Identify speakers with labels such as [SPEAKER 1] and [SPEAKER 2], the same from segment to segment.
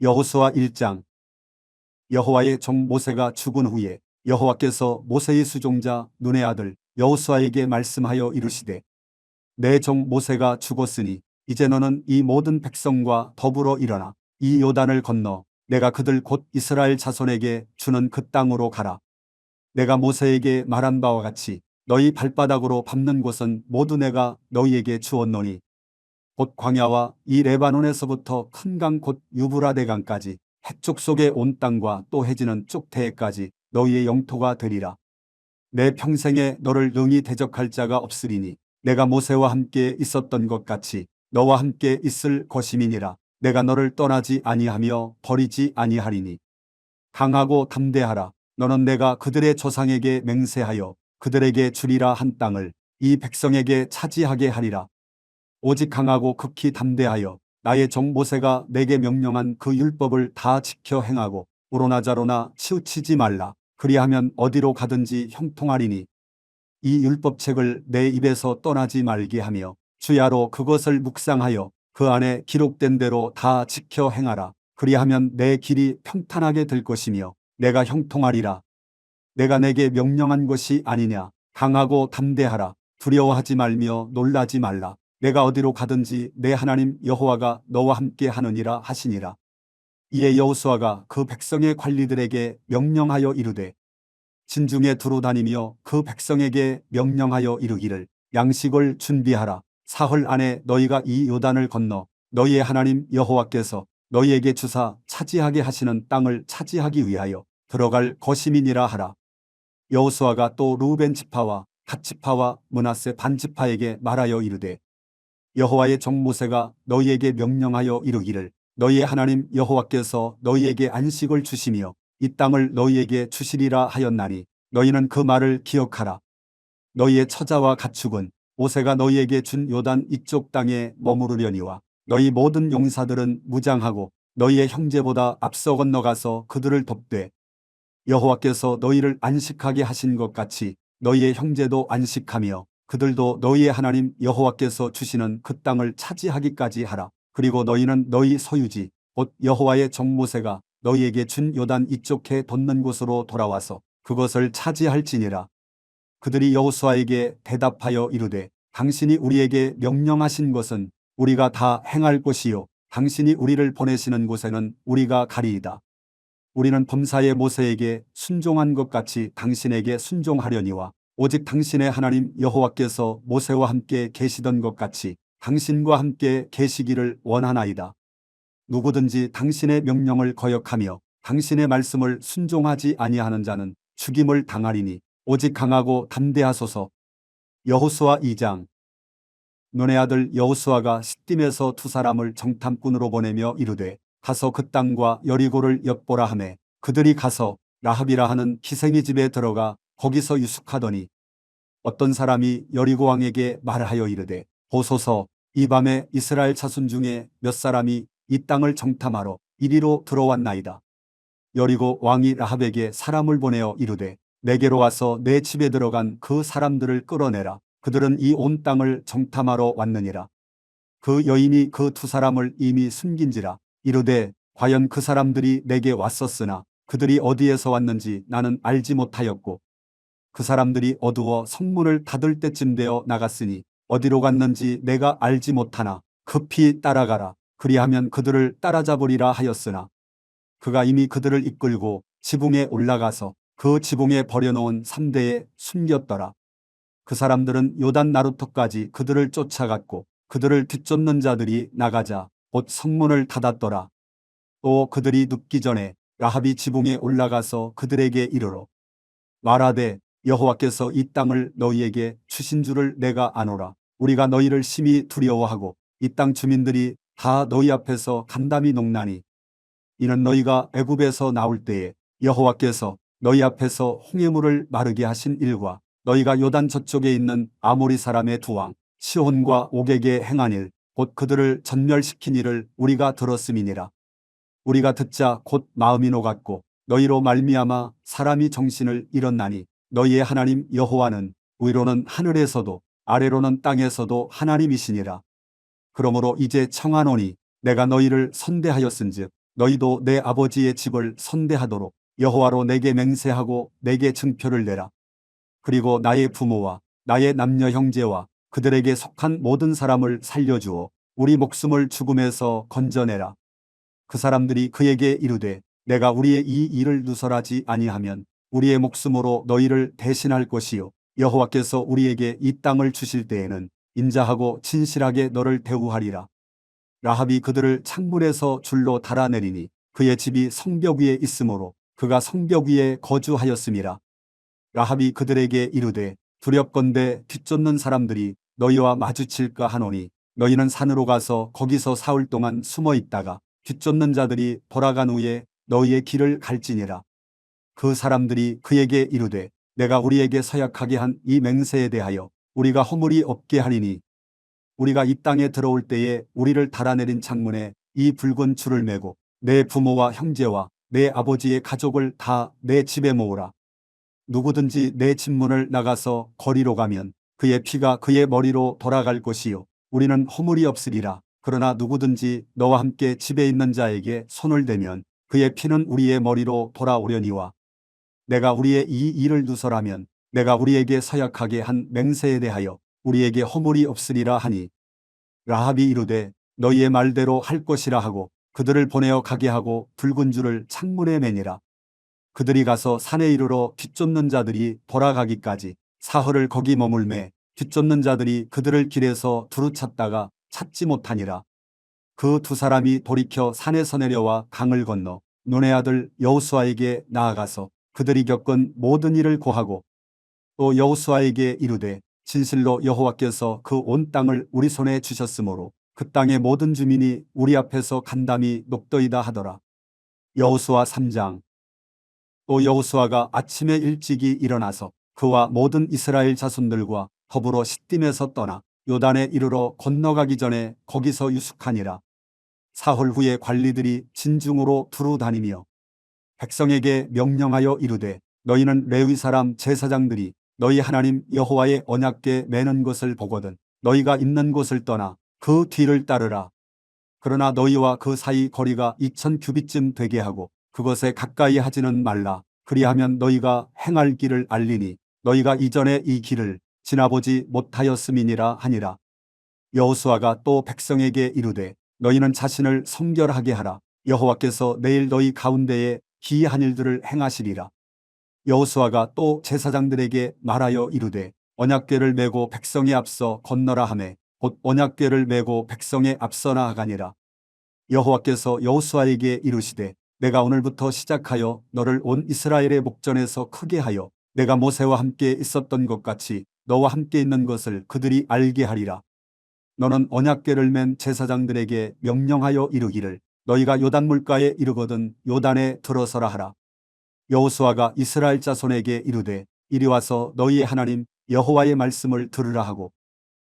[SPEAKER 1] 여호수아 1장. 여호와의 종 모세가 죽은 후에 여호와께서 모세의 수종자 눈의 아들 여호수아에게 말씀하여 이르시되, 내 종 모세가 죽었으니 이제 너는 이 모든 백성과 더불어 일어나 이 요단을 건너 내가 그들 곧 이스라엘 자손에게 주는 그 땅으로 가라. 내가 모세에게 말한 바와 같이 너희 발바닥으로 밟는 곳은 모두 내가 너희에게 주었노니 곧 광야와 이 레바논에서부터 큰 강 곧 유브라데 강까지 해쪽 속의 온 땅과 또 해지는 쪽태에까지 너희의 영토가 되리라. 내 평생에 너를 능히 대적할 자가 없으리니 내가 모세와 함께 있었던 것 같이 너와 함께 있을 것임이니라. 내가 너를 떠나지 아니하며 버리지 아니하리니 강하고 담대하라. 너는 내가 그들의 조상에게 맹세하여 그들에게 주리라 한 땅을 이 백성에게 차지하게 하리라. 오직 강하고 극히 담대하여 나의 종 모세가 내게 명령한 그 율법을 다 지켜 행하고 우로나 좌로나 치우치지 말라. 그리하면 어디로 가든지 형통하리니 이 율법책을 내 입에서 떠나지 말게 하며 주야로 그것을 묵상하여 그 안에 기록된 대로 다 지켜 행하라. 그리하면 내 길이 평탄하게 될 것이며 내가 형통하리라. 내가 내게 명령한 것이 아니냐. 강하고 담대하라. 두려워하지 말며 놀라지 말라. 내가 어디로 가든지 내 하나님 여호와가 너와 함께 하느니라 하시니라. 이에 여호수아가 그 백성의 관리들에게 명령하여 이르되, 진중에 두루 다니며 그 백성에게 명령하여 이르기를, 양식을 준비하라. 사흘 안에 너희가 이 요단을 건너 너희의 하나님 여호와께서 너희에게 주사 차지하게 하시는 땅을 차지하기 위하여 들어갈 것임이니라 하라. 여호수아가 또 루벤 지파와 갓 지파와 므낫세 반 지파에게 말하여 이르되, 여호와의 종 모세가 너희에게 명령하여 이르기를, 너희의 하나님 여호와께서 너희에게 안식을 주시며 이 땅을 너희에게 주시리라 하였나니 너희는 그 말을 기억하라. 너희의 처자와 가축은 모세가 너희에게 준 요단 이쪽 땅에 머무르려니와 너희 모든 용사들은 무장하고 너희의 형제보다 앞서 건너가서 그들을 돕되, 여호와께서 너희를 안식하게 하신 것 같이 너희의 형제도 안식하며 그들도 너희의 하나님 여호와께서 주시는 그 땅을 차지하기까지 하라. 그리고 너희는 너희 소유지 곧 여호와의 종 모세가 너희에게 준 요단 이쪽해 돋는 곳으로 돌아와서 그것을 차지할지니라. 그들이 여호수아에게 대답하여 이르되, 당신이 우리에게 명령하신 것은 우리가 다 행할 것이요 당신이 우리를 보내시는 곳에는 우리가 가리이다. 우리는 범사의 모세에게 순종한 것 같이 당신에게 순종하려니와 오직 당신의 하나님 여호와께서 모세와 함께 계시던 것 같이 당신과 함께 계시기를 원하나이다. 누구든지 당신의 명령을 거역하며 당신의 말씀을 순종하지 아니하는 자는 죽임을 당하리니 오직 강하고 담대하소서. 여호수아 2장. 눈의 아들 여호수아가 시딤에서 두 사람을 정탐꾼으로 보내며 이르되, 가서 그 땅과 여리고를 엿보라 하매 그들이 가서 라합이라 하는 기생의 집에 들어가 거기서 유숙하더니 어떤 사람이 여리고 왕에게 말하여 이르되, 보소서, 이 밤에 이스라엘 자손 중에 몇 사람이 이 땅을 정탐하러 이리로 들어왔나이다. 여리고 왕이 라합에게 사람을 보내어 이르되, 내게로 와서 내 집에 들어간 그 사람들을 끌어내라. 그들은 이 온 땅을 정탐하러 왔느니라. 그 여인이 그 두 사람을 이미 숨긴지라. 이르되, 과연 그 사람들이 내게 왔었으나 그들이 어디에서 왔는지 나는 알지 못하였고 그 사람들이 어두워 성문을 닫을 때쯤 되어 나갔으니 어디로 갔는지 내가 알지 못하나 급히 따라가라. 그리하면 그들을 따라잡으리라 하였으나 그가 이미 그들을 이끌고 지붕에 올라가서 그 지붕에 버려놓은 삼대에 숨겼더라. 그 사람들은 요단 나루터까지 그들을 쫓아갔고 그들을 뒤쫓는 자들이 나가자 곧 성문을 닫았더라. 또 그들이 눕기 전에 라합이 지붕에 올라가서 그들에게 이르러 말하되, 여호와께서 이 땅을 너희에게 주신 줄을 내가 아노라. 우리가 너희를 심히 두려워하고 이 땅 주민들이 다 너희 앞에서 간담이 녹나니 이는 너희가 애굽에서 나올 때에 여호와께서 너희 앞에서 홍해물을 마르게 하신 일과 너희가 요단 저쪽에 있는 아모리 사람의 두 왕 시혼과 옥에게 행한 일 곧 그들을 전멸시킨 일을 우리가 들었음이니라. 우리가 듣자 곧 마음이 녹았고 너희로 말미암아 사람이 정신을 잃었나니 너희의 하나님 여호와는 위로는 하늘에서도 아래로는 땅에서도 하나님이시니라. 그러므로 이제 청하노니 내가 너희를 선대하였은즉 너희도 내 아버지의 집을 선대하도록 여호와로 내게 맹세하고 내게 증표를 내라. 그리고 나의 부모와 나의 남녀 형제와 그들에게 속한 모든 사람을 살려주어 우리 목숨을 죽음에서 건져내라. 그 사람들이 그에게 이르되 내가 우리의 이 일을 누설하지 아니하면 우리의 목숨으로 너희를 대신할 것이요 여호와께서 우리에게 이 땅을 주실 때에는 인자하고 진실하게 너를 대우하리라. 라합이 그들을 창문에서 줄로 달아내리니 그의 집이 성벽 위에 있으므로 그가 성벽 위에 거주하였음이라. 라합이 그들에게 이르되 두렵건대 뒤쫓는 사람들이 너희와 마주칠까 하노니 너희는 산으로 가서 거기서 사흘 동안 숨어 있다가 뒤쫓는 자들이 돌아간 후에 너희의 길을 갈지니라. 그 사람들이 그에게 이르되 내가 우리에게 서약하게 한 이 맹세에 대하여 우리가 허물이 없게 하리니 우리가 이 땅에 들어올 때에 우리를 달아내린 창문에 이 붉은 줄을 매고 내 부모와 형제와 내 아버지의 가족을 다 내 집에 모으라. 누구든지 내 집문을 나가서 거리로 가면 그의 피가 그의 머리로 돌아갈 것이요 우리는 허물이 없으리라. 그러나 누구든지 너와 함께 집에 있는 자에게 손을 대면 그의 피는 우리의 머리로 돌아오려니와 내가 우리의 이 일을 누설하면 내가 우리에게 서약하게 한 맹세에 대하여 우리에게 허물이 없으리라 하니 라합이 이르되 너희의 말대로 할 것이라 하고 그들을 보내어 가게 하고 붉은 줄을 창문에 매니라. 그들이 가서 산에 이르러 뒤쫓는 자들이 돌아가기까지 사흘을 거기 머물매 뒤쫓는 자들이 그들을 길에서 두루 찾다가 찾지 못하니라. 그 두 사람이 돌이켜 산에서 내려와 강을 건너 눈의 아들 여호수아에게 나아가서 그들이 겪은 모든 일을 고하고 또 여호수아에게 이르되 진실로 여호와께서 그 온 땅을 우리 손에 주셨으므로 그 땅의 모든 주민이 우리 앞에서 간담이 높더이다 하더라. 여호수아 3장. 또 여호수아가 아침에 일찍이 일어나서 그와 모든 이스라엘 자손들과 더불어 시딤에서 떠나 요단에 이르러 건너가기 전에 거기서 유숙하니라. 사흘 후에 관리들이 진중으로 두루 다니며 백성에게 명령하여 이르되 너희는 레위 사람 제사장들이 너희 하나님 여호와의 언약궤 매는 것을 보거든 너희가 있는 곳을 떠나 그 뒤를 따르라. 그러나 너희와 그 사이 거리가 2000규빗쯤 되게 하고 그것에 가까이 하지는 말라. 그리하면 너희가 행할 길을 알리니 너희가 이전에 이 길을 지나보지 못하였음이니라 하니라. 여호수아가 또 백성에게 이르되 너희는 자신을 성결하게 하라. 여호와께서 내일 너희 가운데에 기이한 일들을 행하시리라. 여호수아가 또 제사장들에게 말하여 이르되 언약궤를 메고 백성에 앞서 건너라 하매 곧 언약궤를 메고 백성에 앞서 나아가니라. 여호와께서 여호수아에게 이르시되 내가 오늘부터 시작하여 너를 온 이스라엘의 목전에서 크게 하여 내가 모세와 함께 있었던 것 같이 너와 함께 있는 것을 그들이 알게 하리라. 너는 언약궤를 맨 제사장들에게 명령하여 이르기를 너희가 요단 물가에 이르거든 요단에 들어서라 하라. 여호수아가 이스라엘 자손에게 이르되 이리 와서 너희의 하나님 여호와의 말씀을 들으라 하고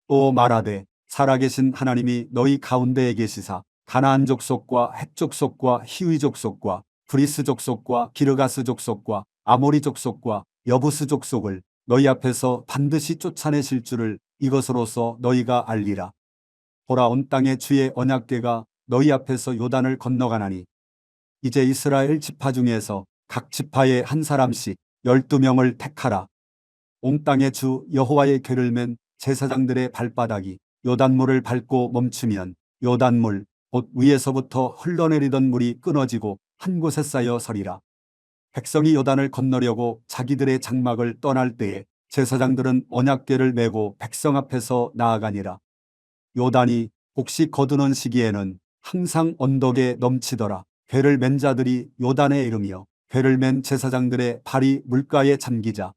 [SPEAKER 1] 또 말하되 살아계신 하나님이 너희 가운데에 계시사 가나안 족속과 헷 족속과 히위 족속과 브리스 족속과 기르가스 족속과 아모리 족속과 여부스 족속을 너희 앞에서 반드시 쫓아내실 줄을 이것으로서 너희가 알리라. 보라 온 땅에 주의 언약궤가 너희 앞에서 요단을 건너가나니 이제 이스라엘 지파 중에서 각 지파에 한 사람씩 12명을 택하라. 온 땅의 주 여호와의 궤를 맨 제사장들의 발바닥이 요단물을 밟고 멈추면 요단물 곧 위에서부터 흘러내리던 물이 끊어지고 한 곳에 쌓여 서리라. 백성이 요단을 건너려고 자기들의 장막을 떠날 때에 제사장들은 언약궤를 메고 백성 앞에서 나아가니라. 요단이 혹시 거두는 시기에는 항상 언덕에 넘치더라. 궤를 맨 자들이 요단에 이르며 궤를 맨 제사장들의 발이 물가에 잠기자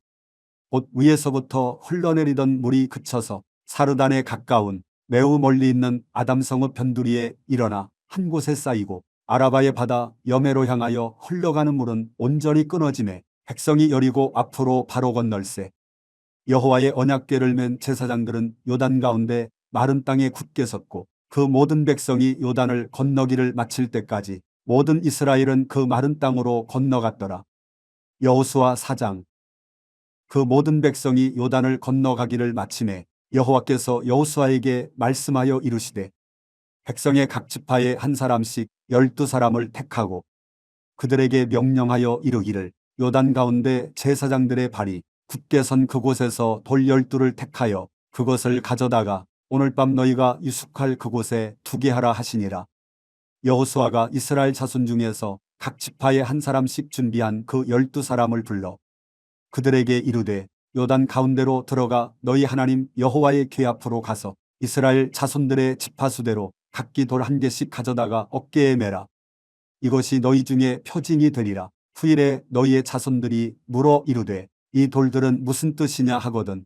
[SPEAKER 1] 곧 위에서부터 흘러내리던 물이 그쳐서 사르단에 가까운 매우 멀리 있는 아담성읍 변두리에 일어나 한 곳에 쌓이고 아라바의 바다 여매로 향하여 흘러가는 물은 온전히 끊어지매 백성이 여리고 앞으로 바로 건널세. 여호와의 언약궤를 맨 제사장들은 요단 가운데 마른 땅에 굳게 섰고 그 모든 백성이 요단을 건너기를 마칠 때까지 모든 이스라엘은 그 마른 땅으로 건너갔더라. 여호수아 4장. 그 모든 백성이 요단을 건너가기를 마치매 여호와께서 여호수아에게 말씀하여 이르시되 백성의 각 지파에 한 사람씩 12사람을 택하고 그들에게 명령하여 이르기를 요단 가운데 제사장들의 발이 굳게 선 그곳에서 돌 12를 택하여 그것을 가져다가 오늘 밤 너희가 유숙할 그곳에 두게 하라 하시니라. 여호수아가 이스라엘 자손 중에서 각 지파에 한 사람씩 준비한 그 12사람을 불러 그들에게 이르되 요단 가운데로 들어가 너희 하나님 여호와의 궤 앞으로 가서 이스라엘 자손들의 지파수대로 각기 돌 한 개씩 가져다가 어깨에 매라. 이것이 너희 중에 표징이 되리라. 후일에 너희의 자손들이 물어 이르되 이 돌들은 무슨 뜻이냐 하거든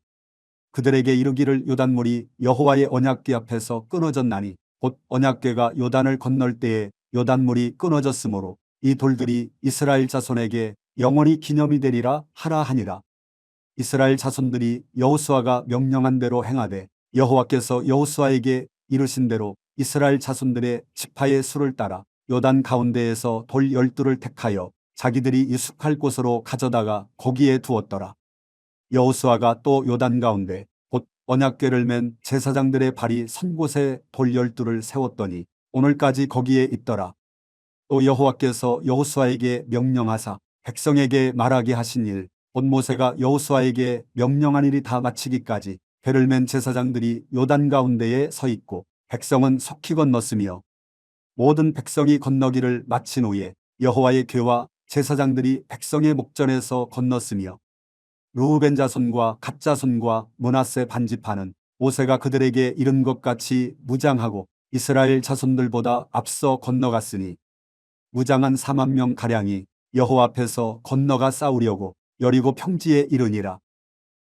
[SPEAKER 1] 그들에게 이르기를 요단물이 여호와의 언약궤 앞에서 끊어졌나니 곧 언약궤가 요단을 건널 때에 요단물이 끊어졌으므로 이 돌들이 이스라엘 자손에게 영원히 기념이 되리라 하라 하니라. 이스라엘 자손들이 여호수아가 명령한 대로 행하되 여호와께서 여호수아에게 이르신 대로 이스라엘 자손들의 지파의 수를 따라 요단 가운데에서 돌 12를 택하여 자기들이 유숙할 곳으로 가져다가 거기에 두었더라. 여호수아가 또 요단 가운데 곧 언약궤를 맨 제사장들의 발이 선 곳에 돌 12를 세웠더니 오늘까지 거기에 있더라. 또 여호와께서 여호수아에게 명령하사 백성에게 말하게 하신 일 곧 모세가 여호수아에게 명령한 일이 다 마치기까지 배를 맨 제사장들이 요단 가운데에 서 있고 백성은 속히 건넜으며 모든 백성이 건너기를 마친 후에 여호와의 궤와 제사장들이 백성의 목전에서 건넜으며 르우벤 자손과 갓 자손과 므낫세 반지파는 모세가 그들에게 이른 것 같이 무장하고 이스라엘 자손들보다 앞서 건너갔으니 무장한 4만 명 가량이 여호와 앞에서 건너가 싸우려고 여리고 평지에 이르니라.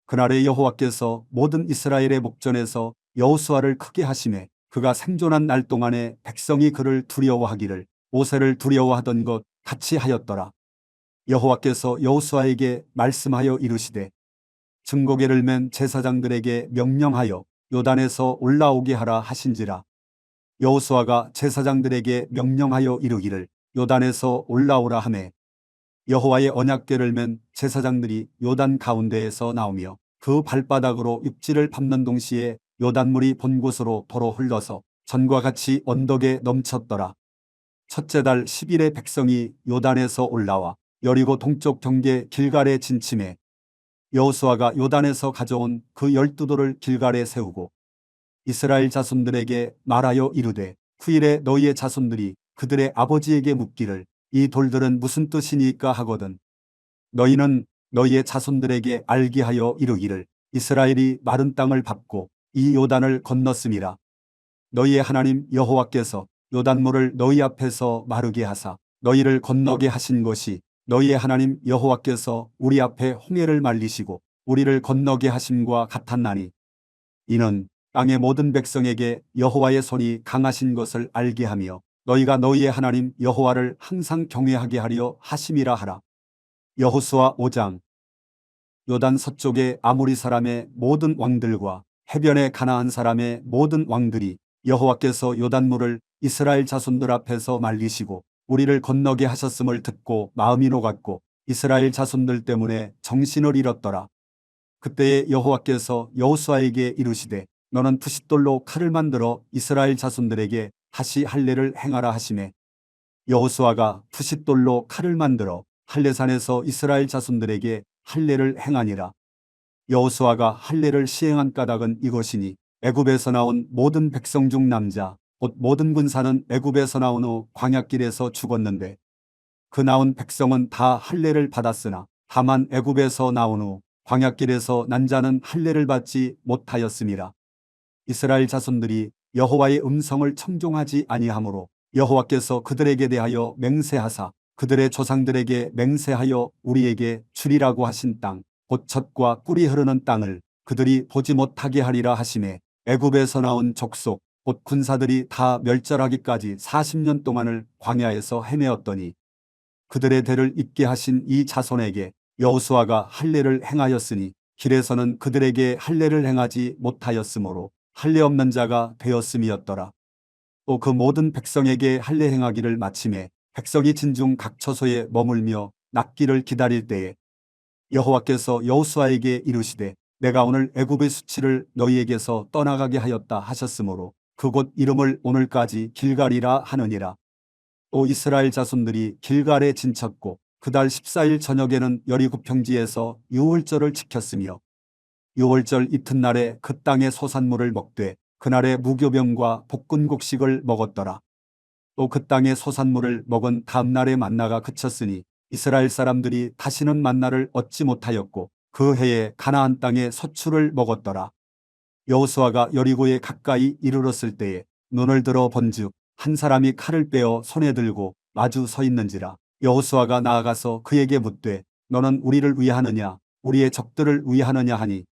[SPEAKER 1] 그날에 여호와께서 모든 이스라엘의 목전에서 여호수아를 크게 하시매 그가 생존한 날 동안에 백성이 그를 두려워하기를 모세를 두려워하던 것 같이 하였더라. 여호와께서 여호수아에게 말씀하여 이르시되 증거궤를 맨 제사장들에게 명령하여 요단에서 올라오게 하라 하신지라. 여호수아가 제사장들에게 명령하여 이르기를 요단에서 올라오라 하매 여호와의 언약궤를 맨 제사장들이 요단 가운데에서 나오며 그 발바닥으로 육지를 밟는 동시에 요단물이 본 곳으로 도로 흘러서 전과 같이 언덕에 넘쳤더라. 첫째 달 10일에 백성이 요단에서 올라와 여리고 동쪽 경계 길갈에 진침해 여호수아가 요단에서 가져온 그 12돌을 길갈에 세우고 이스라엘 자손들에게 말하여 이르되 후일에 너희의 자손들이 그들의 아버지에게 묻기를 이 돌들은 무슨 뜻이니까 하거든 너희는 너희의 자손들에게 알게 하여 이르기를 이스라엘이 마른 땅을 밟고 이 요단을 건넜음이라. 너희의 하나님 여호와께서 요단물을 너희 앞에서 마르게 하사 너희를 건너게 하신 것이 너희의 하나님 여호와께서 우리 앞에 홍해를 말리시고 우리를 건너게 하심과 같았나니 이는 땅의 모든 백성에게 여호와의 손이 강하신 것을 알게 하며 너희가 너희의 하나님 여호와를 항상 경외하게 하려 하심이라 하라. 여호수아 5장. 요단 서쪽의 아모리 사람의 모든 왕들과 해변의 가나안 사람의 모든 왕들이 여호와께서 요단물을 이스라엘 자손들 앞에서 말리시고 우리를 건너게 하셨음을 듣고 마음이 녹았고 이스라엘 자손들 때문에 정신을 잃었더라. 그때에 여호와께서 여호수아에게 이르시되 너는 푸싯돌로 칼을 만들어 이스라엘 자손들에게 다시 할례를 행하라 하시매 여호수아가 푸싯돌로 칼을 만들어 할례산에서 이스라엘 자손들에게 할례를 행하니라. 여호수아가 할례를 시행한 까닭은 이것이니 애굽에서 나온 모든 백성 중 남자 곧 모든 군사는 애굽에서 나온 후 광야길에서 죽었는데 그 나온 백성은 다 할례를 받았으나 다만 애굽에서 나온 후 광야길에서 난 자는 할례를 받지 못하였음이라. 이스라엘 자손들이 여호와의 음성을 청종하지 아니하므로 여호와께서 그들에게 대하여 맹세하사 그들의 조상들에게 맹세하여 우리에게 주리라고 하신 땅 곧 젖과 꿀이 흐르는 땅을 그들이 보지 못하게 하리라 하시매 애굽에서 나온 족속 곧 군사들이 다 멸절하기까지 40년 동안을 광야에서 헤매었더니 그들의 대를 잇게 하신 이 자손에게 여호수아가 할례를 행하였으니 길에서는 그들에게 할례를 행하지 못하였으므로 할례 없는 자가 되었음이었더라. 또 그 모든 백성에게 할례 행하기를 마침에 백성이 진중 각 처소에 머물며 낫기를 기다릴 때에 여호와께서 여호수아에게 이르시되 내가 오늘 애굽의 수치를 너희에게서 떠나가게 하였다 하셨으므로 그곳 이름을 오늘까지 길갈이라 하느니라. 또 이스라엘 자손들이 길갈에 진쳤고 그달 14일 저녁에는 여리고 평지에서 유월절을 지켰으며 유월절 이튿날에 그 땅의 소산물을 먹되 그날에 무교병과 볶은 곡식을 먹었더라. 또 그 땅의 소산물을 먹은 다음날에 만나가 그쳤으니 이스라엘 사람들이 다시는 만나를 얻지 못하였고 그 해에 가나안 땅의 서출을 먹었더라. 여호수아가 여리고에 가까이 이르렀을 때에 눈을 들어 본즉 한 사람이 칼을 빼어 손에 들고 마주 서 있는지라. 여호수아가 나아가서 그에게 묻되 너는 우리를 위하느냐 우리의 적들을 위하느냐 하니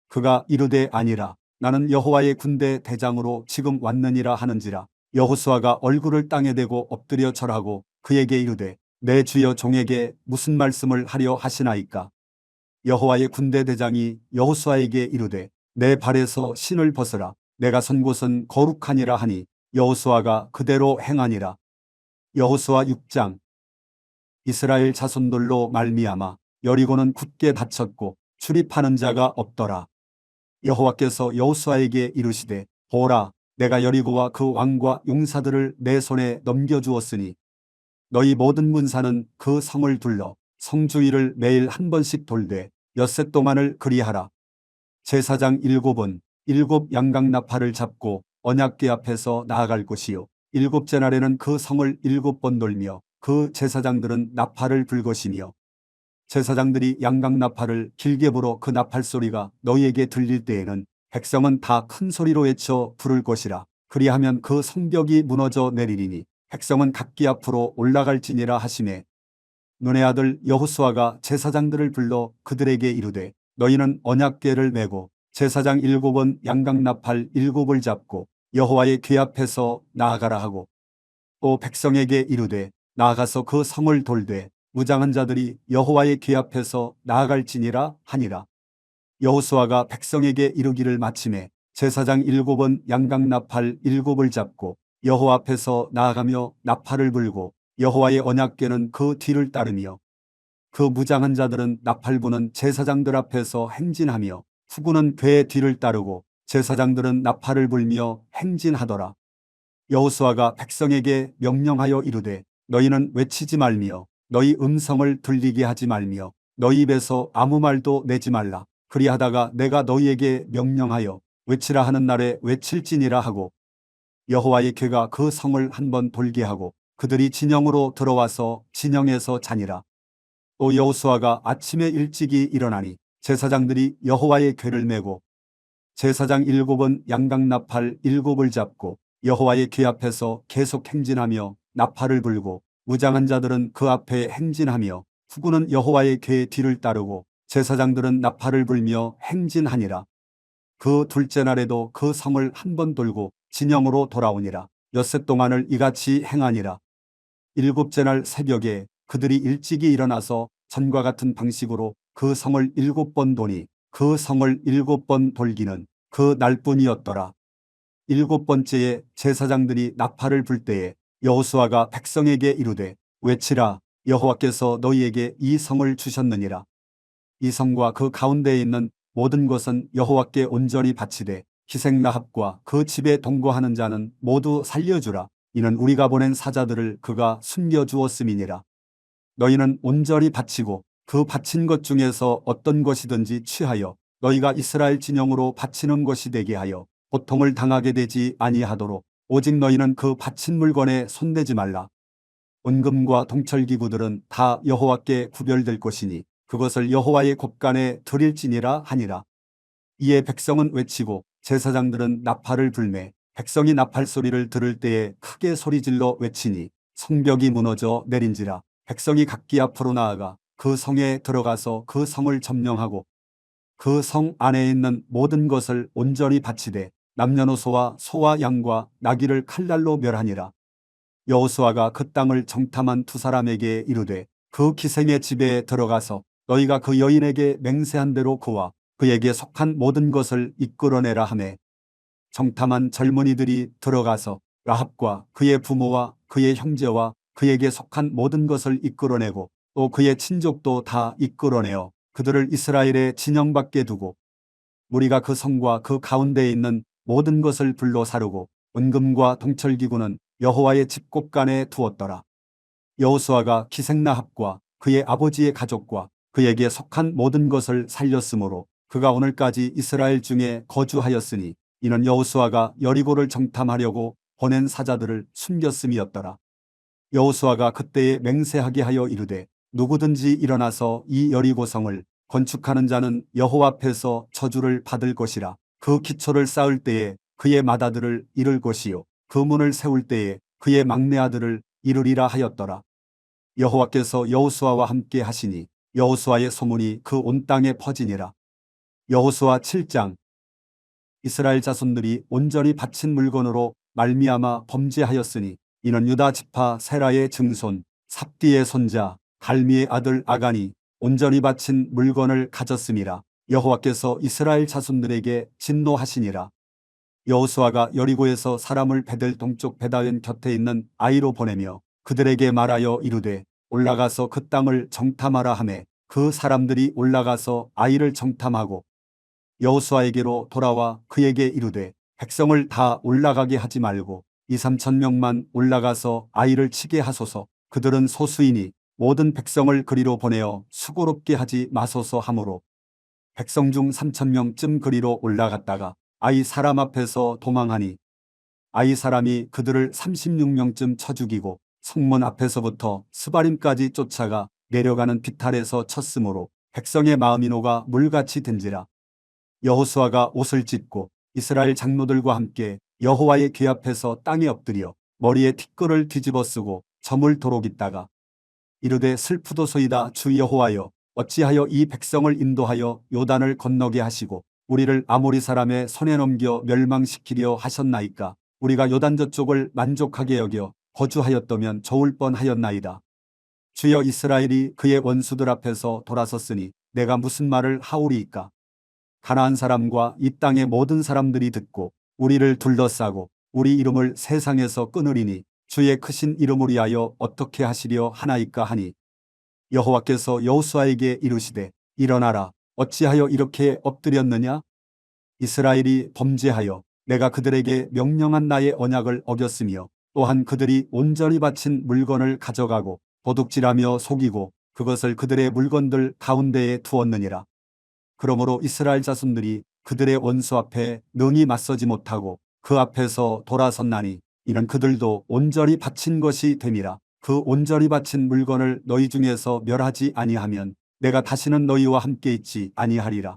[SPEAKER 1] 그가 이르되 아니라 나는 여호와의 군대 대장으로 지금 왔느니라 하는지라. 여호수아가 얼굴을 땅에 대고 엎드려 절하고 그에게 이르되 내 주여 종에게 무슨 말씀을 하려 하시나이까. 여호와의 군대 대장이 여호수아에게 이르되 내 발에서 신을 벗으라. 내가 선 곳은 거룩하니라 하니 여호수아가 그대로 행하니라. 여호수아 6장. 이스라엘 자손들로 말미암아 여리고는 굳게 닫혔고 출입하는 자가 없더라. 여호와께서 여호수아에게 이르시되 보라 내가 여리고와 그 왕과 용사들을 내 손에 넘겨주었으니 너희 모든 문사는 그 성을 둘러 성 주위를 매일 한 번씩 돌되 엿새 동안을 그리하라. 제사장 7은 7 양강나팔을 잡고 언약궤 앞에서 나아갈 것이요 7째 날에는 그 성을 7번 돌며 그 제사장들은 나팔을 불 것이며 제사장들이 양강나팔을 길게 불어 그 나팔 소리가 너희에게 들릴 때에는 백성은 다 큰 소리로 외쳐 부를 것이라. 그리하면 그 성벽이 무너져 내리리니 백성은 각기 앞으로 올라갈지니라 하시매 눈의 아들 여호수아가 제사장들을 불러 그들에게 이르되 너희는 언약궤를 메고 제사장 7은 양강나팔 7을 잡고 여호와의 궤 앞에서 나아가라 하고 또 백성에게 이르되 나아가서 그 성을 돌되 무장한 자들이 여호와의 궤 앞에서 나아갈지니라 하니라. 여호수아가 백성에게 이르기를 마침에 제사장 7은 양강나팔 7을 잡고 여호와 앞에서 나아가며 나팔을 불고 여호와의 언약궤는 그 뒤를 따르며 그 무장한 자들은 나팔 부는 제사장들 앞에서 행진하며 후군은 궤의 뒤를 따르고 제사장들은 나팔을 불며 행진하더라. 여호수아가 백성에게 명령하여 이르되 너희는 외치지 말며 너희 음성을 들리게 하지 말며 너희 입에서 아무 말도 내지 말라. 그리하다가 내가 너희에게 명령하여 외치라 하는 날에 외칠지니라 하고 여호와의 궤가 그 성을 한번 돌게 하고 그들이 진영으로 들어와서 진영에서 자니라. 또 여호수아가 아침에 일찍이 일어나니 제사장들이 여호와의 궤를 메고 제사장 7은 양강나팔 7을 잡고 여호와의 궤 앞에서 계속 행진하며 나팔을 불고 무장한 자들은 그 앞에 행진하며 후군은 여호와의 궤의 뒤를 따르고 제사장들은 나팔을 불며 행진하니라. 그 둘째 날에도 그 성을 한 번 돌고 진영으로 돌아오니라. 엿새 동안을 이같이 행하니라. 7째 날 새벽에 그들이 일찍이 일어나서 전과 같은 방식으로 그 성을 7번 도니 그 성을 7번 돌기는 그 날뿐이었더라. 7번째에 제사장들이 나팔을 불 때에 여호수아가 백성에게 이르되 외치라. 여호와께서 너희에게 이 성을 주셨느니라. 이 성과 그 가운데에 있는 모든 것은 여호와께 온전히 바치되 희생 라합과 그 집에 동거하는 자는 모두 살려주라. 이는 우리가 보낸 사자들을 그가 숨겨주었음이니라. 너희는 온전히 바치고 그 바친 것 중에서 어떤 것이든지 취하여 너희가 이스라엘 진영으로 바치는 것이 되게 하여 고통을 당하게 되지 아니하도록 오직 너희는 그 바친 물건에 손대지 말라. 은금과 동철기구들은 다 여호와께 구별될 것이니 그것을 여호와의 곳간에 드릴지니라 하니라. 이에 백성은 외치고 제사장들은 나팔을 불매 백성이 나팔 소리를 들을 때에 크게 소리질러 외치니 성벽이 무너져 내린지라. 백성이 각기 앞으로 나아가 그 성에 들어가서 그 성을 점령하고 그 성 안에 있는 모든 것을 온전히 바치되 남녀노소와 소와 양과 나귀를 칼날로 멸하니라. 여호수아가 그 땅을 정탐한 두 사람에게 이르되 그 기생의 집에 들어가서 너희가 그 여인에게 맹세한 대로 그와 그에게 속한 모든 것을 이끌어내라 하매 정탐한 젊은이들이 들어가서 라합과 그의 부모와 그의 형제와 그에게 속한 모든 것을 이끌어내고 또 그의 친족도 다 이끌어내어 그들을 이스라엘의 진영 밖에 두고 무리가 그 성과 그 가운데에 있는 모든 것을 불로 사르고 은금과 동철기구는 여호와의 집곡간에 두었더라. 여호수아가 기생나합과 그의 아버지의 가족과 그에게 속한 모든 것을 살렸으므로 그가 오늘까지 이스라엘 중에 거주하였으니 이는 여호수아가 여리고를 정탐하려고 보낸 사자들을 숨겼음이었더라. 여호수아가 그때에 맹세하게 하여 이르되 누구든지 일어나서 이 여리고성을 건축하는 자는 여호와 앞에서 저주를 받을 것이라. 그 기초를 쌓을 때에 그의 맏아들을 이룰 것이요 그 문을 세울 때에 그의 막내 아들을 이루리라 하였더라. 여호와께서 여호수아와 함께 하시니 여호수아의 소문이 그 온 땅에 퍼지니라. 여호수아 7장. 이스라엘 자손들이 온전히 바친 물건으로 말미암아 범죄하였으니 이는 유다 지파 세라의 증손 삽디의 손자 갈미의 아들 아간이 온전히 바친 물건을 가졌음이라. 여호와께서 이스라엘 자손들에게 진노하시니라. 여호수아가 여리고에서 사람을 베델 동쪽 베다웬 곁에 있는 아이로 보내며 그들에게 말하여 이르되 올라가서 그 땅을 정탐하라 하매 그 사람들이 올라가서 아이를 정탐하고 여호수아에게로 돌아와 그에게 이르되 백성을 다 올라가게 하지 말고 2~3천 명만 올라가서 아이를 치게 하소서. 그들은 소수이니 모든 백성을 그리로 보내어 수고롭게 하지 마소서 하므로 백성 중 3,000명쯤 그리로 올라갔다가 아이 사람 앞에서 도망하니 아이 사람이 그들을 36명쯤 쳐 죽이고 성문 앞에서부터 스바림까지 쫓아가 내려가는 비탈에서 쳤으므로 백성의 마음이 녹아 물같이 된지라. 여호수아가 옷을 찢고 이스라엘 장로들과 함께 여호와의 궤 앞에서 땅에 엎드려 머리에 티끌을 뒤집어 쓰고 저물 도록 있다가 이르되 슬프도소이다. 주 여호와여 어찌하여 이 백성을 인도하여 요단을 건너게 하시고 우리를 아모리 사람의 손에 넘겨 멸망시키려 하셨나이까. 우리가 요단 저쪽을 만족하게 여겨 거주하였다면 좋을 뻔하였나이다. 주여 이스라엘이 그의 원수들 앞에서 돌아섰으니 내가 무슨 말을 하오리이까. 가나안 사람과 이 땅의 모든 사람들이 듣고 우리를 둘러싸고 우리 이름을 세상에서 끊으리니 주의 크신 이름을 위하여 어떻게 하시려 하나이까 하니 여호와께서 여호수아에게 이르시되 일어나라. 어찌하여 이렇게 엎드렸느냐. 이스라엘이 범죄하여 내가 그들에게 명령한 나의 언약을 어겼으며 또한 그들이 온전히 바친 물건을 가져가고 도둑질하며 속이고 그것을 그들의 물건들 가운데에 두었느니라. 그러므로 이스라엘 자손들이 그들의 원수 앞에 능히 맞서지 못하고 그 앞에서 돌아섰나니 이는 그들도 온전히 바친 것이 됨이라. 그 온전히 바친 물건을 너희 중에서 멸하지 아니하면 내가 다시는 너희와 함께 있지 아니하리라.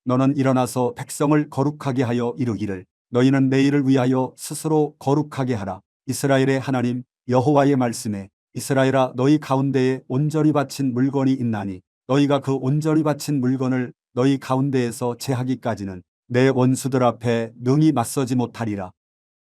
[SPEAKER 1] 너는 일어나서 백성을 거룩하게 하여 이르기를 너희는 내일을 위하여 스스로 거룩하게 하라. 이스라엘의 하나님 여호와의 말씀에 이스라엘아 너희 가운데에 온전히 바친 물건이 있나니 너희가 그 온전히 바친 물건을 너희 가운데에서 제하기까지는 내 원수들 앞에 능히 맞서지 못하리라.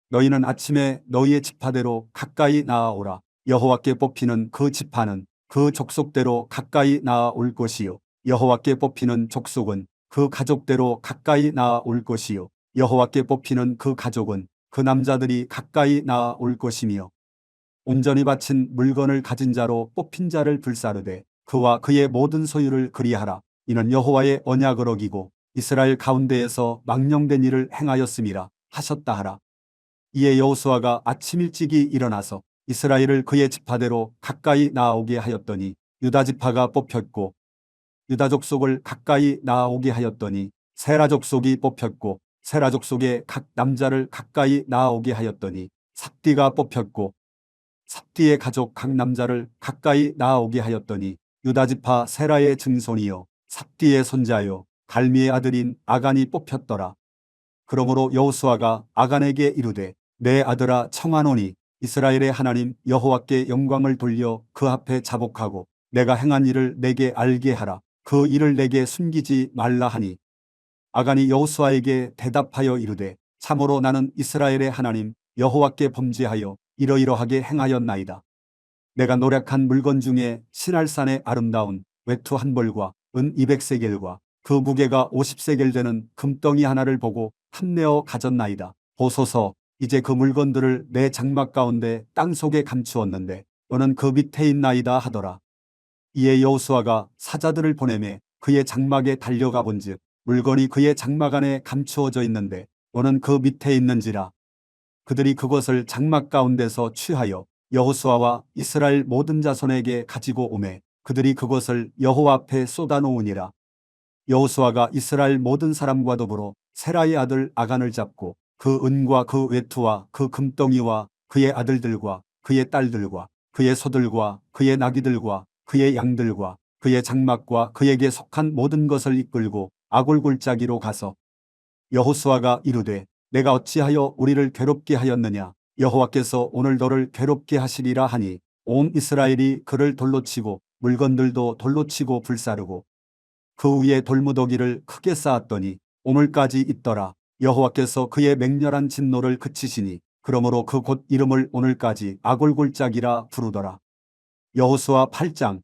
[SPEAKER 1] 너희는 아침에 너희의 지파대로 가까이 나아오라. 여호와께 뽑히는 그 지파는 그 족속대로 가까이 나아올 것이요 여호와께 뽑히는 족속은 그 가족대로 가까이 나아올 것이요 여호와께 뽑히는 그 가족은 그 남자들이 가까이 나아올 것이며 온전히 바친 물건을 가진 자로 뽑힌 자를 불사르되 그와 그의 모든 소유를 그리하라. 이는 여호와의 언약을 어기고 이스라엘 가운데에서 망령된 일을 행하였음이라 하셨다 하라. 이에 여호수아가 아침 일찍이 일어나서 이스라엘을 그의 지파대로 가까이 나아오게 하였더니 유다 지파가 뽑혔고 유다 족속을 가까이 나아오게 하였더니 세라 족속이 뽑혔고 세라 족속의 각 남자를 가까이 나아오게 하였더니 삽디가 뽑혔고 삽디의 가족 각 남자를 가까이 나아오게 하였더니 유다 지파 세라의 증손이요 삽디의 손자요 갈미의 아들인 아간이 뽑혔더라. 그러므로 여호수아가 아간에게 이르되 내 아들아 청하노니 이스라엘의 하나님 여호와께 영광을 돌려 그 앞에 자복하고 내가 행한 일을 내게 알게 하라. 그 일을 내게 숨기지 말라 하니 아간이 여호수아에게 대답하여 이르되 참으로 나는 이스라엘의 하나님 여호와께 범죄하여 이러이러하게 행하였나이다. 내가 노력한 물건 중에 신할산의 아름다운 외투 한 벌과 은 200세겔과 그 무게가 50세겔 되는 금덩이 하나를 보고 탐내어 가졌나이다. 보소서 이제 그 물건들을 내 장막 가운데 땅속에 감추었는데 너는 그 밑에 있나이다 하더라. 이에 여호수아가 사자들을 보내매 그의 장막에 달려가 본즉 물건이 그의 장막 안에 감추어져 있는데 너는 그 밑에 있는지라. 그들이 그것을 장막 가운데서 취하여 여호수아와 이스라엘 모든 자손에게 가지고 오매 그들이 그것을 여호와 앞에 쏟아놓으니라. 여호수아가 이스라엘 모든 사람과 더불어 세라의 아들 아간을 잡고 그 은과 그 외투와 그 금덩이와 그의 아들들과 그의 딸들과 그의 소들과 그의 나귀들과 그의 양들과 그의 장막과 그에게 속한 모든 것을 이끌고 아골골짜기로 가서 여호수아가 이르되 내가 어찌하여 우리를 괴롭게 하였느냐 여호와께서 오늘 너를 괴롭게 하시리라 하니 온 이스라엘이 그를 돌로 치고 물건들도 돌로 치고 불사르고 그 위에 돌무더기를 크게 쌓았더니 오늘까지 있더라. 여호와께서 그의 맹렬한 진노를 그치시니 그러므로 그 곳 이름을 오늘까지 아골골짜기라 부르더라. 여호수아 8장.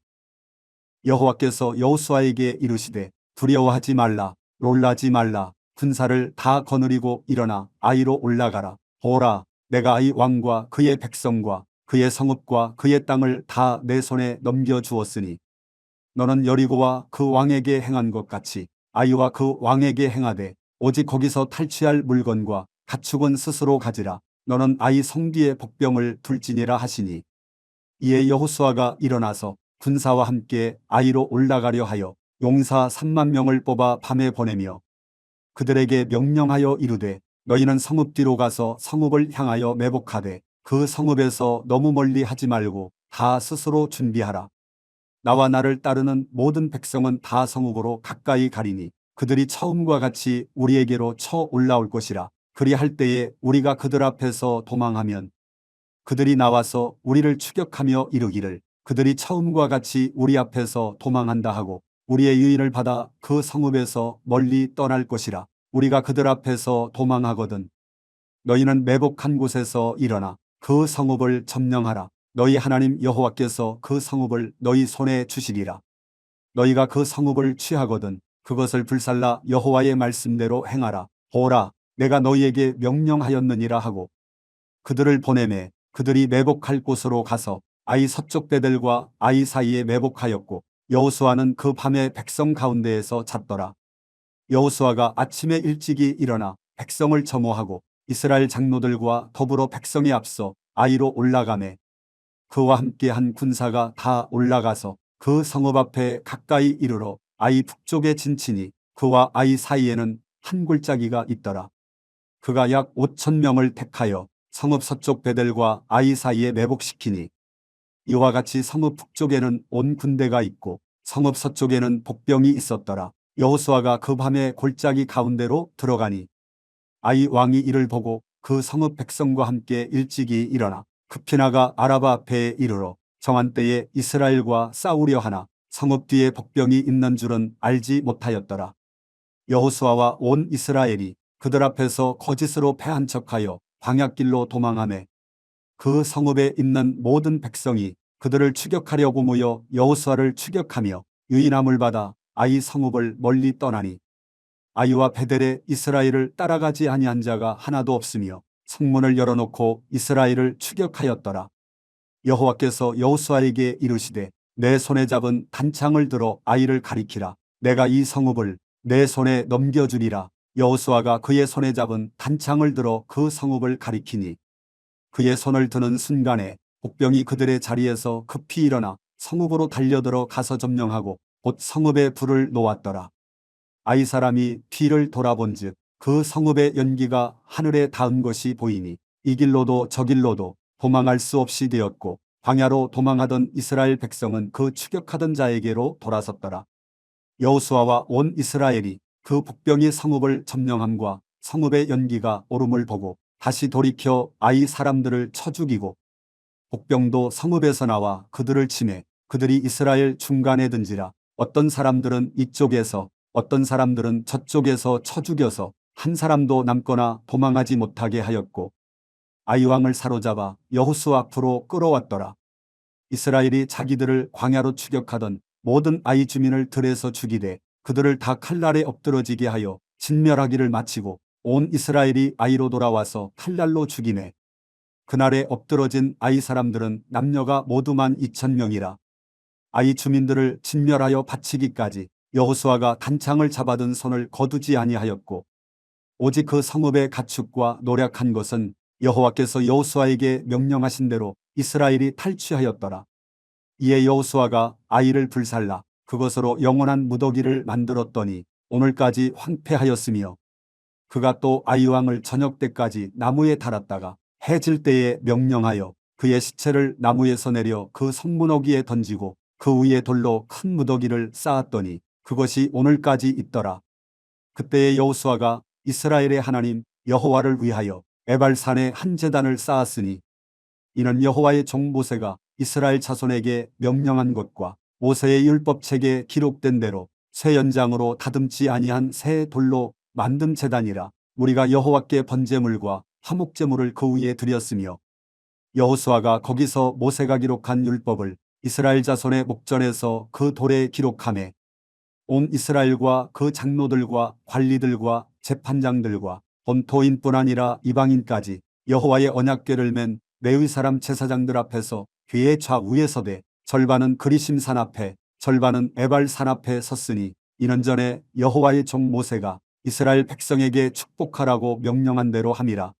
[SPEAKER 1] 여호와께서 여호수아에게 이르시되 두려워하지 말라 놀라지 말라 군사를 다 거느리고 일어나 아이로 올라가라. 보라 내가 이 왕과 그의 백성과 그의 성읍과 그의 땅을 다 내 손에 넘겨주었으니 너는 여리고와 그 왕에게 행한 것 같이 아이와 그 왕에게 행하되 오직 거기서 탈취할 물건과 가축은 스스로 가지라. 너는 아이 성 뒤에 복병을 둘지니라 하시니 이에 여호수아가 일어나서 군사와 함께 아이로 올라가려 하여 용사 3만 명을 뽑아 밤에 보내며 그들에게 명령하여 이르되 너희는 성읍 뒤로 가서 성읍을 향하여 매복하되 그 성읍에서 너무 멀리 하지 말고 다 스스로 준비하라. 나와 나를 따르는 모든 백성은 다 성읍으로 가까이 가리니 그들이 처음과 같이 우리에게로 쳐 올라올 것이라. 그리할 때에 우리가 그들 앞에서 도망하면 그들이 나와서 우리를 추격하며 이르기를 그들이 처음과 같이 우리 앞에서 도망한다 하고 우리의 유인을 받아 그 성읍에서 멀리 떠날 것이라. 우리가 그들 앞에서 도망하거든 너희는 매복한 곳에서 일어나 그 성읍을 점령하라. 너희 하나님 여호와께서 그 성읍을 너희 손에 주시리라. 너희가 그 성읍을 취하거든 그것을 불살라 여호와의 말씀대로 행하라. 보라 내가 너희에게 명령하였느니라 하고 그들을 보내매 그들이 매복할 곳으로 가서 아이 서쪽 베델과 아이 사이에 매복하였고 여호수아는 그 밤에 백성 가운데에서 잤더라. 여호수아가 아침에 일찍이 일어나 백성을 점호하고 이스라엘 장로들과 더불어 백성에 앞서 아이로 올라가매 그와 함께 한 군사가 다 올라가서 그 성읍 앞에 가까이 이르러 아이 북쪽에 진치니 그와 아이 사이에는 한 골짜기가 있더라. 그가 약 5천 명을 택하여 성읍 서쪽 베델과 아이 사이에 매복시키니 이와 같이 성읍 북쪽에는 온 군대가 있고 성읍 서쪽에는 복병이 있었더라. 여호수아가 그 밤에 골짜기 가운데로 들어가니 아이 왕이 이를 보고 그 성읍 백성과 함께 일찍이 일어나 급히 나가 아라바 앞에 이르러 정한 때에 이스라엘과 싸우려 하나 성읍 뒤에 복병이 있는 줄은 알지 못하였더라. 여호수아와 온 이스라엘이 그들 앞에서 거짓으로 패한 척하여 광야길로 도망하매 그 성읍에 있는 모든 백성이 그들을 추격하려고 모여 여호수아를 추격하며 유인함을 받아 아이 성읍을 멀리 떠나니 아이와 베델에 이스라엘을 따라가지 아니한 자가 하나도 없으며 성문을 열어놓고 이스라엘을 추격하였더라. 여호와께서 여호수아에게 이르시되 내 손에 잡은 단창을 들어 아이를 가리키라. 내가 이 성읍을 내 손에 넘겨주리라. 여호수아가 그의 손에 잡은 단창을 들어 그 성읍을 가리키니 그의 손을 드는 순간에 복병이 그들의 자리에서 급히 일어나 성읍으로 달려들어 가서 점령하고 곧 성읍에 불을 놓았더라. 아이 사람이 뒤를 돌아본즉 그 성읍의 연기가 하늘에 닿은 것이 보이니 이 길로도 저 길로도 도망할 수 없이 되었고 광야로 도망하던 이스라엘 백성은 그 추격하던 자에게로 돌아섰더라. 여호수아와 온 이스라엘이 그 복병이 성읍을 점령함과 성읍의 연기가 오름을 보고 다시 돌이켜 아이 사람들을 쳐 죽이고 복병도 성읍에서 나와 그들을 치매 그들이 이스라엘 중간에 든지라. 어떤 사람들은 이쪽에서 어떤 사람들은 저쪽에서 쳐 죽여서 한 사람도 남거나 도망하지 못하게 하였고 아이 왕을 사로잡아 여호수아 앞으로 끌어왔더라. 이스라엘이 자기들을 광야로 추격하던 모든 아이 주민을 들에서 죽이되 그들을 다 칼날에 엎드러지게 하여 진멸하기를 마치고 온 이스라엘이 아이로 돌아와서 칼날로 죽이매 그날에 엎드러진 아이 사람들은 남녀가 모두 12,000명이라. 아이 주민들을 진멸하여 바치기까지 여호수아가 단창을 잡아든 손을 거두지 아니하였고 오직 그 성읍의 가축과 노략한 것은 여호와께서 여호수아에게 명령하신 대로 이스라엘이 탈취하였더라. 이에 여호수아가 아이를 불살라 그것으로 영원한 무더기를 만들었더니 오늘까지 황폐하였으며 그가 또 아이 왕을 저녁 때까지 나무에 달았다가 해질 때에 명령하여 그의 시체를 나무에서 내려 그 성문어기에 던지고 그 위에 돌로 큰 무더기를 쌓았더니 그것이 오늘까지 있더라. 그때에 여호수아가 이스라엘의 하나님 여호와를 위하여 에발산에 한 제단을 쌓았으니 이는 여호와의 종 모세가 이스라엘 자손에게 명령한 것과 모세의 율법책에 기록된 대로 새 연장으로 다듬지 아니한 새 돌로 만든 제단이라. 우리가 여호와께 번제물과 화목제물을 그 위에 드렸으며 여호수아가 거기서 모세가 기록한 율법을 이스라엘 자손의 목전에서 그 돌에 기록하매 온 이스라엘과 그 장로들과 관리들과 재판장들과 본토인뿐 아니라 이방인까지 여호와의 언약궤를 맨 레위 사람 제사장들 앞에서 궤의 좌우에 서되 절반은 그리심산 앞에 절반은 에발산 앞에 섰으니 이는 전에 여호와의 종 모세가 이스라엘 백성에게 축복하라고 명령한 대로 함이라.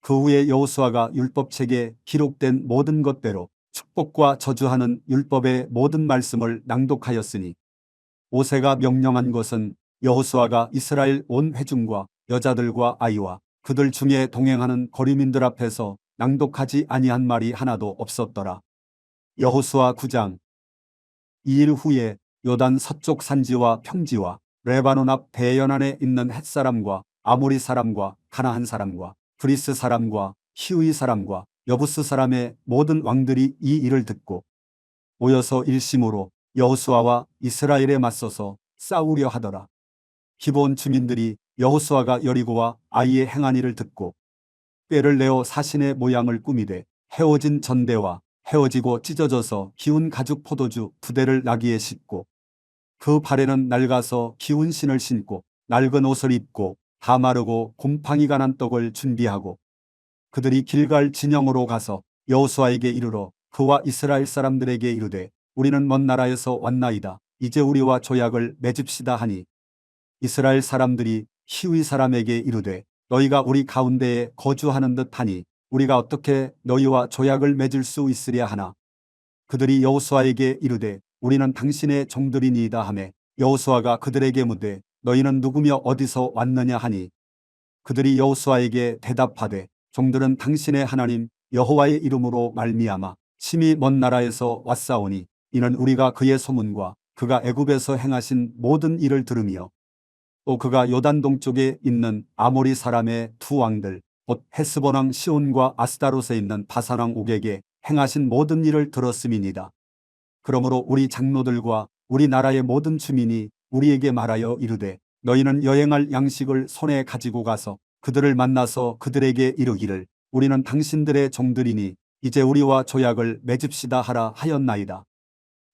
[SPEAKER 1] 그 후에 여호수아가 율법책에 기록된 모든 것대로 축복과 저주하는 율법의 모든 말씀을 낭독하였으니 모세가 명령한 것은 여호수아가 이스라엘 온 회중과 여자들과 아이와 그들 중에 동행하는 거류민들 앞에서 낭독하지 아니한 말이 하나도 없었더라. 여호수아 9장. 2일 후에 요단 서쪽 산지와 평지와 레바논 앞 대연안에 있는 헷사람과 아모리 사람과 가나안 사람과 브리스 사람과 히위 사람과 여부스 사람의 모든 왕들이 이 일을 듣고 모여서 일심으로 여호수아와 이스라엘에 맞서서 싸우려 하더라. 기브온 주민들이 여호수아가 여리고와 아이의 행한 일을 듣고 뼈를 내어 사신의 모양을 꾸미되 헤어진 전대와 헤어지고 찢어져서 기운 가죽 포도주 부대를 나귀에 싣고 그 발에는 낡아서 기운 신을 신고 낡은 옷을 입고 다 마르고 곰팡이가 난 떡을 준비하고 그들이 길갈 진영으로 가서 여호수아에게 이르러 그와 이스라엘 사람들에게 이르되 우리는 먼 나라에서 왔나이다. 이제 우리와 조약을 맺읍시다 하니 이스라엘 사람들이 히위 사람에게 이르되 너희가 우리 가운데에 거주하는 듯하니 우리가 어떻게 너희와 조약을 맺을 수 있으랴 하나 그들이 여호수아에게 이르되 우리는 당신의 종들이니이다 하매 여호수아가 그들에게 묻되 너희는 누구며 어디서 왔느냐 하니 그들이 여호수아에게 대답하되 종들은 당신의 하나님 여호와의 이름으로 말미암아 심히 먼 나라에서 왔사오니 이는 우리가 그의 소문과 그가 애굽에서 행하신 모든 일을 들으며 또 그가 요단 동쪽에 있는 아모리 사람의 두 왕들 곧 헤스본 왕 시온과 아스다롯에 있는 바산 왕 옥에게 행하신 모든 일을 들었음이니이다. 그러므로 우리 장로들과 우리 나라의 모든 주민이 우리에게 말하여 이르되 너희는 여행할 양식을 손에 가지고 가서 그들을 만나서 그들에게 이르기를 우리는 당신들의 종들이니 이제 우리와 조약을 맺읍시다 하라 하였나이다.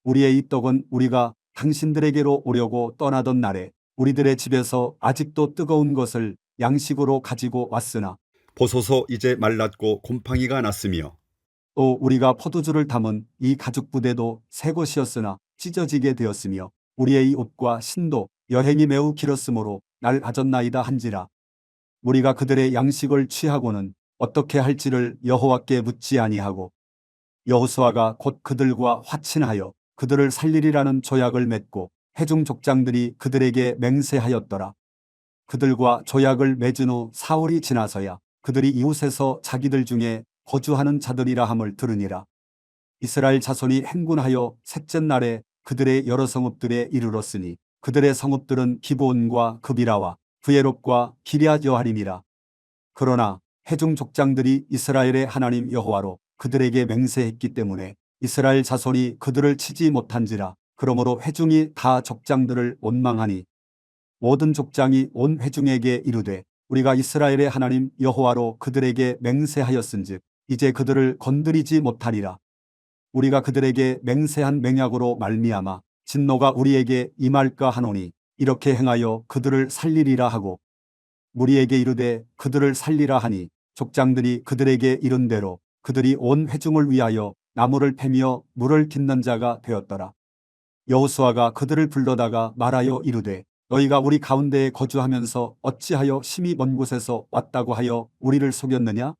[SPEAKER 1] 우리의 이 떡은 우리가 당신들에게로 오려고 떠나던 날에 우리들의 집에서 아직도 뜨거운 것을 양식으로 가지고 왔으나
[SPEAKER 2] 보소서 이제 말랐고 곰팡이가 났으며
[SPEAKER 1] 또 우리가 포도주를 담은 이 가죽 부대도 새 것이었으나 찢어지게 되었으며 우리의 이 옷과 신도 여행이 매우 길었으므로 낡아졌나이다 한지라. 우리가 그들의 양식을 취하고는 어떻게 할지를 여호와께 묻지 아니하고 여호수아가 곧 그들과 화친하여 그들을 살리리라는 조약을 맺고 회중 족장들이 그들에게 맹세하였더라. 그들과 조약을 맺은 후 사흘이 지나서야 그들이 이웃에서 자기들 중에 거주하는 자들이라 함을 들으니라. 이스라엘 자손이 행군하여 셋째 날에 그들의 여러 성읍들에 이르렀으니 그들의 성읍들은 기브온과 그비라와 브예롭과 기럇 여아림이라. 그러나 회중 족장들이 이스라엘의 하나님 여호와로 그들에게 맹세했기 때문에 이스라엘 자손이 그들을 치지 못한지라. 그러므로 회중이 다 족장들을 원망하니 모든 족장이 온 회중에게 이르되 우리가 이스라엘의 하나님 여호와로 그들에게 맹세하였은즉 이제 그들을 건드리지 못하리라. 우리가 그들에게 맹세한 맹약으로 말미암아 진노가 우리에게 임할까 하노니 이렇게 행하여 그들을 살리리라 하고 무리에게 이르되 그들을 살리라 하니 족장들이 그들에게 이른 대로 그들이 온 회중을 위하여 나무를 패며 물을 깃는 자가 되었더라. 여호수아가 그들을 불러다가 말하여 이르되 너희가 우리 가운데에 거주하면서 어찌하여 심히 먼 곳에서 왔다고 하여 우리를 속였느냐?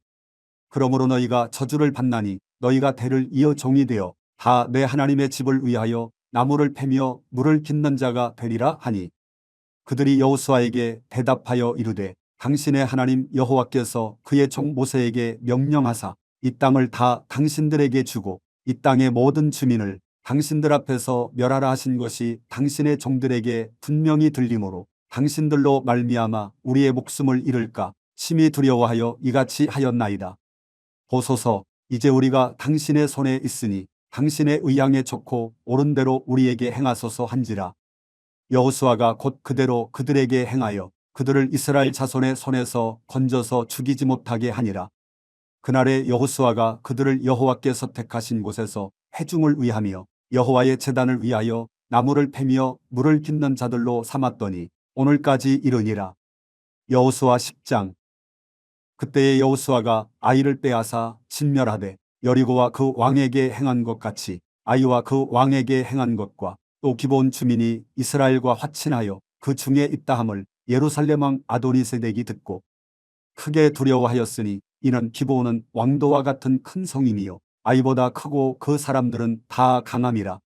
[SPEAKER 1] 그러므로 너희가 저주를 받나니 너희가 대를 이어 종이 되어 다 내 하나님의 집을 위하여 나무를 패며 물을 깃는 자가 되리라 하니 그들이 여호수아에게 대답하여 이르되 당신의 하나님 여호와께서 그의 종 모세에게 명령하사 이 땅을 다 당신들에게 주고 이 땅의 모든 주민을 당신들 앞에서 멸하라 하신 것이 당신의 종들에게 분명히 들리므로 당신들로 말미암아 우리의 목숨을 잃을까 심히 두려워하여 이같이 하였나이다. 보소서, 이제 우리가 당신의 손에 있으니 당신의 의향에 좋고 옳은 대로 우리에게 행하소서 한지라. 여호수아가 곧 그대로 그들에게 행하여 그들을 이스라엘 자손의 손에서 건져서 죽이지 못하게 하니라. 그날에 여호수아가 그들을 여호와께서 택하신 곳에서 회중을 위하며 여호와의 제단을 위하여 나무를 패며 물을 깃는 자들로 삼았더니 오늘까지 이르니라. 여호수아 10장. 그때에 여호수아가 아이를 빼앗아 진멸하되 여리고와 그 왕에게 행한 것 같이 아이와 그 왕에게 행한 것과 또 기브온 주민이 이스라엘과 화친하여 그 중에 있다 함을 예루살렘 왕 아도니세덱이 듣고 크게 두려워하였으니 이는 기브온은 왕도와 같은 큰 성임이요 아이보다 크고 그 사람들은 다 강함이라.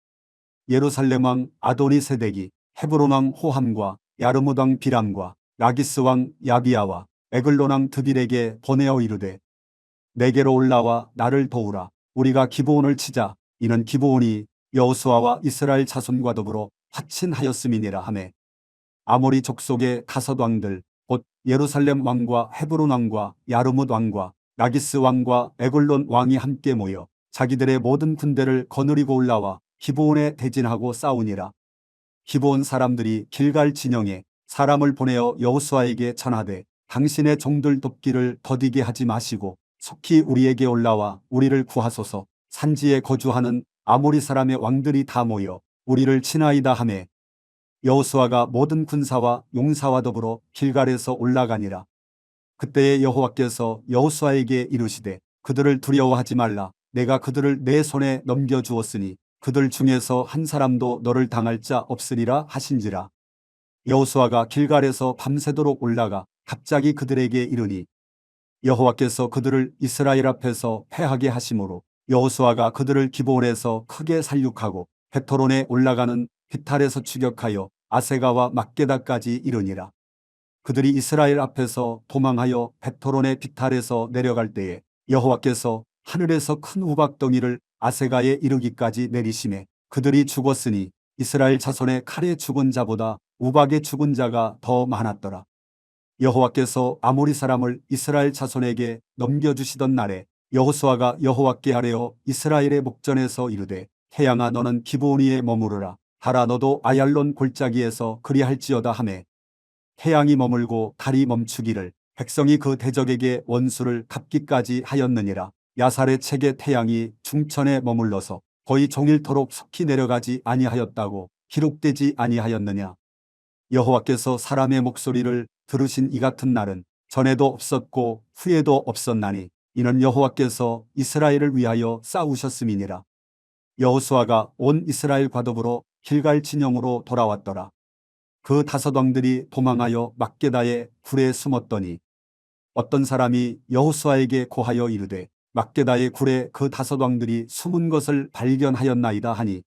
[SPEAKER 1] 예루살렘 왕 아도니세덱이 헤브론 왕 호함과 야르뭇 왕 비람과 라기스 왕 야비야와 에글론 왕 드빌에게 보내어 이르되 내게로 올라와 나를 도우라. 우리가 기브온을 치자. 이는 기브온이 여호수아와 이스라엘 자손과 더불어 화친하였음이니라 하매 아모리 족속의 다섯 왕들 곧 예루살렘 왕과 헤브론 왕과 야르뭇 왕과 라기스 왕과 에글론 왕이 함께 모여 자기들의 모든 군대를 거느리고 올라와 기브온에 대진하고 싸우니라. 기브온 사람들이 길갈 진영에 사람을 보내어 여호수아에게 전하되 당신의 종들 돕기를 더디게 하지 마시고 속히 우리에게 올라와 우리를 구하소서. 산지에 거주하는 아모리 사람의 왕들이 다 모여 우리를 치나이다 하매 여호수아가 모든 군사와 용사와 더불어 길갈에서 올라가니라. 그때에 여호와께서 여호수아에게 이르시되 그들을 두려워하지 말라. 내가 그들을 내 손에 넘겨주었으니 그들 중에서 한 사람도 너를 당할 자 없으리라 하신지라. 여호수아가 길갈에서 밤새도록 올라가 갑자기 그들에게 이르니 여호와께서 그들을 이스라엘 앞에서 패하게 하심으로 여호수아가 그들을 기브온에서 크게 살육하고 베토론에 올라가는 비탈에서 추격하여 아세가와 막게다까지 이르니라. 그들이 이스라엘 앞에서 도망하여 베토론의 비탈에서 내려갈 때에 여호와께서 하늘에서 큰 우박덩이를 아세가에 이르기까지 내리심에 그들이 죽었으니 이스라엘 자손의 칼에 죽은 자보다 우박에 죽은 자가 더 많았더라. 여호와께서 아모리 사람을 이스라엘 자손에게 넘겨주시던 날에 여호수아가 여호와께 아뢰어 이스라엘의 목전에서 이르되 태양아 너는 기브온 위에 머무르라. 달아 너도 아얄론 골짜기에서 그리할지어다 하매 태양이 머물고 달이 멈추기를 백성이 그 대적에게 원수를 갚기까지 하였느니라. 야살의 책에 태양이 중천에 머물러서 거의 종일토록 속히 내려가지 아니하였다고 기록되지 아니하였느냐. 여호와께서 사람의 목소리를 들으신 이 같은 날은 전에도 없었고 후에도 없었나니 이는 여호와께서 이스라엘을 위하여 싸우셨음이니라. 여호수아가 온 이스라엘과 더불어 길갈 진영으로 돌아왔더라. 그 다섯 왕들이 도망하여 막게다의 굴에 숨었더니 어떤 사람이 여호수아에게 고하여 이르되 막게다의 굴에 그 다섯 왕들이 숨은 것을 발견하였나이다 하니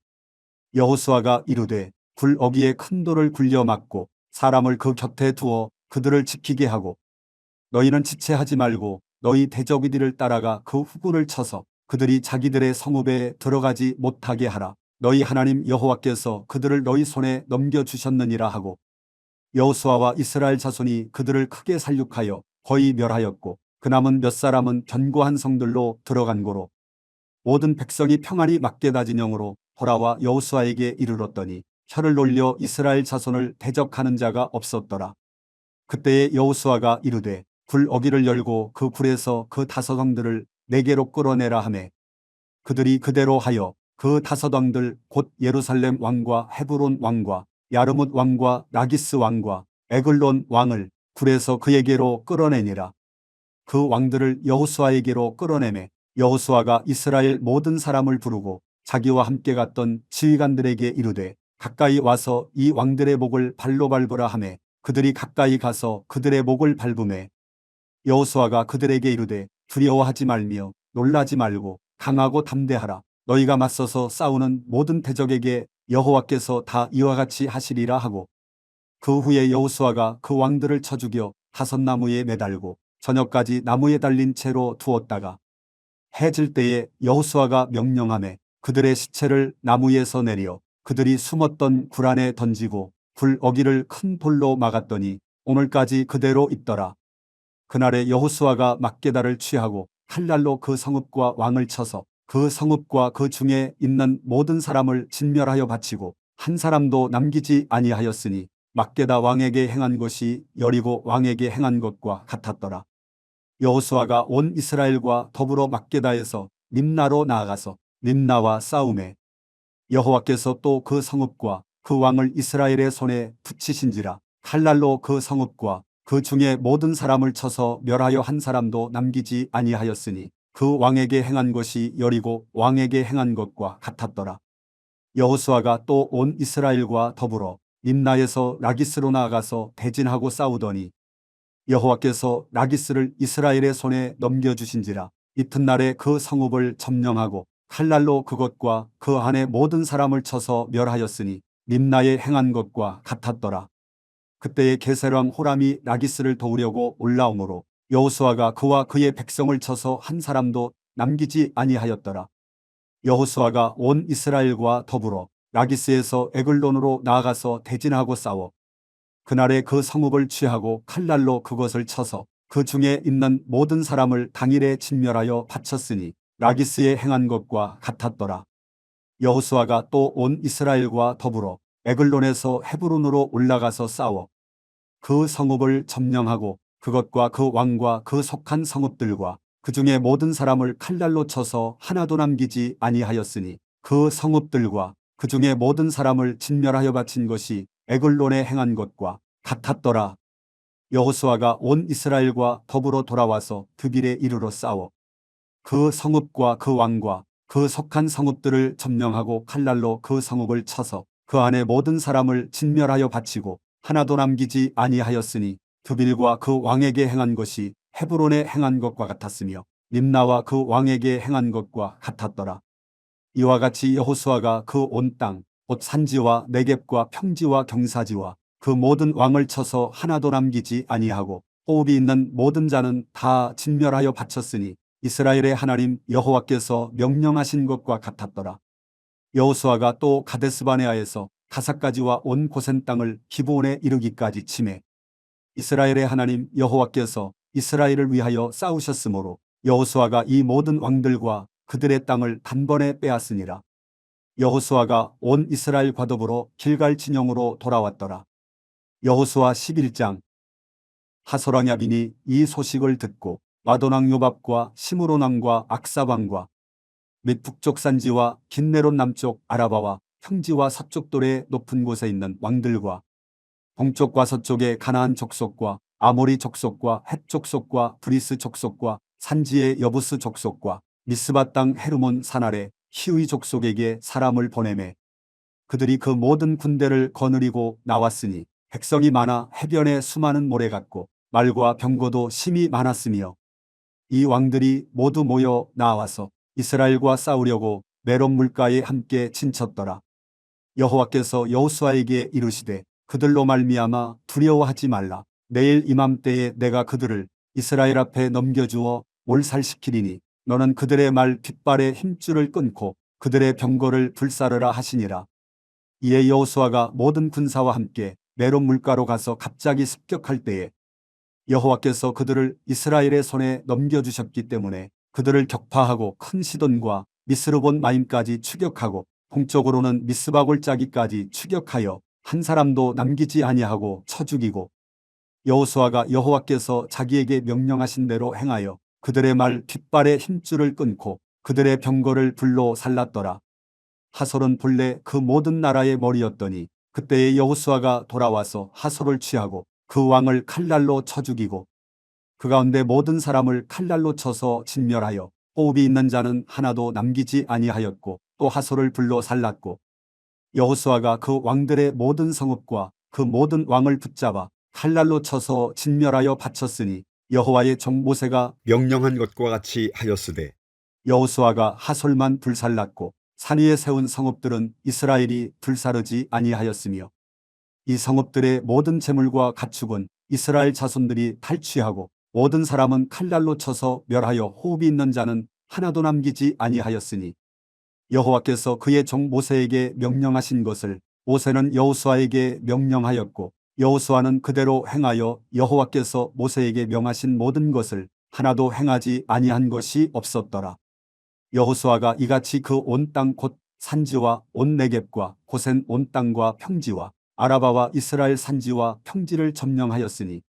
[SPEAKER 1] 여호수아가 이르되 굴 어귀에 큰 돌을 굴려 막고 사람을 그 곁에 두어 그들을 지키게 하고 너희는 지체하지 말고 너희 대적이들을 따라가 그 후군을 쳐서 그들이 자기들의 성읍에 들어가지 못하게 하라. 너희 하나님 여호와께서 그들을 너희 손에 넘겨주셨느니라 하고 여호수아와 이스라엘 자손이 그들을 크게 살육하여 거의 멸하였고 그 남은 몇 사람은 견고한 성들로 들어간 고로 모든 백성이 평안히 막게다 진영으로 돌아와 여호수아에게 이르렀더니 혀를 놀려 이스라엘 자손을 대적하는 자가 없었더라. 그때에 여호수아가 이르되 굴 어귀를 열고 그 굴에서 그 다섯 왕들을 내게로 끌어내라 하매 그들이 그대로 하여 그 다섯 왕들 곧 예루살렘 왕과 헤브론 왕과 야르뭇 왕과 라기스 왕과 에글론 왕을 굴에서 그에게로 끌어내니라. 그 왕들을 여호수아에게로 끌어내매 여호수아가 이스라엘 모든 사람을 부르고 자기와 함께 갔던 지휘관들에게 이르되 가까이 와서 이 왕들의 목을 발로 밟으라 하매 그들이 가까이 가서 그들의 목을 밟으매 여호수아가 그들에게 이르되 두려워하지 말며 놀라지 말고 강하고 담대하라. 너희가 맞서서 싸우는 모든 대적에게 여호와께서 다 이와 같이 하시리라 하고, 그 후에 여호수아가 그 왕들을 쳐 죽여 다섯나무에 매달고 저녁까지 나무에 달린 채로 두었다가 해질 때에 여호수아가 명령하매 그들의 시체를 나무에서 내려 그들이 숨었던 굴 안에 던지고 굴 어기를 큰 돌로 막았더니 오늘까지 그대로 있더라. 그날에 여호수아가 막게다를 취하고 칼날로 그 성읍과 왕을 쳐서 그 성읍과 그 중에 있는 모든 사람을 진멸하여 바치고 한 사람도 남기지 아니하였으니 막게다 왕에게 행한 것이 여리고 왕에게 행한 것과 같았더라. 여호수아가 온 이스라엘과 더불어 막게다에서 림나로 나아가서 림나와 싸우매 여호와께서 또 그 성읍과 그 왕을 이스라엘의 손에 붙이신지라. 칼날로 그 성읍과 그 중에 모든 사람을 쳐서 멸하여 한 사람도 남기지 아니하였으니 그 왕에게 행한 것이 여리고 왕에게 행한 것과 같았더라. 여호수아가 또 온 이스라엘과 더불어 림나에서 라기스로 나아가서 대진하고 싸우더니 여호와께서 라기스를 이스라엘의 손에 넘겨주신지라. 이튿날에 그 성읍을 점령하고 칼날로 그것과 그 안에 모든 사람을 쳐서 멸하였으니 림나에 행한 것과 같았더라. 그때에 게셀왕 호람이 라기스를 도우려고 올라오므로 여호수아가 그와 그의 백성을 쳐서 한 사람도 남기지 아니하였더라. 여호수아가 온 이스라엘과 더불어 라기스에서 에글론으로 나아가서 대진하고 싸워 그날에 그 성읍을 취하고 칼날로 그것을 쳐서 그 중에 있는 모든 사람을 당일에 진멸하여 바쳤으니 라기스에 행한 것과 같았더라. 여호수아가 또 온 이스라엘과 더불어 에글론에서 헤브론으로 올라가서 싸워 그 성읍을 점령하고 그것과 그 왕과 그 속한 성읍들과 그 중에 모든 사람을 칼날로 쳐서 하나도 남기지 아니하였으니 그 성읍들과 그 중에 모든 사람을 진멸하여 바친 것이 에글론에 행한 것과 같았더라. 여호수아가 온 이스라엘과 더불어 돌아와서 드빌에 이르러 싸워 그 성읍과 그 왕과 그 속한 성읍들을 점령하고 칼날로 그 성읍을 쳐서 그 안에 모든 사람을 진멸하여 바치고 하나도 남기지 아니하였으니 드빌과 그 왕에게 행한 것이 헤브론에 행한 것과 같았으며 림나와 그 왕에게 행한 것과 같았더라. 이와 같이 여호수아가 그 온 땅 곧 산지와 네겝과 평지와 경사지와 그 모든 왕을 쳐서 하나도 남기지 아니하고 호흡이 있는 모든 자는 다 진멸하여 바쳤으니 이스라엘의 하나님 여호와께서 명령하신 것과 같았더라. 여호수아가 또 가데스바네아에서 가사까지와 온 고센 땅을 기브온에 이르기까지 치매 이스라엘의 하나님 여호와께서 이스라엘을 위하여 싸우셨으므로 여호수아가 이 모든 왕들과 그들의 땅을 단번에 빼앗으니라. 여호수아가 온 이스라엘과 더불어 길갈 진영으로 돌아왔더라. 여호수아 11장. 하솔왕 야빈이 이 소식을 듣고 마돈왕 요밥과 시므론 왕과 악사 왕과 및 북쪽 산지와 긴네론 남쪽 아라바와 평지와 서쪽 돌의 높은 곳에 있는 왕들과 동쪽과 서쪽의 가나안 족속과 아모리 족속과 헷 족속과 브리스 족속과 산지의 여부스 족속과 미스바 땅 헤르몬 산 아래 히위 족속에게 사람을 보내매 그들이 그 모든 군대를 거느리고 나왔으니 백성이 많아 해변에 수많은 모래 같고 말과 병거도 심히 많았으며 이 왕들이 모두 모여 나와서 이스라엘과 싸우려고 메론 물가에 함께 진쳤더라. 여호와께서 여호수아에게 이르시되 그들로 말미암아 두려워하지 말라. 내일 이맘때에 내가 그들을 이스라엘 앞에 넘겨주어 몰살시키리니 너는 그들의 말 깃발의 힘줄을 끊고 그들의 병거를 불사르라 하시니라. 이에 여호수아가 모든 군사와 함께 메론 물가로 가서 갑자기 습격할 때에 여호와께서 그들을 이스라엘의 손에 넘겨주셨기 때문에 그들을 격파하고 큰 시돈과 미스르본 마임까지 추격하고 동쪽으로는 미스바 골짜기까지 추격하여 한 사람도 남기지 아니하고 쳐 죽이고 여호수아가 여호와께서 자기에게 명령하신 대로 행하여 그들의 말 깃발의 힘줄을 끊고 그들의 병거를 불로 살랐더라. 하솔은 본래 그 모든 나라의 머리였더니 그때에 여호수아가 돌아와서 하솔을 취하고 그 왕을 칼날로 쳐 죽이고 그 가운데 모든 사람을 칼날로 쳐서 진멸하여 호흡이 있는 자는 하나도 남기지 아니하였고 또 하솔을 불로 살랐고 여호수아가 그 왕들의 모든 성읍과 그 모든 왕을 붙잡아 칼날로 쳐서 진멸하여 바쳤으니 여호와의 종 모세가
[SPEAKER 2] 명령한 것과 같이 하였으되
[SPEAKER 1] 여호수아가 하솔만 불살랐고 산 위에 세운 성읍들은 이스라엘이 불사르지 아니하였으며 이 성읍들의 모든 재물과 가축은 이스라엘 자손들이 탈취하고 모든 사람은 칼날로 쳐서 멸하여 호흡이 있는 자는 하나도 남기지 아니하였으니 여호와께서 그의 종 모세에게 명령하신 것을 모세는 여호수아에게 명령하였고 여호수아는 그대로 행하여 여호와께서 모세에게 명하신 모든 것을 하나도 행하지 아니한 것이 없었더라. 여호수아가 이같이 그 온 땅 곧 산지와 온 네겝과 고센 온 땅과 평지와 아라바와 이스라엘 산지와 평지를 점령하였으니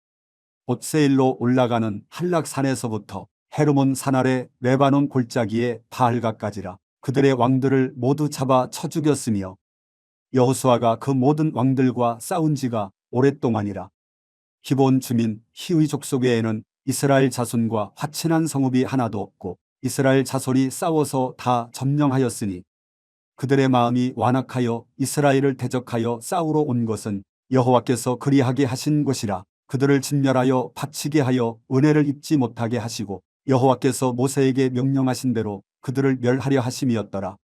[SPEAKER 1] 곧 세일로 올라가는 한락산에서부터 헤르몬 산 아래 레바논 골짜기에 바알가까지라. 그들의 왕들을 모두 잡아 쳐 죽였으며 여호수아가 그 모든 왕들과 싸운 지가 오랫동안이라. 기브온 주민 히의 족속 외에는 이스라엘 자손과 화친한 성읍이 하나도 없고 이스라엘 자손이 싸워서 다 점령하였으니 그들의 마음이 완악하여 이스라엘을 대적하여 싸우러 온 것은 여호와께서 그리하게 하신 것이라. 그들을 진멸하여 바치게 하여 은혜를 입지 못하게 하시고 여호와께서 모세에게 명령하신 대로 그들을 멸하려 하심이었더라.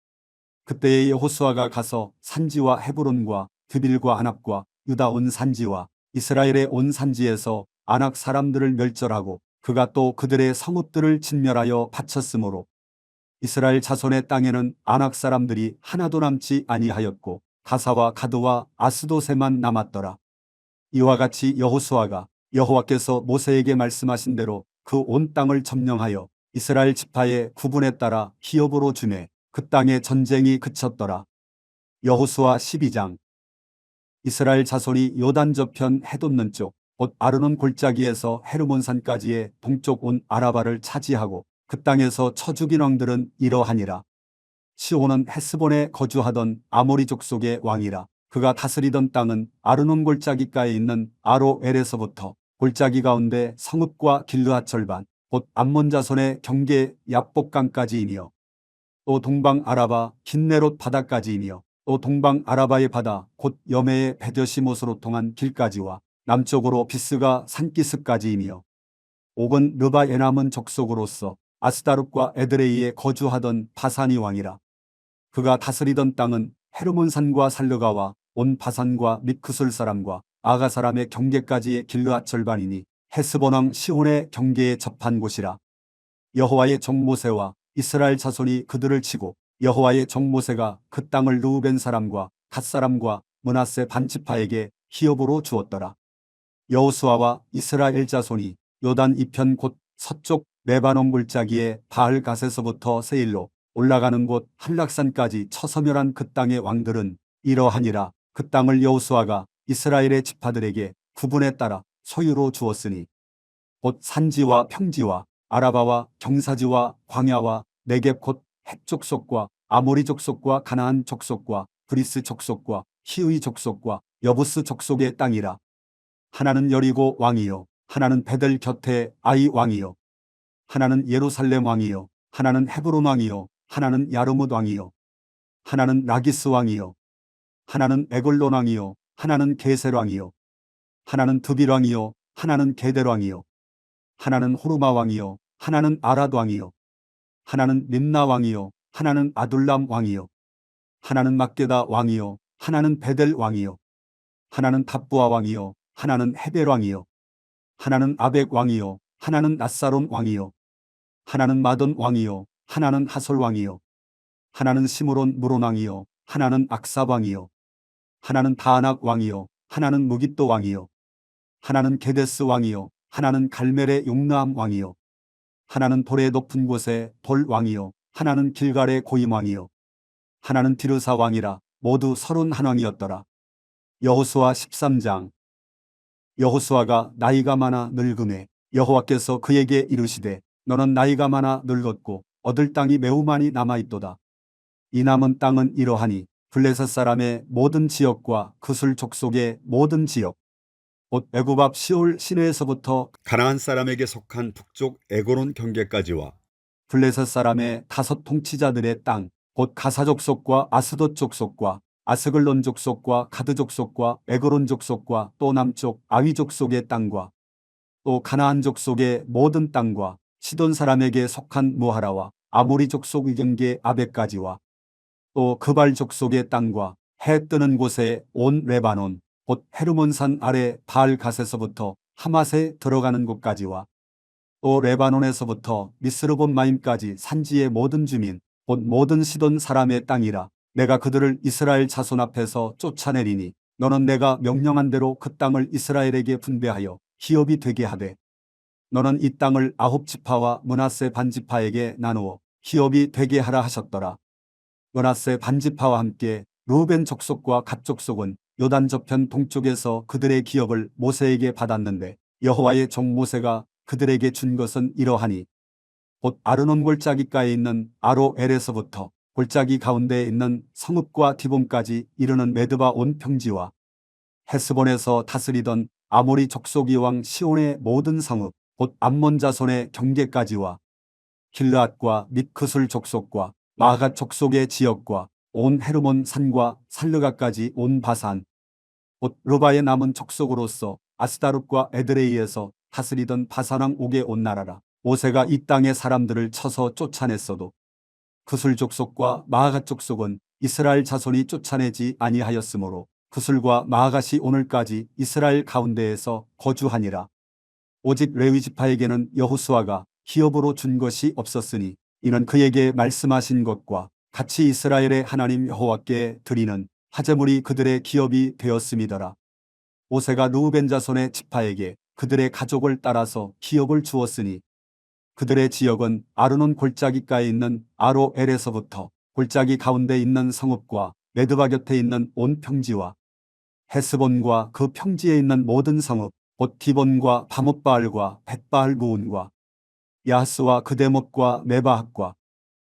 [SPEAKER 1] 그때에 여호수아가 가서 산지와 헤브론과 드빌과 아납과 유다 온 산지와 이스라엘의 온 산지에서 아낙 사람들을 멸절하고 그가 또 그들의 성읍들을 진멸하여 바쳤으므로 이스라엘 자손의 땅에는 아낙 사람들이 하나도 남지 아니하였고 가사와 가드와 아스도세만 남았더라. 이와 같이 여호수아가 여호와께서 모세에게 말씀하신 대로 그 온 땅을 점령하여 이스라엘 지파의 구분에 따라 기업으로 주매 그 땅에 전쟁이 그쳤더라. 여호수아 12장. 이스라엘 자손이 요단 저편 해돋는 쪽 곧 아르논 골짜기에서 헤르몬산까지의 동쪽 온 아라바를 차지하고 그 땅에서 쳐 죽인 왕들은 이러하니라. 시온은 헤스본에 거주하던 아모리 족속의 왕이라. 그가 다스리던 땅은 아르논 골짜기가에 있는 아로엘에서부터 골짜기 가운데 성읍과 길르앗 절반 곧 암몬 자손의 경계 야복강까지이며 또 동방 아라바 긴네롯 바다까지이며 또 동방 아라바의 바다 곧 여메의 베드시못으로 통한 길까지와 남쪽으로 비스가 산기스까지이며 옥은 르바 에남은 족속으로서 아스다룹과 에드레이에 거주하던 바산이 왕이라. 그가 다스리던 땅은 헤르몬산과 살르가와 온 바산과 미크술 사람과 아가 사람의 경계까지의 길르앗 절반이니 헤스본 왕 시온의 경계에 접한 곳이라. 여호와의 종 모세와 이스라엘 자손이 그들을 치고 여호와의 종 모세가 그 땅을 르우벤 사람과 갓 사람과 므낫세 반지파에게 기업으로 주었더라. 여호수아와 이스라엘 자손이 요단 이편 곧 서쪽 레바논 골짜기의 바알갓에서부터 세일로 올라가는 곳 한락산까지 쳐서멸한 그 땅의 왕들은 이러하니라. 그 땅을 여호수아가 이스라엘의 지파들에게 구분에 따라 소유로 주었으니 곧 산지와 평지와 아라바와 경사지와 광야와 네겝 곧 헷 족속과 아모리 족속과 가나안 족속과 브리스 족속과 히의 족속과 여부스 족속의 땅이라. 하나는 여리고 왕이요 하나는 베델 곁에 아이 왕이요 하나는 예루살렘 왕이요 하나는 헤브론 왕이요 하나는 야르뭇 왕이요 하나는 라기스 왕이요 하나는 에글론 왕이요 하나는 게셀 왕이요 하나는 드빌 왕이요 하나는 게델 왕이요 하나는 호르마 왕이요 하나는 아랏 왕이요 하나는 림나 왕이요 하나는 아둘람 왕이요 하나는 막게다 왕이요 하나는 베델 왕이요 하나는 답부아 왕이요 하나는 헤벨 왕이요 하나는 아벡 왕이요 하나는 낫사론 왕이요 하나는 마돈 왕이요 하나는 하솔 왕이요 하나는 시므론 무론 왕이요 하나는 악삽 왕이요 하나는 다아낙 왕이요 하나는 무깃도 왕이요 하나는 게데스 왕이요 하나는 갈멜의 용르암 왕이요 하나는 돌의 높은 곳에 돌 왕이요 하나는 길갈의 고임 왕이요 하나는 디르사 왕이라. 모두 31왕이었더라. 여호수아 13장. 여호수아가 나이가 많아 늙음에 여호와께서 그에게 이르시되 너는 나이가 많아 늙었고 얻을 땅이 매우 많이 남아있도다. 이 남은 땅은 이러하니 블레셋 사람의 모든 지역과 그술 족속의 모든 지역 곧 애굽 앞 시올 시내에서부터
[SPEAKER 2] 가나안 사람에게 속한 북쪽 에고론 경계까지와
[SPEAKER 1] 블레셋 사람의 5 통치자들의 땅 곧 가사 족속과 아스돗 족속과 아스글론 족속과 가드 족속과 에그론 족속과 또 남쪽 아위 족속의 땅과 또 가나안 족속의 모든 땅과 시돈 사람에게 속한 무하라와 아모리 족속 이경계 아베까지와 또 그발 족속의 땅과 해 뜨는 곳에 온 레바논 곧 헤르몬산 아래 바알 갓에서부터 하맛에 들어가는 곳까지와 또 레바논에서부터 미스르본 마임까지 산지의 모든 주민 곧 모든 시돈 사람의 땅이라. 내가 그들을 이스라엘 자손 앞에서 쫓아내리니 너는 내가 명령한 대로 그 땅을 이스라엘에게 분배하여 기업이 되게 하되 너는 이 땅을 아홉 지파와 므낫세 반지파에게 나누어 기업이 되게 하라 하셨더라. 므낫세 반지파와 함께 루벤 족속과 갓 족속은 요단 저편 동쪽에서 그들의 기업을 모세에게 받았는데 여호와의 종 모세가 그들에게 준 것은 이러하니 곧 아르논 골짜기가에 있는 아로엘에서부터 골짜기 가운데에 있는 성읍과 디본까지 이르는 메드바 온 평지와 헤스본에서 다스리던 아모리 족속 이왕 시온의 모든 성읍 곧 암몬 자손의 경계까지와 길르앗과 및 그술 족속과 마갓 족속의 지역과 온 헤르몬 산과 살르가까지 온 바산 곧 르바의 남은 족속으로서 아스다룹과 에드레이에서 다스리던 바산왕 옥의 온 나라라. 모세가 이 땅의 사람들을 쳐서 쫓아냈어도 그술 족속과 마아갓 족속은 이스라엘 자손이 쫓아내지 아니하였으므로 그술과 마아갓이 오늘까지 이스라엘 가운데에서 거주하니라. 오직 레위 지파에게는 여호수아가 기업으로 준 것이 없었으니 이는 그에게 말씀하신 것과 같이 이스라엘의 하나님 여호와께 드리는 화제물이 그들의 기업이 되었음이더라. 모세가 르우벤 자손의 지파에게 그들의 가족을 따라서 기업을 주었으니 그들의 지역은 아르논 골짜기가에 있는 아로엘에서부터 골짜기 가운데 있는 성읍과 메드바 곁에 있는 온 평지와 헤스본과 그 평지에 있는 모든 성읍 곧 디본과 바못바알과 벳바알 구운과 야스와 그대못과 메바학과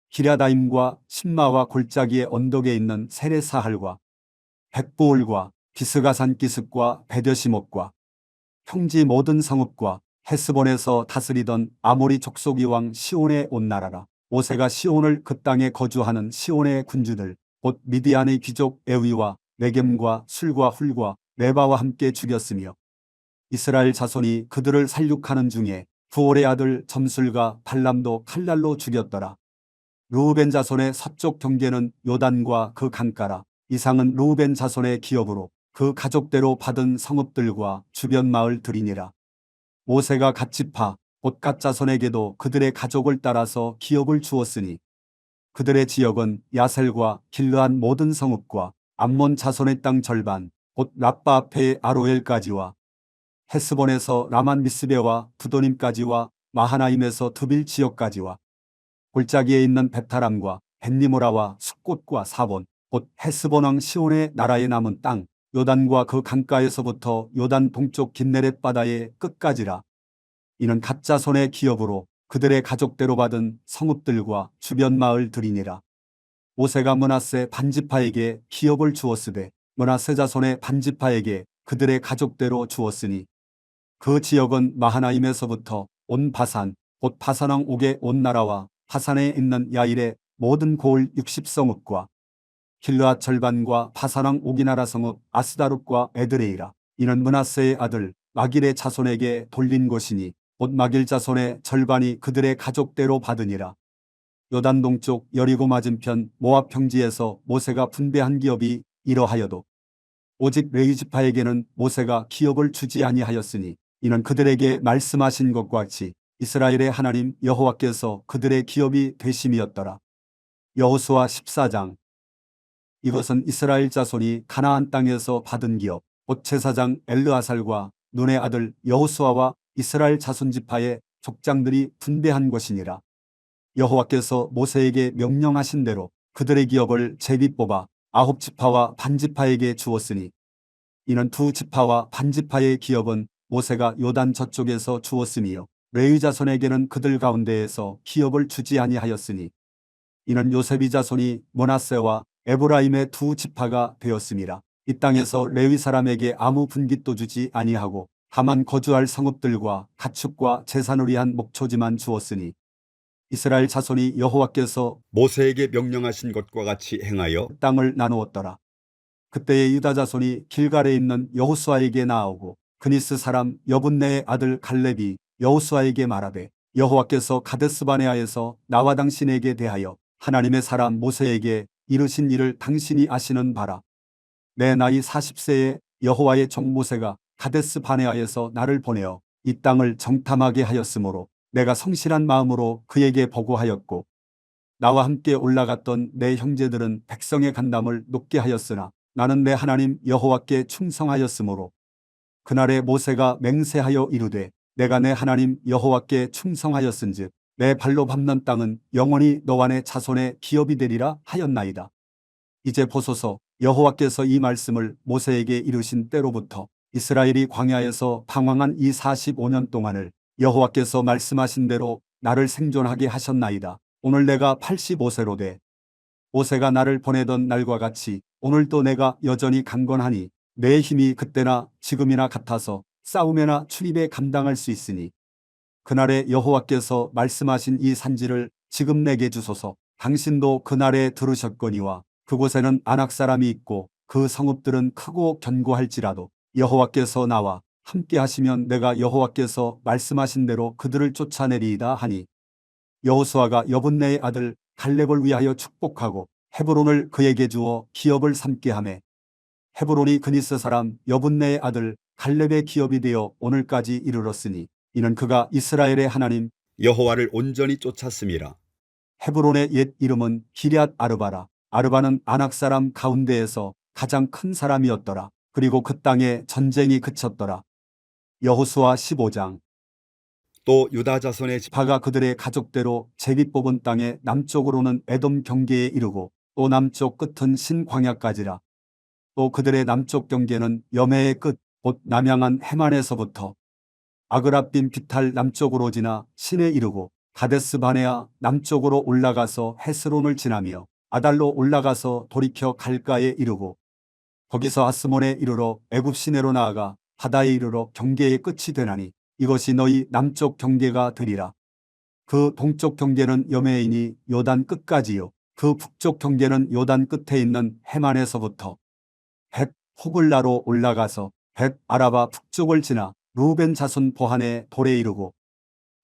[SPEAKER 1] 기랴다임과 신마와 골짜기의 언덕에 있는 세레사할과 백부울과 비스가산 기슭과 베드시못과 평지 모든 성읍과 헤스본에서 다스리던 아모리 족속 이왕 시온의 온 나라라. 모세가 시온을 그 땅에 거주하는 시온의 군주들 곧 미디안의 귀족 에위와 레겜과 술과 훌과 레바와 함께 죽였으며 이스라엘 자손이 그들을 살육하는 중에 부올의 아들 점술과 발람도 칼날로 죽였더라. 르우벤 자손의 서쪽 경계는 요단과 그 강가라. 이상은 르우벤 자손의 기업으로 그 가족대로 받은 성읍들과 주변 마을들이니라. 모세가 갓 지파 곧 갓 자손에게도 그들의 가족을 따라서 기업을 주었으니 그들의 지역은 야셀과 길르한 모든 성읍과 암몬 자손의 땅 절반 곧 라빠 앞의 아로엘까지와 헤스본에서 라만 미스베와 부도님까지와 마하나임에서 드빌 지역까지와 골짜기에 있는 베타람과 벳니모라와 숫꽃과 사본 곧 헤스본 왕 시온의 나라에 남은 땅 요단과 그 강가에서부터 요단 동쪽 긴네렛 바다의 끝까지라. 이는 갓 자손의 기업으로 그들의 가족대로 받은 성읍들과 주변 마을들이니라. 모세가 므낫세 반지파에게 기업을 주었으되 므낫세 자손의 반지파에게 그들의 가족대로 주었으니 그 지역은 마하나임에서부터 온 바산 곧 바산왕 옥의 온 나라와 바산에 있는 야일의 모든 고을 60성읍과 길르앗 절반과 바산왕 옥이 나라 성읍 아스다룹과 에드레이라. 이는 므낫세의 아들 마길의 자손에게 돌린 것이니 곧 마길 자손의 절반이 그들의 가족대로 받으니라. 요단 동쪽 여리고 맞은편 모압 평지에서 모세가 분배한 기업이 이러하여도 오직 레위 지파에게는 모세가 기업을 주지 아니하였으니 이는 그들에게 말씀하신 것과 같이 이스라엘의 하나님 여호와께서 그들의 기업이 되심이었더라. 여호수아 14장. 이것은 이스라엘 자손이 가나안 땅에서 받은 기업 곧 제사장 엘르아살과 눈의 아들 여호수아와 이스라엘 자손 지파의 족장들이 분배한 것이니라. 여호와께서 모세에게 명령하신 대로 그들의 기업을 제비 뽑아 아홉 지파와 반지파에게 주었으니 이는 두 지파와 반지파의 기업은 모세가 요단 저쪽에서 주었으며 레위 자손에게는 그들 가운데에서 기업을 주지 아니하였으니 이는 요셉이 자손이 므낫세와 에브라임의 두 지파가 되었음이라. 이 땅에서 레위 사람에게 아무 분깃도 주지 아니하고 다만 거주할 성읍들과 가축과 재산을 위한 목초지만 주었으니 이스라엘 자손이 여호와께서
[SPEAKER 2] 모세에게 명령하신 것과 같이 행하여
[SPEAKER 1] 땅을 나누었더라. 그때의 유다 자손이 길갈에 있는 여호수아에게 나아오고 그니스 사람 여분네의 아들 갈렙이 여호수아에게 말하되 여호와께서 가데스바네아에서 나와 당신에게 대하여 하나님의 사람 모세에게 이르신 일을 당신이 아시는 바라. 내 나이 40세에 여호와의 종 모세가 가데스 바네아에서 나를 보내어 이 땅을 정탐하게 하였으므로 내가 성실한 마음으로 그에게 보고하였고 나와 함께 올라갔던 내 형제들은 백성의 간담을 높게 하였으나 나는 내 하나님 여호와께 충성하였으므로 그날에 모세가 맹세하여 이르되 내가 내 하나님 여호와께 충성하였은즉 내 발로 밟는 땅은 영원히 너와 내 자손의 기업이 되리라 하였나이다. 이제 보소서 여호와께서 이 말씀을 모세에게 이르신 때로부터 이스라엘이 광야에서 방황한 이 45년 동안을 여호와께서 말씀하신 대로 나를 생존하게 하셨나이다. 오늘 내가 85세로 돼 모세가 나를 보내던 날과 같이 오늘도 내가 여전히 강건하니 내 힘이 그때나 지금이나 같아서 싸움에나 출입에 감당할 수 있으니 그날에 여호와께서 말씀하신 이 산지를 지금 내게 주소서. 당신도 그날에 들으셨거니와 그곳에는 아낙 사람이 있고 그 성읍들은 크고 견고할지라도 여호와께서 나와 함께 하시면 내가 여호와께서 말씀하신 대로 그들을 쫓아내리이다 하니 여호수아가 여분네의 아들 갈렙을 위하여 축복하고 헤브론을 그에게 주어 기업을 삼게 하매 헤브론이 그니스 사람 여분네의 아들 갈렙의 기업이 되어 오늘까지 이르렀으니 이는 그가 이스라엘의 하나님
[SPEAKER 2] 여호와를 온전히 쫓았음이라.
[SPEAKER 1] 헤브론의 옛 이름은 기럇 아르바라. 아르바는 아낙 사람 가운데에서 가장 큰 사람이었더라. 그리고 그 땅에 전쟁이 그쳤더라. 여호수아 15장.
[SPEAKER 2] 또 유다 자손의
[SPEAKER 1] 바가 그들의 가족대로 제비 뽑은 땅의 남쪽으로는 에돔 경계에 이르고 또 남쪽 끝은 신광야까지라. 또 그들의 남쪽 경계는 여매의 끝 곧 남양한 해만에서부터 아그라빔 비탈 남쪽으로 지나 신에 이르고 가데스 바네아 남쪽으로 올라가서 헤스론을 지나며 아달로 올라가서 돌이켜 갈가에 이르고 거기서 아스몬에 이르러 애굽 시내로 나아가 바다에 이르러 경계의 끝이 되나니 이것이 너희 남쪽 경계가 되리라. 그 동쪽 경계는 여매이니 요단 끝까지요. 그 북쪽 경계는 요단 끝에 있는 해만에서부터 벳 호글라로 올라가서 벳 아라바 북쪽을 지나 루벤 자손 보한의 돌에 이르고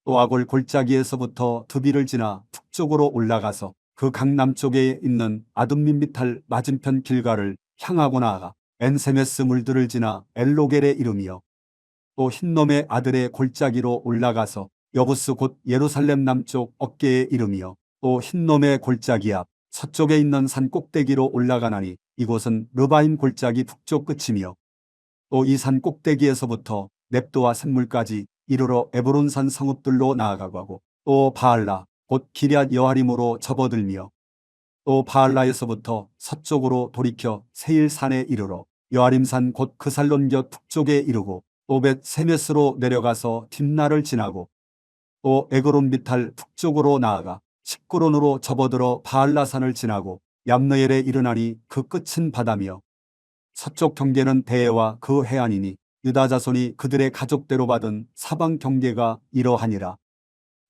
[SPEAKER 1] 또 아골 골짜기에서부터 드비를 지나 북쪽으로 올라가서 그 강남쪽에 있는 아둠민비탈 맞은편 길가를 향하고 나아가 엔세메스 물들을 지나 엘로겔에 이르며 또 흰놈의 아들의 골짜기로 올라가서 여부스 곧 예루살렘 남쪽 어깨에 이르며 또 흰놈의 골짜기 앞 서쪽에 있는 산 꼭대기로 올라가나니 이곳은 르바임 골짜기 북쪽 끝이며 또 이 산 꼭대기에서부터 넵도와 샘물까지 이르러 에브론산 성읍들로 나아가고 하고 또 바알라 곧 기럇 여아림으로 접어들며 또 바알라에서부터 서쪽으로 돌이켜 세일산에 이르러 여아림산 곧 그살론 곁 북쪽에 이르고 또 벳 세메스로 내려가서 딥나를 지나고 또 에그론 비탈 북쪽으로 나아가 십구론으로 접어들어 바알라산을 지나고 얌느엘에 이르나니 그 끝은 바다며 서쪽 경계는 대해와 그 해안이니 유다 자손이 그들의 가족대로 받은 사방 경계가 이러하니라.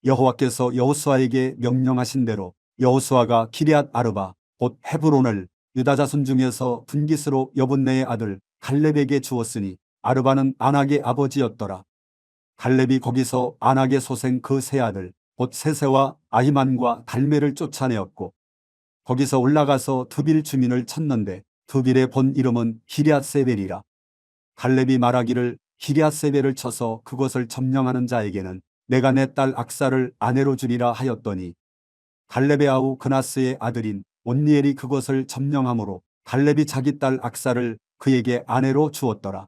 [SPEAKER 1] 여호와께서 여호수아에게 명령하신 대로 여호수아가 기럇 아르바 곧 헤브론을 유다 자손 중에서 분깃으로 여분네의 아들 갈렙에게 주었으니 아르바는 아낙의 아버지였더라. 갈렙이 거기서 아낙의 소생 그 세 아들 곧 세세와 아히만과 달메를 쫓아내었고 거기서 올라가서 드빌 주민을 쳤는데 드빌의 본 이름은 기럇세벨이라. 갈렙이 말하기를 기럇세벨을 쳐서 그것을 점령하는 자에게는 내가 내 딸 악사를 아내로 주리라 하였더니 갈렙의 아우 그나스의 아들인 온니엘이 그것을 점령하므로 갈렙이 자기 딸 악사를 그에게 아내로 주었더라.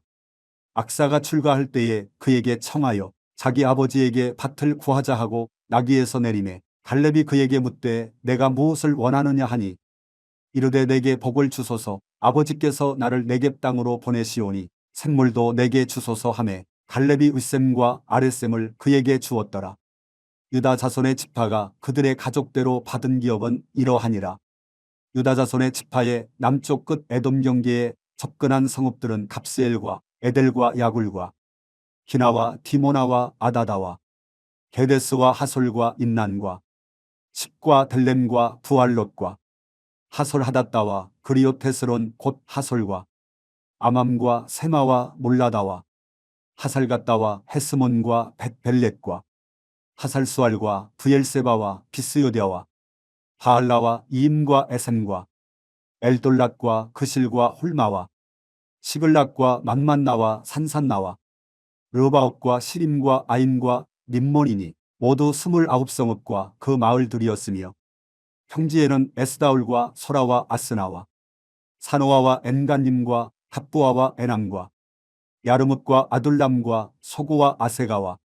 [SPEAKER 1] 악사가 출가할 때에 그에게 청하여 자기 아버지에게 밭을 구하자 하고 나귀에서 내리매 갈렙이 그에게 묻되 내가 무엇을 원하느냐 하니 이르되 내게 복을 주소서. 아버지께서 나를 네겝 땅으로 보내시오니 생물도 내게 주소서 하매 갈렙이 윗셈과 아랫셈을 그에게 주었더라. 유다 자손의 지파가 그들의 가족대로 받은 기업은 이러하니라. 유다 자손의 지파의 남쪽 끝 에돔 경계에 접근한 성읍들은 갑스엘과 에델과 야굴과 기나와 디모나와 아다다와 게데스와 하솔과 인난과 십과 델렘과 부알롯과 하솔 하닷다와 그리오테스론 곧 하솔과 아맘과 세마와 몰라다와 하살갓다와 헤스몬과 벳벨렛과 하살수알과 부엘세바와 비스요디아와 바알라와 이임과 에셈과 엘돌랏과 그실과 홀마와 시글락과 만만나와 산산나와 르바옥과 시림과 아임과 림몬이니 모두 29성읍과 그 마을들이었으며 평지에는 에스다울과 소라와 아스나와 사노아와 엔간님과 탑부아와 에남과 야르뭇과 아둘람과 소고와 아세가와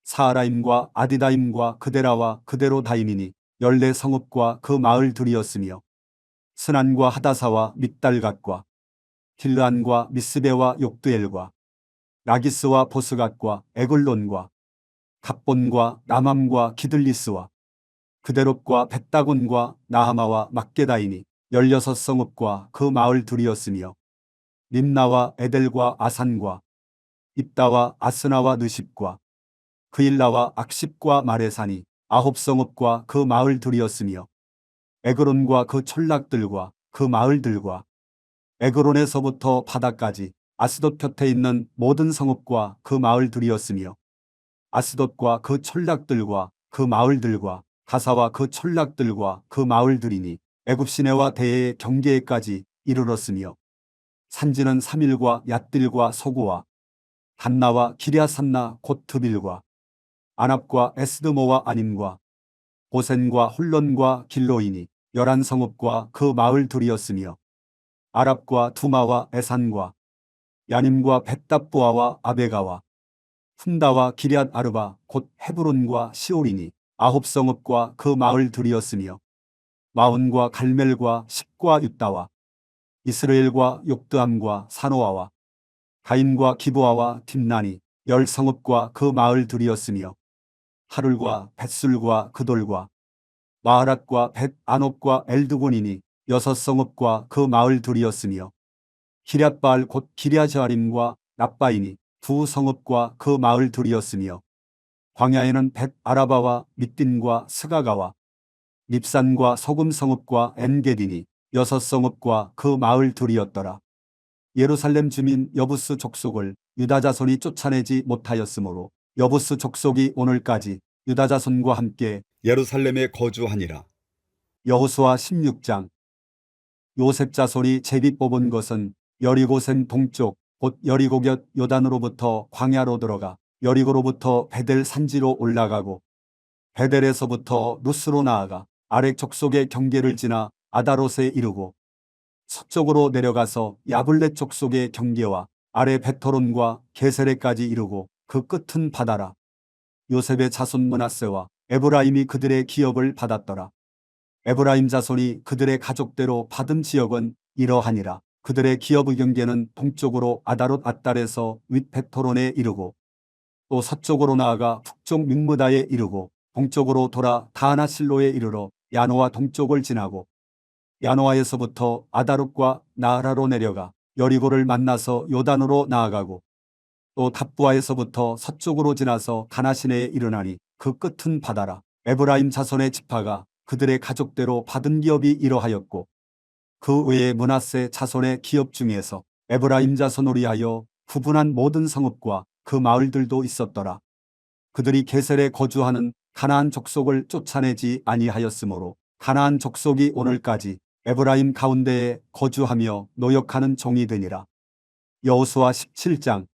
[SPEAKER 1] 사하라임과 아디다임과 그데라와 그데로다임이니 14성읍과 그 마을들이었으며 스난과 하다사와 믹달갓과 딜르안과 미스베와 욕드엘과 라기스와 보스갓과 에글론과 갑본과 나맘과 기들리스와 그데롭과 벳다곤과 나하마와 막게다이니 16성읍과 그 마을들이었으며 림나와 에델과 아산과 입다와 아스나와 느십과 그일라와 악십과 마레산이 9성읍과 그 마을들이었으며 에그론과 그 촌락들과 그 마을들과 에그론에서부터 바다까지 아스돗 곁에 있는 모든 성읍과 그 마을들이었으며 아스돗과 그 촌락들과 그 마을들과 가사와 그 촌락들과 그 마을들이니 애굽 시내와 대해의 경계에까지 이르렀으며 산지는 삼일과 얏딜과 소구와 단나와 기랴산나 곧 드빌과 아납과 에스드모와 아님과 고센과 홀론과 길로이니 11성읍과 그 마을들이었으며 아랍과 두마와 에산과 야님과 벳답부아와 아베가와 푼다와 기럇 아르바 곧 헤브론과 시올이니 9성읍과 그 마을들이었으며 마온과 갈멜과 십과 유다와 이스라엘과 욕드암과 사노아와 가인과 기브아와 딥난이 10성읍과 그 마을들이었으며 하룰과 벳술과 그돌과 마하랏과 벳아놉과 엘드곤이니 6성읍과 그 마을들이었으며 기럇바알 곧 기랴즈아림과 납바이니 2성읍과 그 마을들이었으며 광야에는 벳아라바와 밑딘과 스가가와 립산과 소금성읍과 엔게디니 6성읍과 그 마을들이었더라. 예루살렘 주민 여부스 족속을 유다 자손이 쫓아내지 못하였으므로 여부스 족속이 오늘까지 유다 자손과 함께
[SPEAKER 2] 예루살렘에 거주하니라.
[SPEAKER 1] 여호수아 16장. 요셉 자손이 제비 뽑은 것은 여리고샘 동쪽 곧 여리고곁 요단으로부터 광야로 들어가 여리고로부터 베델 산지로 올라가고 베델에서부터 루스로 나아가 아렉 족속의 경계를 지나 아다롯에 이르고 서쪽으로 내려가서 야블렛 족속의 경계와 아래 베토론과 게세레까지 이르고 그 끝은 바다라. 요셉의 자손 므낫세와 에브라임이 그들의 기업을 받았더라. 에브라임 자손이 그들의 가족대로 받은 지역은 이러하니라. 그들의 기업의 경계는 동쪽으로 아다롯 앗달에서 윗베토론에 이르고 또 서쪽으로 나아가 북쪽 믹무다에 이르고 동쪽으로 돌아 다하나실로에 이르러 야노아 동쪽을 지나고 야노아에서부터 아다롯과 나하라로 내려가 여리고를 만나서 요단으로 나아가고 또 탑부아에서부터 서쪽으로 지나서 가나시네에 이르나니 그 끝은 바다라. 에브라임 자손의 지파가 그들의 가족대로 받은 기업이 이러하였고 그 외에 므낫세 자손의 기업 중에서 에브라임 자손을 위하여 구분한 모든 성읍과 그 마을들도 있었더라. 그들이 게셀에 거주하는 가나안 족속을 쫓아내지 아니하였으므로 가나안 족속이 오늘까지 에브라임 가운데에 거주하며 노역하는 종이 되니라. 여호수아 17장.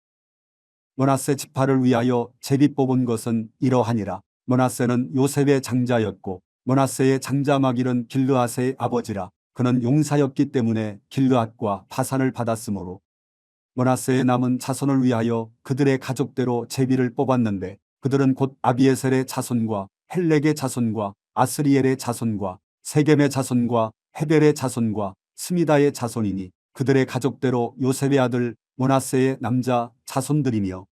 [SPEAKER 1] 므낫세 지파를 위하여 제비 뽑은 것은 이러하니라. 므낫세는 요셉의 장자였고 므낫세의 장자 마길은 길르앗의 아버지라. 그는 용사였기 때문에 길르앗과 바산을 받았으므로 므낫세의 남은 자손을 위하여 그들의 가족대로 제비를 뽑았는데 그들은 곧 아비에셀의 자손과 헬렉의 자손과 아스리엘의 자손과 세겜의 자손과 헤벨의 자손과 스미다의 자손이니 그들의 가족대로 요셉의 아들 므낫세의 남자 자손들이며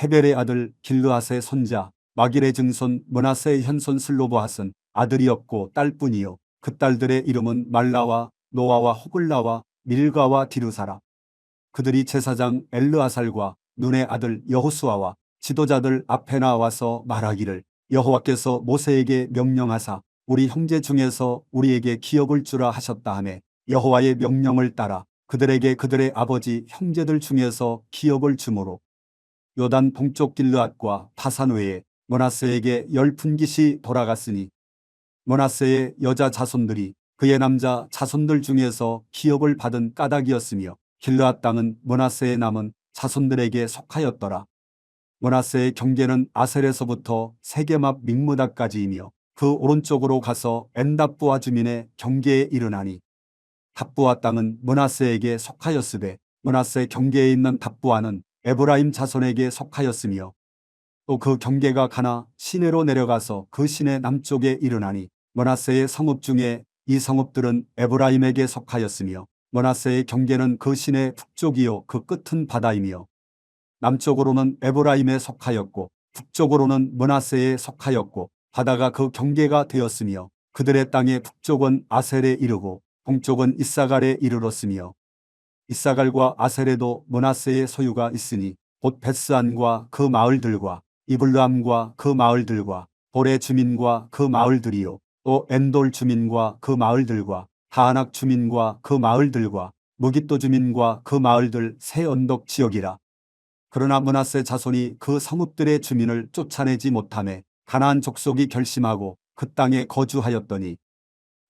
[SPEAKER 1] 헤벨의 아들 길르앗의 손자 마길의 증손 므낫세의 현손 슬로보핫은 아들이었고 딸뿐이요 그 딸들의 이름은 말라와 노아와 호글라와 밀가와 디르사라. 그들이 제사장 엘르아살과 눈의 아들 여호수아와 지도자들 앞에 나와서 말하기를 여호와께서 모세에게 명령하사 우리 형제 중에서 우리에게 기업을 주라 하셨다 하며 여호와의 명령을 따라 그들에게 그들의 아버지 형제들 중에서 기업을 주므로 요단 동쪽 길르앗과 바산 외에 므낫세에게 10분깃이 돌아갔으니 므낫세의 여자 자손들이 그의 남자 자손들 중에서 기업을 받은 까닭이었으며 길르앗 땅은 므낫세의 남은 자손들에게 속하였더라. 므낫세의 경계는 아셀에서부터 세겜 앞 믹므다까지이며 그 오른쪽으로 가서 엔답부아 주민의 경계에 이르나니 답부아 땅은 므낫세에게 속하였으되 므낫세 경계에 있는 답부아는 에브라임 자손에게 속하였으며 또 그 경계가 가나 시내로 내려가서 그 시내 남쪽에 이르나니 므낫세의 성읍 중에 이 성읍들은 에브라임에게 속하였으며 므낫세의 경계는 그 시내 북쪽이요 그 끝은 바다이며 남쪽으로는 에브라임에 속하였고 북쪽으로는 므낫세에 속하였고 바다가 그 경계가 되었으며 그들의 땅의 북쪽은 아셀에 이르고 동쪽은 이사갈에 이르렀으며 이사갈과 아셀에도 므낫세의 소유가 있으니 곧 베스안과 그 마을들과 이블르함과 그 마을들과 볼의 주민과 그 마을들이요 또 엔돌 주민과 그 마을들과 하아낙 주민과 그 마을들과 무깃도 주민과 그 마을들 새 언덕 지역이라. 그러나 므낫세 자손이 그 성읍들의 주민을 쫓아내지 못하매 가나안 족속이 결심하고 그 땅에 거주하였더니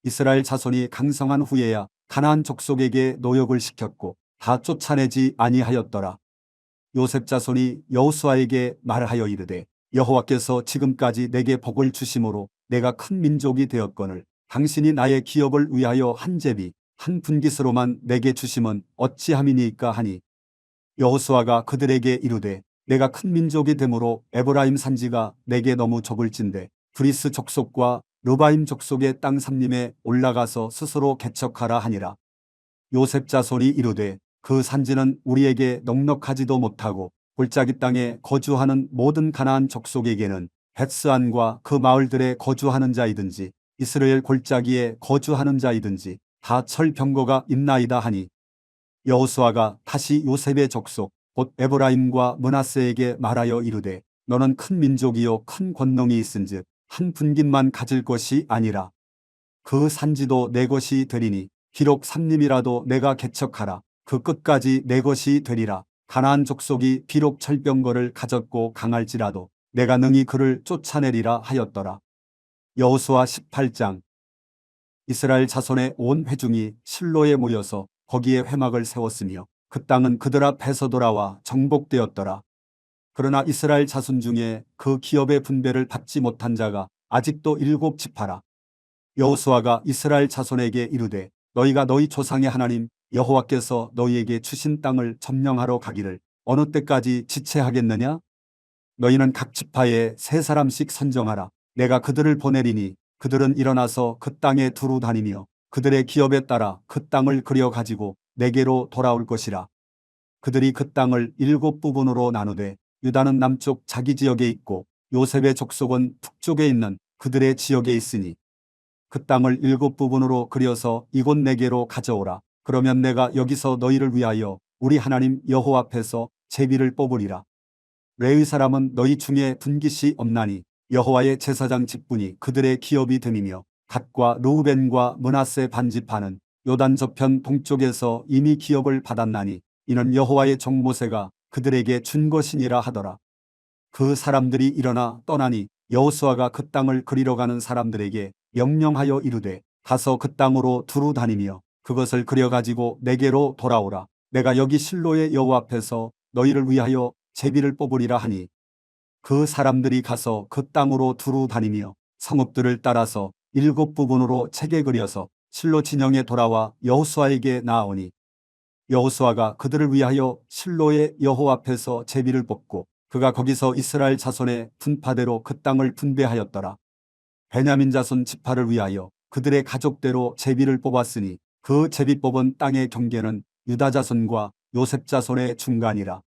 [SPEAKER 1] 이스라엘 자손이 강성한 후에야 가나안 족속에게 노역을 시켰고 다 쫓아내지 아니하였더라. 요셉 자손이 여호수아에게 말하여 이르되 여호와께서 지금까지 내게 복을 주심으로 내가 큰 민족이 되었거늘 당신이 나의 기업을 위하여 한 제비 한 분깃으로만 내게 주심은 어찌함이니까 하니 여호수아가 그들에게 이르되 내가 큰 민족이 되므로 에브라임 산지가 내게 너무 적을진대 브리스 족속과 르바임 족속의 땅 삼림에 올라가서 스스로 개척하라 하니라. 요셉 자손이 이르되 그 산지는 우리에게 넉넉하지도 못하고 골짜기 땅에 거주하는 모든 가나안 족속에게는 벳스안과 그 마을들에 거주하는 자이든지 이스라엘 골짜기에 거주하는 자이든지 다 철병거가 있나이다 하니 여호수아가 다시 요셉의 족속 곧 에브라임과 므낫세에게 말하여 이르되 너는 큰 민족이요 큰 권능이 있은즉 한 분깃만 가질 것이 아니라 그 산지도 내 것이 되리니 비록 삼림이라도 내가 개척하라 그 끝까지 내 것이 되리라. 가나안 족속이 비록 철병거를 가졌고 강할지라도 내가 능히 그를 쫓아내리라 하였더라. 여호수아 18장. 이스라엘 자손의 온 회중이 실로에 모여서 거기에 회막을 세웠으며 그 땅은 그들 앞에서 돌아와 정복되었더라. 그러나 이스라엘 자손 중에 그 기업의 분배를 받지 못한 자가 아직도 7지파라. 여호수아가 이스라엘 자손에게 이르되 너희가 너희 조상의 하나님 여호와께서 너희에게 주신 땅을 점령하러 가기를 어느 때까지 지체하겠느냐? 너희는 각 지파에 3사람씩 선정하라. 내가 그들을 보내리니 그들은 일어나서 그 땅에 두루 다니며 그들의 기업에 따라 그 땅을 그려 가지고 내게로 돌아올 것이라. 그들이 그 땅을 7부분으로 나누되 유다는 남쪽 자기 지역에 있고 요셉의 족속은 북쪽에 있는 그들의 지역에 있으니 그 땅을 7부분으로 그려서 이곳 내게로 가져오라. 그러면 내가 여기서 너희를 위하여 우리 하나님 여호와 앞에서 제비를 뽑으리라. 레위 사람은 너희 중에 분깃이 없나니 여호와의 제사장 직분이 그들의 기업이 됨이며 갓과 르우벤과 므낫세 반지파는 요단 저편 동쪽에서 이미 기업을 받았나니 이는 여호와의 종 모세가 그들에게 준 것이니라 하더라. 그 사람들이 일어나 떠나니 여호수아가 그 땅을 그리러 가는 사람들에게 명령하여 이르되 가서 그 땅으로 두루 다니며 그것을 그려가지고 내게로 돌아오라. 내가 여기 실로의 여호와 앞에서 너희를 위하여 제비를 뽑으리라 하니 그 사람들이 가서 그 땅으로 두루 다니며 성읍들을 따라서 7부분으로 책에 그려서 실로 진영에 돌아와 여호수아에게 나아오니 여호수아가 그들을 위하여 실로의 여호와 앞에서 제비를 뽑고 그가 거기서 이스라엘 자손의 분파대로 그 땅을 분배하였더라. 베냐민 자손 지파를 위하여 그들의 가족대로 제비를 뽑았으니 그 제비 뽑은 땅의 경계는 유다 자손과 요셉 자손의 중간이라.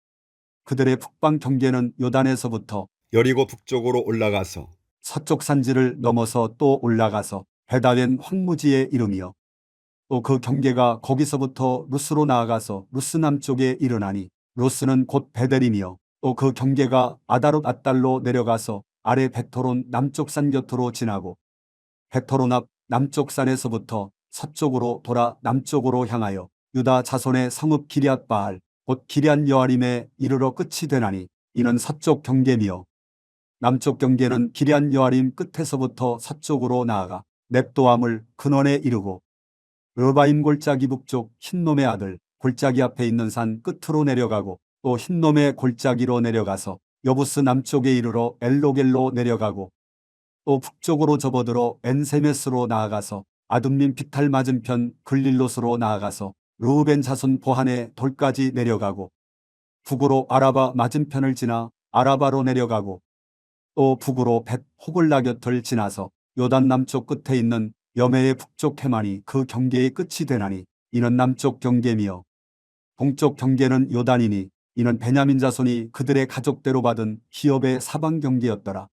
[SPEAKER 1] 그들의 북방 경계는 요단에서부터
[SPEAKER 2] 여리고 북쪽으로 올라가서
[SPEAKER 1] 서쪽 산지를 넘어서 또 올라가서 베다웬 황무지에 이르며 또 그 경계가 거기서부터 루스로 나아가서 루스 남쪽에 이르나니 루스는 곧 베델이며 또 그 경계가 아다롯 앗달로 내려가서 아래 베토론 남쪽 산 곁으로 지나고 베토론 앞 남쪽 산에서부터 서쪽으로 돌아 남쪽으로 향하여 유다 자손의 성읍 기럇 바알 곧 기럇 여아림에 이르러 끝이 되나니 이는 서쪽 경계며 남쪽 경계는 기럇 여아림 끝에서부터 서쪽으로 나아가 넵도암을 근원에 이르고 르바임 골짜기 북쪽 흰놈의 아들 골짜기 앞에 있는 산 끝으로 내려가고 또 흰놈의 골짜기로 내려가서 여부스 남쪽에 이르러 엘로겔로 내려가고 또 북쪽으로 접어들어 엔세메스로 나아가서 아둠민 피탈 맞은편 글릴롯으로 나아가서 르우벤 자손 보한의 돌까지 내려가고 북으로 아라바 맞은편을 지나 아라바로 내려가고 또 북으로 벳 호글라 곁을 지나서 요단 남쪽 끝에 있는 여메의 북쪽 해만이 그 경계의 끝이 되나니 이는 남쪽 경계며 동쪽 경계는 요단이니 이는 베냐민 자손이 그들의 가족대로 받은 기업의 사방 경계였더라.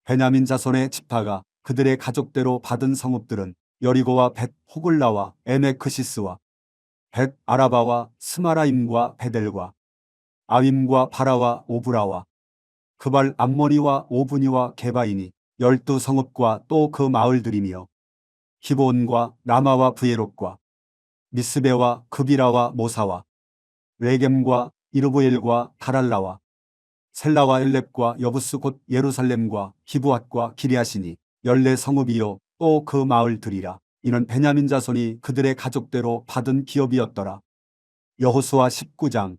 [SPEAKER 1] 베냐민 자손의 지파가 그들의 가족대로 받은 성읍들은 여리고와 벳 호글라와 에메크시스와 벳 아라바와 스마라임과 베델과 아임과 바라와 오브라와 그발 암모니와 오브니와 게바이니 12성읍과 또 그 마을들이며 히브온과 라마와 브예롯과 미스베와 그비라와 모사와 레겜과 이르보엘과 다랄라와 셀라와 엘렙과 여부스 곧 예루살렘과 기브앗과 기리아시니 14성읍이요 또 그 마을들이라. 이는 베냐민 자손이 그들의 가족대로 받은 기업이었더라. 여호수아 19장.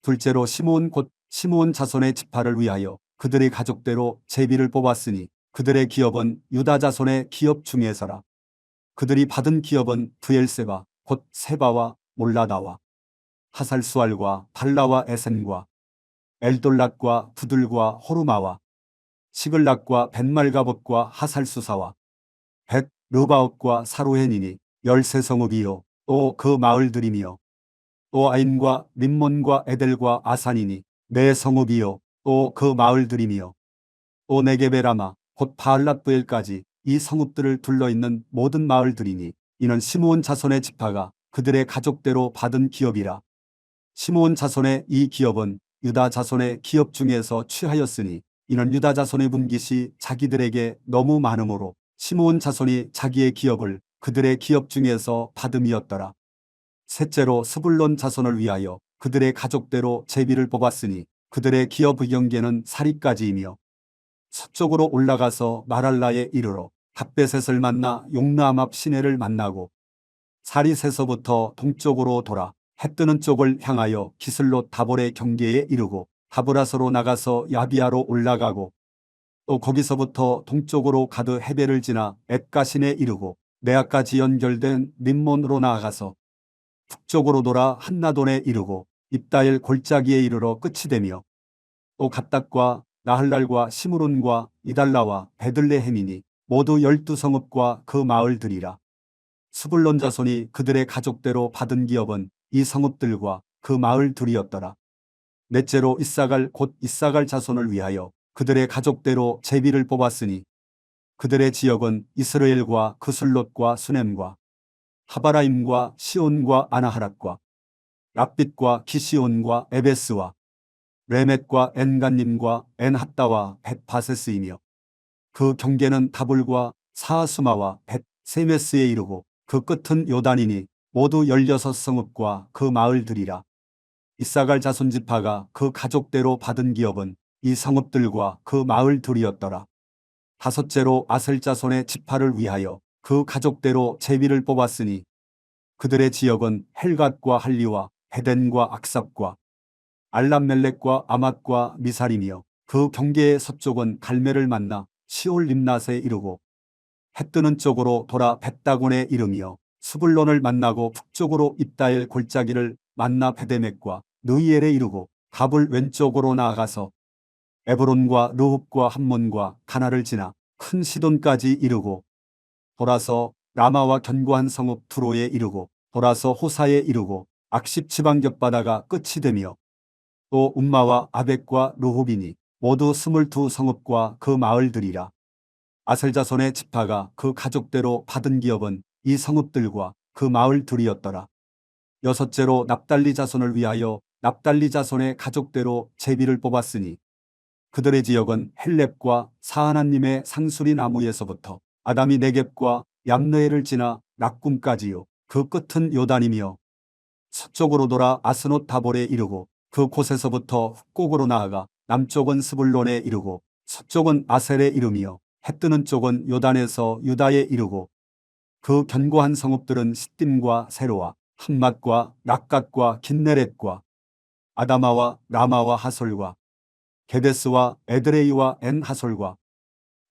[SPEAKER 1] 둘째로 시므온 곧 시므온 자손의 지파를 위하여 그들의 가족대로 제비를 뽑았으니 그들의 기업은 유다 자손의 기업 중에서라. 그들이 받은 기업은 브엘세바 곧 세바와 몰라다와 하살수알과 발라와 에센과 엘돌랏과 부들과 호르마와 시글락과 벤말가봇과 하살수사와 벳 르바옷과 사로헨이니 13성읍이요 또 그 마을들이며 또 아인과 림몬과 에델과 아산이니 4성읍이요 또 그 마을들이며 또 네게베라마 곧 바알랏브엘까지 이 성읍들을 둘러있는 모든 마을들이니 이는 시므온 자손의 지파가 그들의 가족대로 받은 기업이라. 시므온 자손의 이 기업은 유다 자손의 기업 중에서 취하였으니 이는 유다 자손의 분깃이 자기들에게 너무 많으므로 시므온 자손이 자기의 기업을 그들의 기업 중에서 받음이었더라. 셋째로 스불론 자손을 위하여 그들의 가족대로 제비를 뽑았으니 그들의 기업의 경계는 사리까지이며 서쪽으로 올라가서 마랄라에 이르러 갓베셋을 만나 용나암 앞 시내를 만나고 사리세서부터 동쪽으로 돌아 해 뜨는 쪽을 향하여 기슬롯 다볼의 경계에 이르고 다브라서로 나가서 야비아로 올라가고 또 거기서부터 동쪽으로 가드 헤벨을 지나 엣가신에 이르고 네아까지 연결된 림몬으로 나아가서 북쪽으로 돌아 한나돈에 이르고 입다엘 골짜기에 이르러 끝이 되며 또 갓닥과 나할랄과 시므론과 이달라와 베들레헴이니 모두 12성읍과 그 마을들이라. 스불론 자손이 그들의 가족대로 받은 기업은 이 성읍들과 그 마을들이었더라. 넷째로 이사갈 곧 이사갈 자손을 위하여 그들의 가족대로 제비를 뽑았으니 그들의 지역은 이스라엘과 그슬롯과 수넴과 하바라임과 시온과 아나하락과 랍빗과 기시온과 에베스와 레멧과 엔간님과 엔핫다와 벳바세스이며 그 경계는 다불과 사하수마와 벳세메스에 이르고 그 끝은 요단이니 모두 16성읍과 그 마을들이라. 이사갈 자손 지파가 그 가족대로 받은 기업은 이 성읍들과 그 마을들이었더라. 다섯째로 아셀 자손의 지파를 위하여 그 가족대로 제비를 뽑았으니 그들의 지역은 헬갓과 할리와 베덴과 악삽과 알람멜렉과 아맛과 미살이며 그 경계의 서쪽은 갈멜을 만나 시올 림낫에 이르고 해 뜨는 쪽으로 돌아 벳다곤에 이르며 스불론을 만나고 북쪽으로 입다엘 골짜기를 만나 베데멕과 느이엘에 이르고 갑을 왼쪽으로 나아가서 에브론과 르홉과 함몬과 가나를 지나 큰 시돈까지 이르고 돌아서 라마와 견고한 성읍 두로에 이르고 돌아서 호사에 이르고 악십 지방 곁바다가 끝이 되며 또 움마와 아벡과 르홉이니 모두 22성읍과 그 마을들이라. 아셀 자손의 지파가 그 가족대로 받은 기업은 이 성읍들과 그 마을들이었더라. 여섯째로 납달리 자손을 위하여 납달리 자손의 가족대로 제비를 뽑았으니 그들의 지역은 헬렙과 사하나님의 상수리 나무에서부터 아담이 네겝과 얌느에를 지나 락꿈까지요 그 끝은 요단이며 서쪽으로 돌아 아스노 다볼에 이르고 그곳에서부터 북곡으로 나아가 남쪽은 스불론에 이르고 서쪽은 아셀에 이르며 해 뜨는 쪽은 요단에서 유다에 이르고 그 견고한 성읍들은 시딤과 세로와 함맛과 락갓과 긴네렛과 아다마와 라마와 하솔과 게데스와 에드레이와 엔 하솔과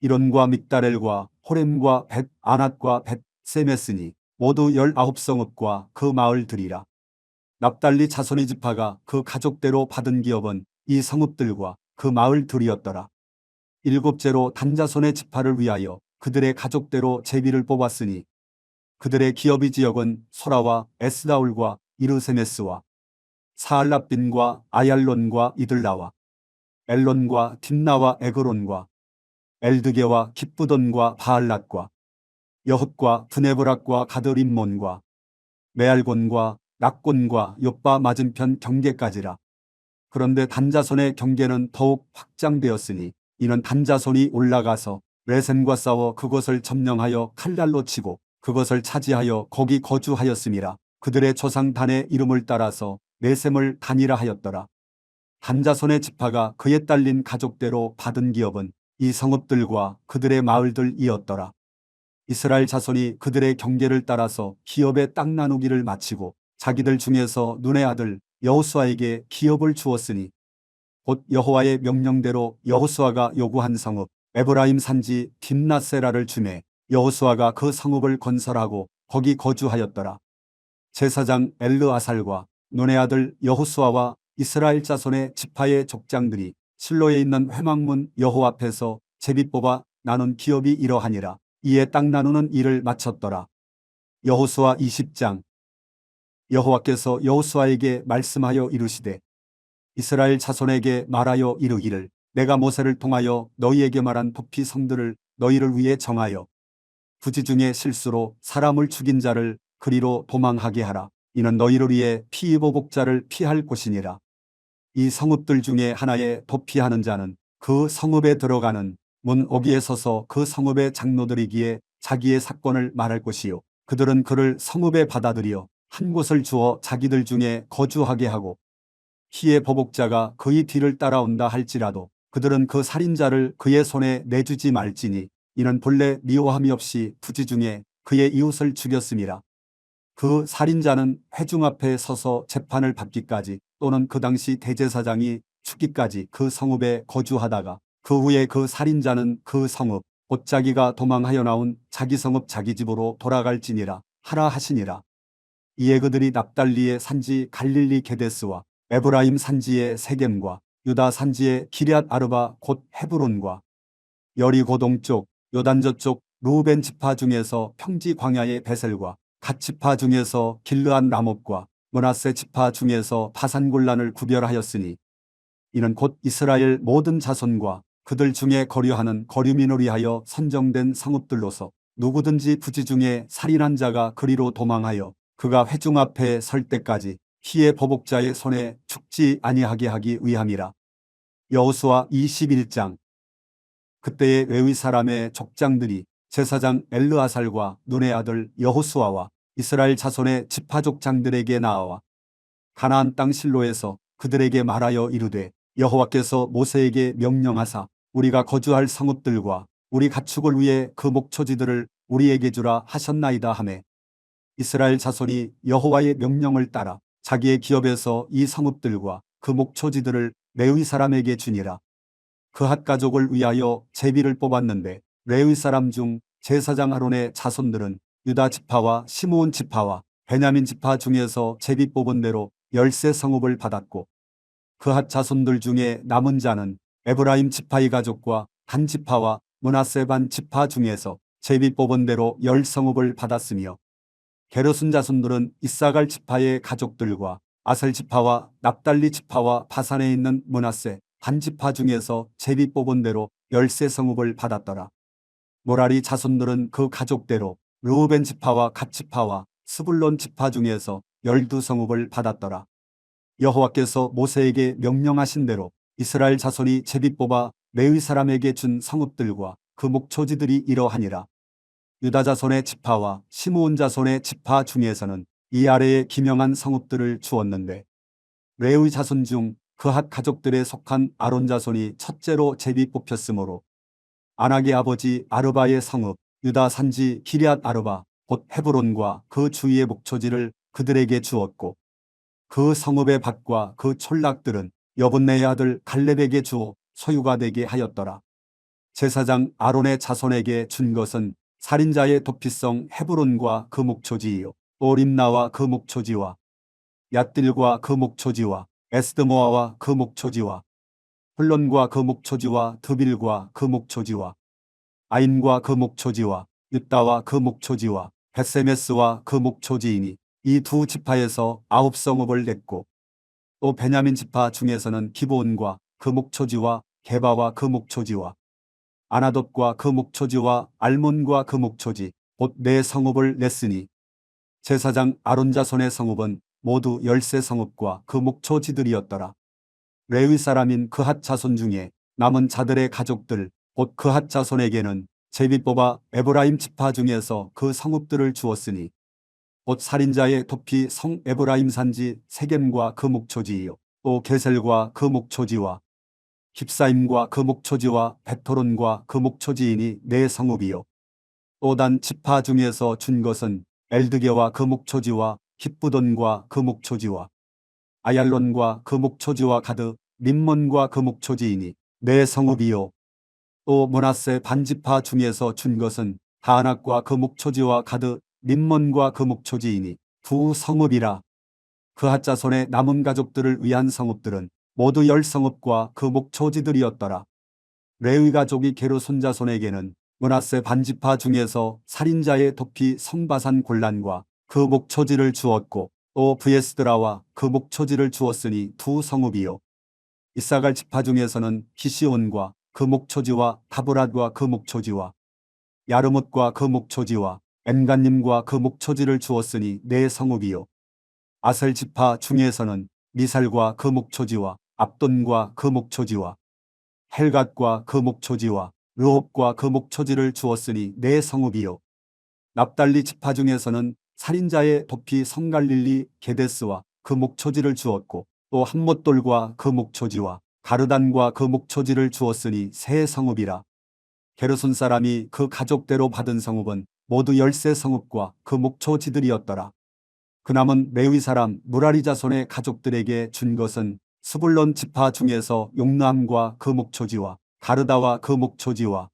[SPEAKER 1] 이론과 믹다렐과 호렘과 벳 아낫과 벳 세메스니 모두 19성읍과 그 마을들이라. 납달리 자손의 지파가 그 가족대로 받은 기업은 이 성읍들과 그 마을들이었더라. 일곱째로 단자손의 지파를 위하여 그들의 가족대로 제비를 뽑았으니 그들의 기업의 지역은 소라와 에스다울과 이르세메스와 사알랍빈과 아얄론과 이들라와 엘론과 딥나와 에그론과 엘드게와 깃부돈과 바알랏과 여흗과 브네브락과 가드림몬과 메알곤과 낙곤과 욥바 맞은편 경계까지라. 그런데 단자손의 경계는 더욱 확장되었으니 이는 단자손이 올라가서 레셈과 싸워 그것을 점령하여 칼날로 치고 그것을 차지하여 거기 거주하였음이라. 그들의 조상 단의 이름을 따라서 레셈을 단이라 하였더라. 단자손의 지파가 그에 딸린 가족대로 받은 기업은 이 성읍들과 그들의 마을들이었더라. 이스라엘 자손이 그들의 경계를 따라서 기업의 땅 나누기를 마치고 자기들 중에서 눈의 아들 여호수아에게 기업을 주었으니 곧 여호와의 명령대로 여호수아가 요구한 성읍 에브라임 산지 딥나세라를 주매 여호수아가 그 성읍을 건설하고 거기 거주하였더라. 제사장 엘르아살과 눈의 아들 여호수아와 이스라엘 자손의 지파의 족장들이 실로에 있는 회막문 여호와 앞에서 제비 뽑아 나눈 기업이 이러하니라. 이에 땅 나누는 일을 마쳤더라. 여호수아 20장. 여호와께서 여호수아에게 말씀하여 이르시되 이스라엘 자손에게 말하여 이르기를 내가 모세를 통하여 너희에게 말한 도피 성들을 너희를 위해 정하여 부지 중에 실수로 사람을 죽인 자를 그리로 도망하게 하라. 이는 너희를 위해 피보복자를 피할 곳이니라. 이 성읍들 중에 하나에 도피하는 자는 그 성읍에 들어가는 문 어귀에 서서 그 성읍의 장로들이기에 자기의 사건을 말할 것이요 그들은 그를 성읍에 받아들여 한 곳을 주어 자기들 중에 거주하게 하고 피의 보복자가 그의 뒤를 따라온다 할지라도 그들은 그 살인자를 그의 손에 내주지 말지니 이는 본래 미워함이 없이 부지 중에 그의 이웃을 죽였음이라. 그 살인자는 회중 앞에 서서 재판을 받기까지 또는 그 당시 대제사장이 죽기까지 그 성읍에 거주하다가 그 후에 그 살인자는 그 성읍 곧 자기가 도망하여 나온 자기 성읍 자기 집으로 돌아갈지니라 하라 하시니라. 이에 그들이 납달리의 산지 갈릴리 게데스와 에브라임 산지의 세겜과 유다 산지의 기럇 아르바 곧 헤브론과 여리고 동쪽 요단 저쪽 루벤 지파 중에서 평지 광야의 베셀과 갓 지파 중에서 길르안 라못과 므낫세 지파 중에서 바산 골란을 구별하였으니 이는 곧 이스라엘 모든 자손과 그들 중에 거류하는 거류민을 위하여 선정된 성읍들로서 누구든지 부지 중에 살인한 자가 그리로 도망하여 그가 회중 앞에 설 때까지 피의 보복자의 손에 죽지 아니하게 하기 위함이라. 여호수아 21장. 그때의 레위 사람의 족장들이 제사장 엘르아살과 눈의 아들 여호수아와 이스라엘 자손의 지파 족장들에게 나아와 가나안 땅 실로에서 그들에게 말하여 이르되 여호와께서 모세에게 명령하사 우리가 거주할 성읍들과 우리 가축을 위해 그 목초지들을 우리에게 주라 하셨나이다 하매 이스라엘 자손이 여호와의 명령을 따라 자기의 기업에서 이 성읍들과 그 목초지들을 레위 사람에게 주니라. 그핫 가족을 위하여 제비를 뽑았는데 레위 사람 중 제사장 아론의 자손들은 유다 지파와 시므온 지파와 베냐민 지파 중에서 제비 뽑은 대로 13 성읍을 받았고 그핫 자손들 중에 남은 자는 에브라임 지파의 가족과 단 지파와 므낫세 반 지파 중에서 제비 뽑은 대로 10 성읍을 받았으며 게르손 자손들은 이사갈 지파의 가족들과 아셀 지파와 납달리 지파와 바산에 있는 므낫세 반 지파 중에서 제비 뽑은 대로 13 성읍을 받았더라. 모라리 자손들은 그 가족대로 르우벤 지파와 갓 지파와 스불론 지파 중에서 12 성읍을 받았더라. 여호와께서 모세에게 명령하신 대로 이스라엘 자손이 제비 뽑아 레위 사람에게 준 성읍들과 그 목초지들이 이러하니라. 유다 자손의 지파와 시므온 자손의 지파 중에서는 이 아래에 기명한 성읍들을 주었는데 레위 자손 중 그핫 가족들에 속한 아론 자손이 첫째로 제비 뽑혔으므로 아낙의 아버지 아르바의 성읍 유다 산지 기럇 아르바 곧 헤브론과 그 주위의 목초지를 그들에게 주었고 그 성읍의 밭과 그 촌락들은 여분네의 아들 갈렙에게 주어 소유가 되게 하였더라. 제사장 아론의 자손에게 준 것은 살인자의 도피성 헤브론과 그 목초지이요 또 림나와 그 목초지와 얏딜과 그 목초지와 에스드모아와 그 목초지와 홀론과 그 목초지와 드빌과 그 목초지와 아인과 그 목초지와 유다와 그 목초지와 베세메스와 그 목초지이니 이 두 지파에서 9성읍을 냈고 또 베냐민 지파 중에서는 기브온과 그 목초지와 게바와 그 목초지와 아나돗과 그 목초지와 알몬과 그 목초지 곧 네 성읍을 냈으니 제사장 아론 자손의 성읍은 모두 13성읍과 그 목초지들이었더라. 레위 사람인 그핫 자손 중에 남은 자들의 가족들 곧 그핫 자손에게는 제비 뽑아 에브라임 지파 중에서 그 성읍들을 주었으니 곧 살인자의 도피 성 에브라임 산지 세겜과 그 목초지이요 또 게셀과 그 목초지와 깁사임과 그 목초지와 베토론과 그 목초지이니 네 성읍이요 또 단 지파 중에서 준 것은 엘드게와 그 목초지와 깃부돈과 그 목초지와 아얄론과 그 목초지와 가드 림몬과 그 목초지이니 네 성읍이요 또 므낫세 반지파 중에서 준 것은 다낙과 그 목초지와 가드 림몬과 그 목초지이니 두 성읍이라. 그핫 자손의 남은 가족들을 위한 성읍들은 모두 10성읍과 그 목초지들이었더라. 레위 가족이 게르손 자손에게는 므낫세 반지파 중에서 살인자의 도피 성바산 골란과 그 목초지를 주었고 또 브예스드라와 그 목초지를 주었으니 두 성읍이요 이사갈 지파 중에서는 기시온과 그 목초지와 다브랏과 그 목초지와 야르뭇과 그 목초지와 엔간님과 그 목초지를 주었으니 네 성읍이요 아셀 지파 중에서는 미살과 그 목초지와 압돈과 그 목초지와 헬갓과 그 목초지와 르홉과 그 목초지를 주었으니 네 성읍이요 납달리 지파 중에서는 살인자의 도피 성갈릴리 게데스와 그 목초지를 주었고 또 함못돌과 그 목초지와 가르단과 그 목초지를 주었으니 세 성읍이라. 게르손 사람이 그 가족대로 받은 성읍은 모두 13성읍과 그 목초지들이었더라. 그 남은 레위 사람 무라리 자손의 가족들에게 준 것은 스불론 지파 중에서 용남과 그 목초지와 가르다와 그 목초지와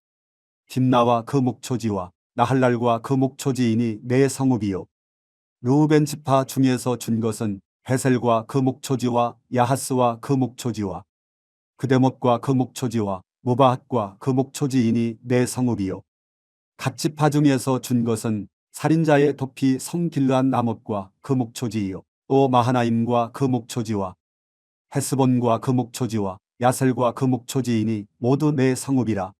[SPEAKER 1] 딥나와 그 목초지와 나할랄과 그 목초지이니 네 성읍이요 르우벤 지파 중에서 준 것은 베셀과 그 목초지와 야하스와 그 목초지와 그데못과 그 목초지와 무바핫과 그 목초지이니 네 성읍이요 갓 지파 중에서 준 것은 살인자의 도피 성길르한 나못과 그 목초지이요 또 마하나임과 그 목초지와 헤스본과 그 목초지와 야셀과 그 목초지이니 모두 네 성읍이라.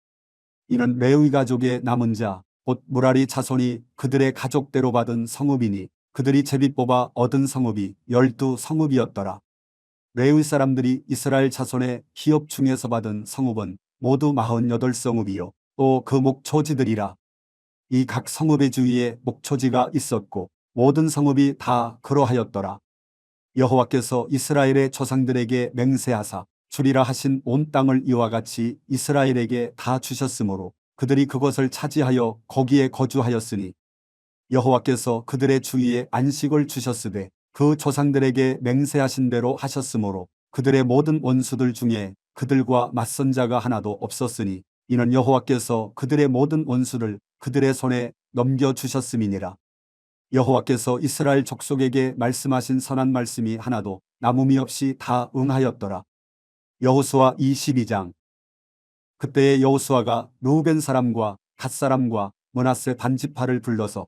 [SPEAKER 1] 이는 레위 가족의 남은 자 곧 무라리 자손이 그들의 가족대로 받은 성읍이니 그들이 제비 뽑아 얻은 성읍이 12성읍이었더라. 레위 사람들이 이스라엘 자손의 기업 중에서 받은 성읍은 모두 48성읍이요 또 그 목초지들이라. 이 각 성읍의 주위에 목초지가 있었고 모든 성읍이 다 그러하였더라. 여호와께서 이스라엘의 조상들에게 맹세하사 주리라 하신 온 땅을 이와 같이 이스라엘에게 다 주셨으므로 그들이 그것을 차지하여 거기에 거주하였으니 여호와께서 그들의 주위에 안식을 주셨으되 그 조상들에게 맹세하신 대로 하셨으므로 그들의 모든 원수들 중에 그들과 맞선 자가 하나도 없었으니 이는 여호와께서 그들의 모든 원수를 그들의 손에 넘겨주셨음이니라. 여호와께서 이스라엘 족속에게 말씀하신 선한 말씀이 하나도 남음이 없이 다 응하였더라. 여호수아 22장. 그때에 여호수아가 르우벤 사람과 갓 사람과 므낫세 반지파를 불러서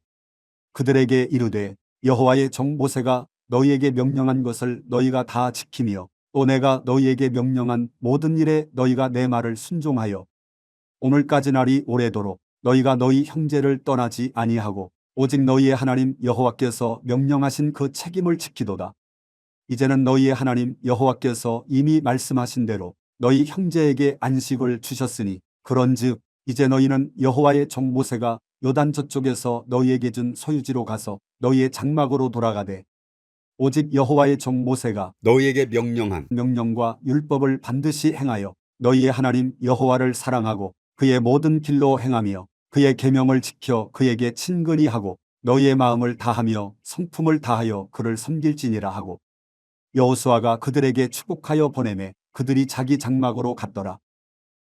[SPEAKER 1] 그들에게 이르되 여호와의 종 모세가 너희에게 명령한 것을 너희가 다 지키며 또 내가 너희에게 명령한 모든 일에 너희가 내 말을 순종하여 오늘까지 날이 오래도록 너희가 너희 형제를 떠나지 아니하고 오직 너희의 하나님 여호와께서 명령하신 그 책임을 지키도다. 이제는 너희의 하나님 여호와께서 이미 말씀하신 대로 너희 형제에게 안식을 주셨으니 그런즉 이제 너희는 여호와의 종 모세가 요단 저쪽에서 너희에게 준 소유지로 가서 너희의 장막으로 돌아가되 오직 여호와의 종 모세가
[SPEAKER 2] 너희에게 명령한
[SPEAKER 1] 명령과 율법을 반드시 행하여 너희의 하나님 여호와를 사랑하고 그의 모든 길로 행하며 그의 계명을 지켜 그에게 친근히 하고 너희의 마음을 다하며 성품을 다하여 그를 섬길지니라 하고 여호수아가 그들에게 축복하여 보내매 그들이 자기 장막으로 갔더라.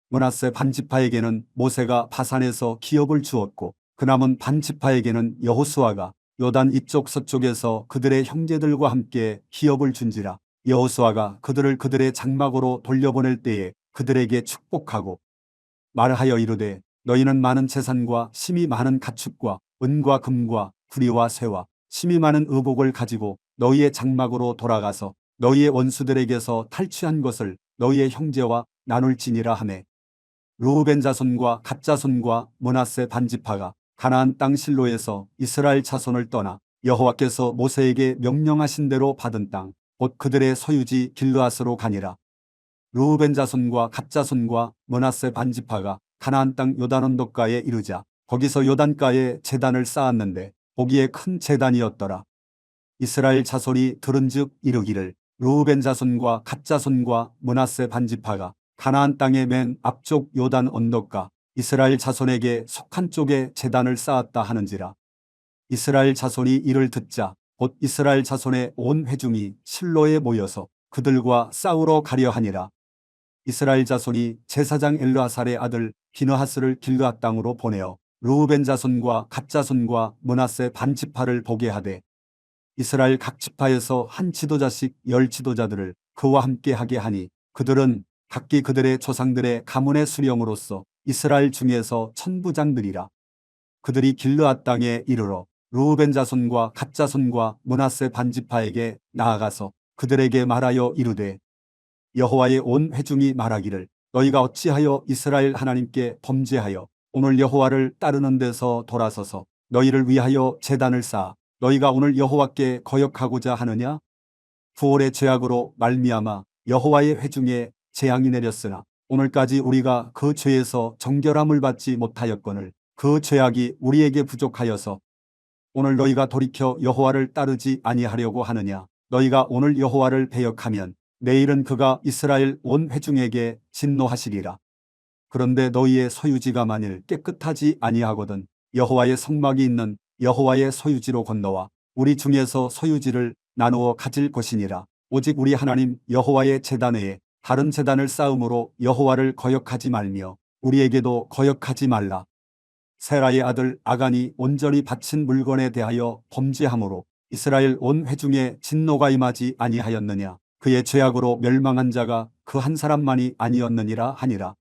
[SPEAKER 1] 므낫세 반지파에게는 모세가 바산에서 기업을 주었고 그 남은 반지파에게는 여호수아가 요단 이쪽 서쪽에서 그들의 형제들과 함께 기업을 준지라. 여호수아가 그들을 그들의 장막으로 돌려보낼 때에 그들에게 축복하고 말하여 이르되 너희는 많은 재산과 심이 많은 가축과 은과 금과 구리와 쇠와 심이 많은 의복을 가지고 너희의 장막으로 돌아가서 너희의 원수들에게서 탈취한 것을 너희의 형제와 나눌지니라 하매 르우벤 자손과 갓 자손과 므낫세 반지파가 가나안 땅 실로에서 이스라엘 자손을 떠나 여호와께서 모세에게 명령하신 대로 받은 땅 곧 그들의 소유지 길르앗으로 가니라. 르우벤 자손과 갓 자손과 므낫세 반지파가 가나안 땅 요단 언덕가에 이르자 거기서 요단가에 제단을 쌓았는데 보기에 큰 제단이었더라. 이스라엘 자손이 들은즉 이르기를 르우벤 자손과 갓 자손과 므낫세 반지파가 가나안 땅의 맨 앞쪽 요단 언덕가 이스라엘 자손에게 속한 쪽에 제단을 쌓았다 하는지라. 이스라엘 자손이 이를 듣자 곧 이스라엘 자손의 온 회중이 실로에 모여서 그들과 싸우러 가려 하니라. 이스라엘 자손이 제사장 엘르아살의 아들 비느하스를 길르앗 땅으로 보내어 르우벤 자손과 갓 자손과 므낫세 반지파를 보게 하되 이스라엘 각 지파에서 한 지도자씩 10 지도자들을 그와 함께 하게 하니 그들은 각기 그들의 조상들의 가문의 수령으로서 이스라엘 중에서 천부장들이라. 그들이 길르앗 땅에 이르러 르우벤 자손과 갓 자손과 므낫세 반지파에게 나아가서 그들에게 말하여 이르되 여호와의 온 회중이 말하기를 너희가 어찌하여 이스라엘 하나님께 범죄하여 오늘 여호와를 따르는 데서 돌아서서 너희를 위하여 제단을 쌓아 너희가 오늘 여호와께 거역하고자 하느냐? 부올의 죄악으로 말미암아 여호와의 회중에 재앙이 내렸으나 오늘까지 우리가 그 죄에서 정결함을 받지 못하였거늘 그 죄악이 우리에게 부족하여서 오늘 너희가 돌이켜 여호와를 따르지 아니하려고 하느냐? 너희가 오늘 여호와를 배역하면 내일은 그가 이스라엘 온 회중에게 진노하시리라. 그런데 너희의 소유지가 만일 깨끗하지 아니하거든 여호와의 성막이 있는 여호와의 소유지로 건너와 우리 중에서 소유지를 나누어 가질 것이니라. 오직 우리 하나님 여호와의 제단 외에 다른 제단을 쌓음으로 여호와를 거역하지 말며 우리에게도 거역하지 말라. 세라의 아들 아간이 온전히 바친 물건에 대하여 범죄함으로 이스라엘 온 회중에 진노가 임하지 아니하였느냐. 그의 죄악으로 멸망한 자가 그 한 사람만이 아니었느니라 하니라.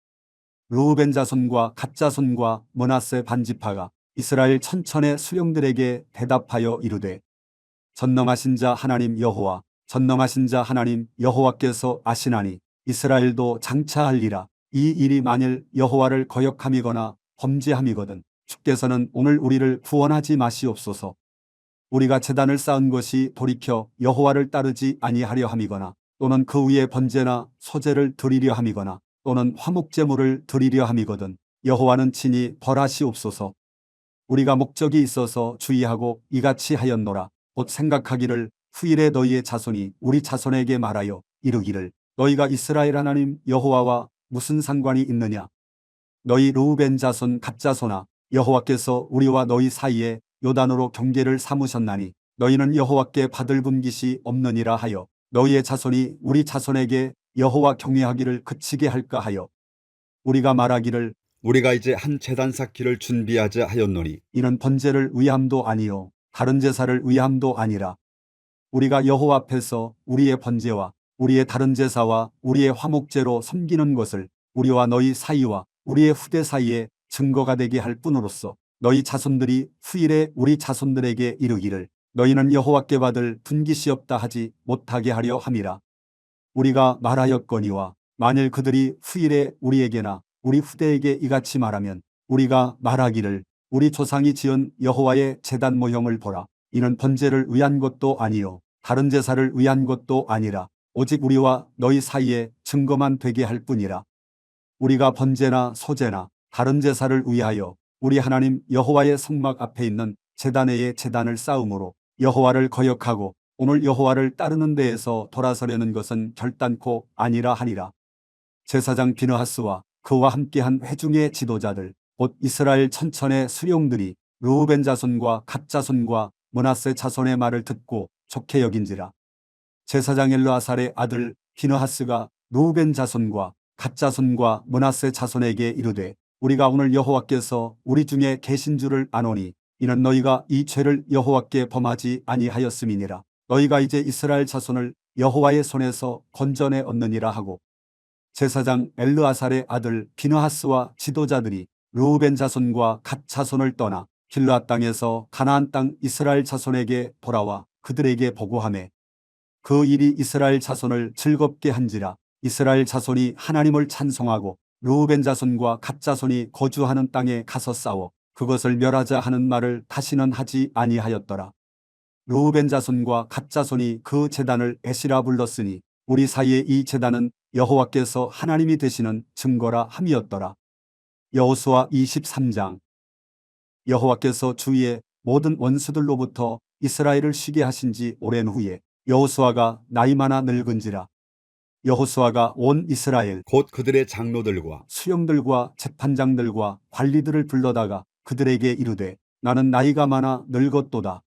[SPEAKER 1] 르우벤 자손과 갓 자손과 므낫세 반지파가 이스라엘 천천의 수령들에게 대답하여 이르되 전능하신 자 하나님 여호와 전능하신 자 하나님 여호와께서 아시나니 이스라엘도 장차하리라. 이 일이 만일 여호와를 거역함이거나 범죄함이거든 주께서는 오늘 우리를 구원하지 마시옵소서. 우리가 제단을 쌓은 것이 돌이켜 여호와를 따르지 아니하려 함이거나 또는 그 위에 번제나 소제를 드리려 함이거나 또는 화목제물을 드리려 함이거든 여호와는 친히 벌하시옵소서. 우리가 목적이 있어서 주의하고 이같이 하였노라. 곧 생각하기를 후일에 너희의 자손이 우리 자손에게 말하여 이르기를 너희가 이스라엘 하나님 여호와와 무슨 상관이 있느냐. 너희 르우벤 자손 갓 자손아 여호와께서 우리와 너희 사이에 요단으로 경계를 삼으셨나니 너희는 여호와께 받을 분깃이 없느니라 하여 너희의 자손이 우리 자손에게 여호와 경외하기를 그치게 할까 하여 우리가 말하기를
[SPEAKER 2] 우리가 이제 한 제단 쌓기를 준비하자 하였노니
[SPEAKER 1] 이는 번제를 위함도 아니요 다른 제사를 위함도 아니라 우리가 여호와 앞에서 우리의 번제와 우리의 다른 제사와 우리의 화목제로 섬기는 것을 우리와 너희 사이와 우리의 후대 사이에 증거가 되게 할 뿐으로써 너희 자손들이 후일에 우리 자손들에게 이르기를 너희는 여호와께 받을 분깃이 없다 하지 못하게 하려 함이라. 우리가 말하였거니와 만일 그들이 후일에 우리에게나 우리 후대에게 이같이 말하면 우리가 말하기를 우리 조상이 지은 여호와의 제단 모형을 보라. 이는 번제를 위한 것도 아니요 다른 제사를 위한 것도 아니라 오직 우리와 너희 사이에 증거만 되게 할 뿐이라. 우리가 번제나 소제나 다른 제사를 위하여 우리 하나님 여호와의 성막 앞에 있는 제단 외에 제단을 쌓음으로 여호와를 거역하고 오늘 여호와를 따르는 데에서 돌아서려는 것은 결단코 아니라 하리라. 제사장 비느하스와 그와 함께한 회중의 지도자들 곧 이스라엘 천천의 수령들이 르우벤 자손과 갓 자손과 므낫세 자손의 말을 듣고 좋게 여긴지라. 제사장 엘르아살의 아들 비느하스가 르우벤 자손과 갓 자손과 므낫세 자손에게 이르되 우리가 오늘 여호와께서 우리 중에 계신 줄을 아노니 이는 너희가 이 죄를 여호와께 범하지 아니하였음이니라. 너희가 이제 이스라엘 자손을 여호와의 손에서 건져내 얻느니라 하고 제사장 엘르아살의 아들 비느하스와 지도자들이 르우벤 자손과 갓 자손을 떠나 길르앗 땅에서 가나안 땅 이스라엘 자손에게 돌아와 그들에게 보고하매 그 일이 이스라엘 자손을 즐겁게 한지라. 이스라엘 자손이 하나님을 찬송하고 르우벤 자손과 갓 자손이 거주하는 땅에 가서 싸워 그것을 멸하자 하는 말을 다시는 하지 아니하였더라. 르우벤 자손과 갓 자손이 그 제단을 에시라 불렀으니 우리 사이에 이 제단은 여호와께서 하나님이 되시는 증거라 함이었더라. 여호수아 23장. 여호와께서 주위의 모든 원수들로부터 이스라엘을 쉬게 하신 지 오랜 후에 여호수아가 나이 많아 늙은지라. 여호수아가 온 이스라엘
[SPEAKER 2] 곧 그들의 장로들과
[SPEAKER 1] 수령들과 재판장들과 관리들을 불러다가 그들에게 이르되 나는 나이가 많아 늙었도다.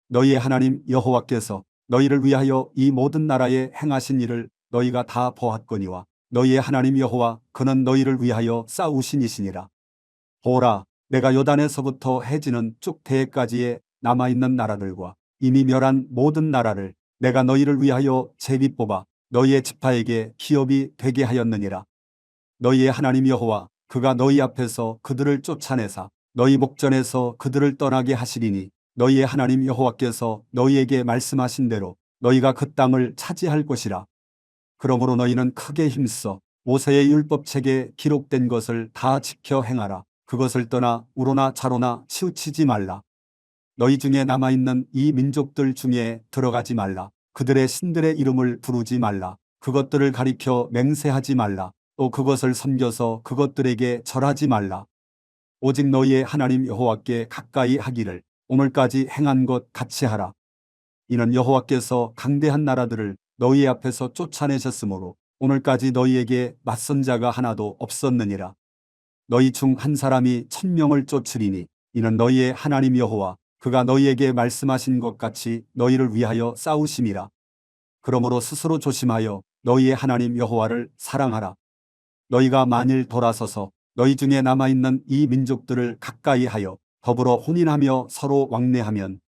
[SPEAKER 1] 너희의 하나님 여호와께서 너희를 위하여 이 모든 나라에 행하신 일을 너희가 다 보았거니와 너희의 하나님 여호와 그는 너희를 위하여 싸우신 이시니라. 보라, 내가 요단에서부터 해지는 쭉 대해까지의 남아있는 나라들과 이미 멸한 모든 나라를 내가 너희를 위하여 제비 뽑아 너희의 지파에게 기업이 되게 하였느니라. 너희의 하나님 여호와 그가 너희 앞에서 그들을 쫓아내사 너희 목전에서 그들을 떠나게 하시리니 너희의 하나님 여호와께서 너희에게 말씀하신 대로 너희가 그 땅을 차지할 것이라. 그러므로 너희는 크게 힘써 모세의 율법책에 기록된 것을 다 지켜 행하라. 그것을 떠나 우로나 좌로나 치우치지 말라. 너희 중에 남아있는 이 민족들 중에 들어가지 말라. 그들의 신들의 이름을 부르지 말라. 그것들을 가리켜 맹세하지 말라. 또 그것을 섬겨서 그것들에게 절하지 말라. 오직 너희의 하나님 여호와께 가까이 하기를 오늘까지 행한 것 같이 하라. 이는 여호와께서 강대한 나라들을 너희 앞에서 쫓아내셨으므로 오늘까지 너희에게 맞선 자가 하나도 없었느니라. 너희 중 한 사람이 1000명을 쫓으리니 이는 너희의 하나님 여호와 그가 너희에게 말씀하신 것 같이 너희를 위하여 싸우심이라. 그러므로 스스로 조심하여 너희의 하나님 여호와를 사랑하라. 너희가 만일 돌아서서 너희 중에 남아있는 이 민족들을 가까이 하여 더불어 혼인하며 서로 왕래하면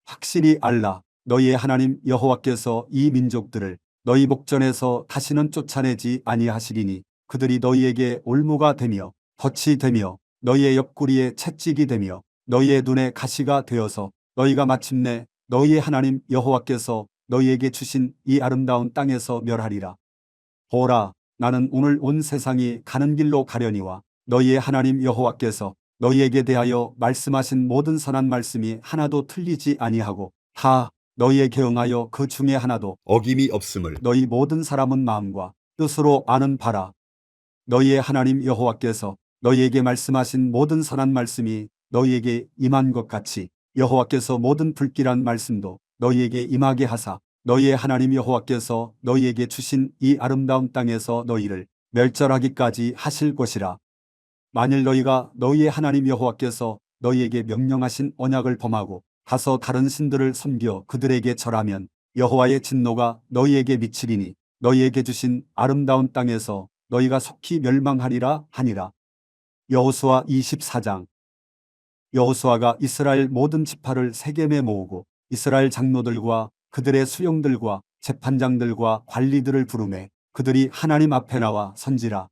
[SPEAKER 1] 확실히 알라. 너희의 하나님 여호와께서 이 민족들을 너희 목전에서 다시는 쫓아내지 아니하시리니 그들이 너희에게 올무가 되며 덫이 되며 너희의 옆구리에 채찍이 되며 너희의 눈에 가시가 되어서 너희가 마침내 너희의 하나님 여호와께서 너희에게 주신 이 아름다운 땅에서 멸하리라. 보라, 나는 오늘 온 세상이 가는 길로 가려니와 너희의 하나님 여호와께서 너희에게 대하여 말씀하신 모든 선한 말씀이 하나도 틀리지 아니하고 다 너희에게 응하여 그 중에 하나도
[SPEAKER 2] 어김이 없음을
[SPEAKER 1] 너희 모든 사람은 마음과 뜻으로 아는 바라. 너희의 하나님 여호와께서 너희에게 말씀하신 모든 선한 말씀이 너희에게 임한 것 같이 여호와께서 모든 불길한 말씀도 너희에게 임하게 하사 너희의 하나님 여호와께서 너희에게 주신 이 아름다운 땅에서 너희를 멸절하기까지 하실 것이라. 만일 너희가 너희의 하나님 여호와께서 너희에게 명령하신 언약을 범하고 가서 다른 신들을 섬겨 그들에게 절하면 여호와의 진노가 너희에게 미치리니 너희에게 주신 아름다운 땅에서 너희가 속히 멸망하리라 하니라. 여호수아 24장. 여호수아가 이스라엘 모든 지파를 세겜에 모으고 이스라엘 장로들과 그들의 수령들과 재판장들과 관리들을 부르매 그들이 하나님 앞에 나와 선지라.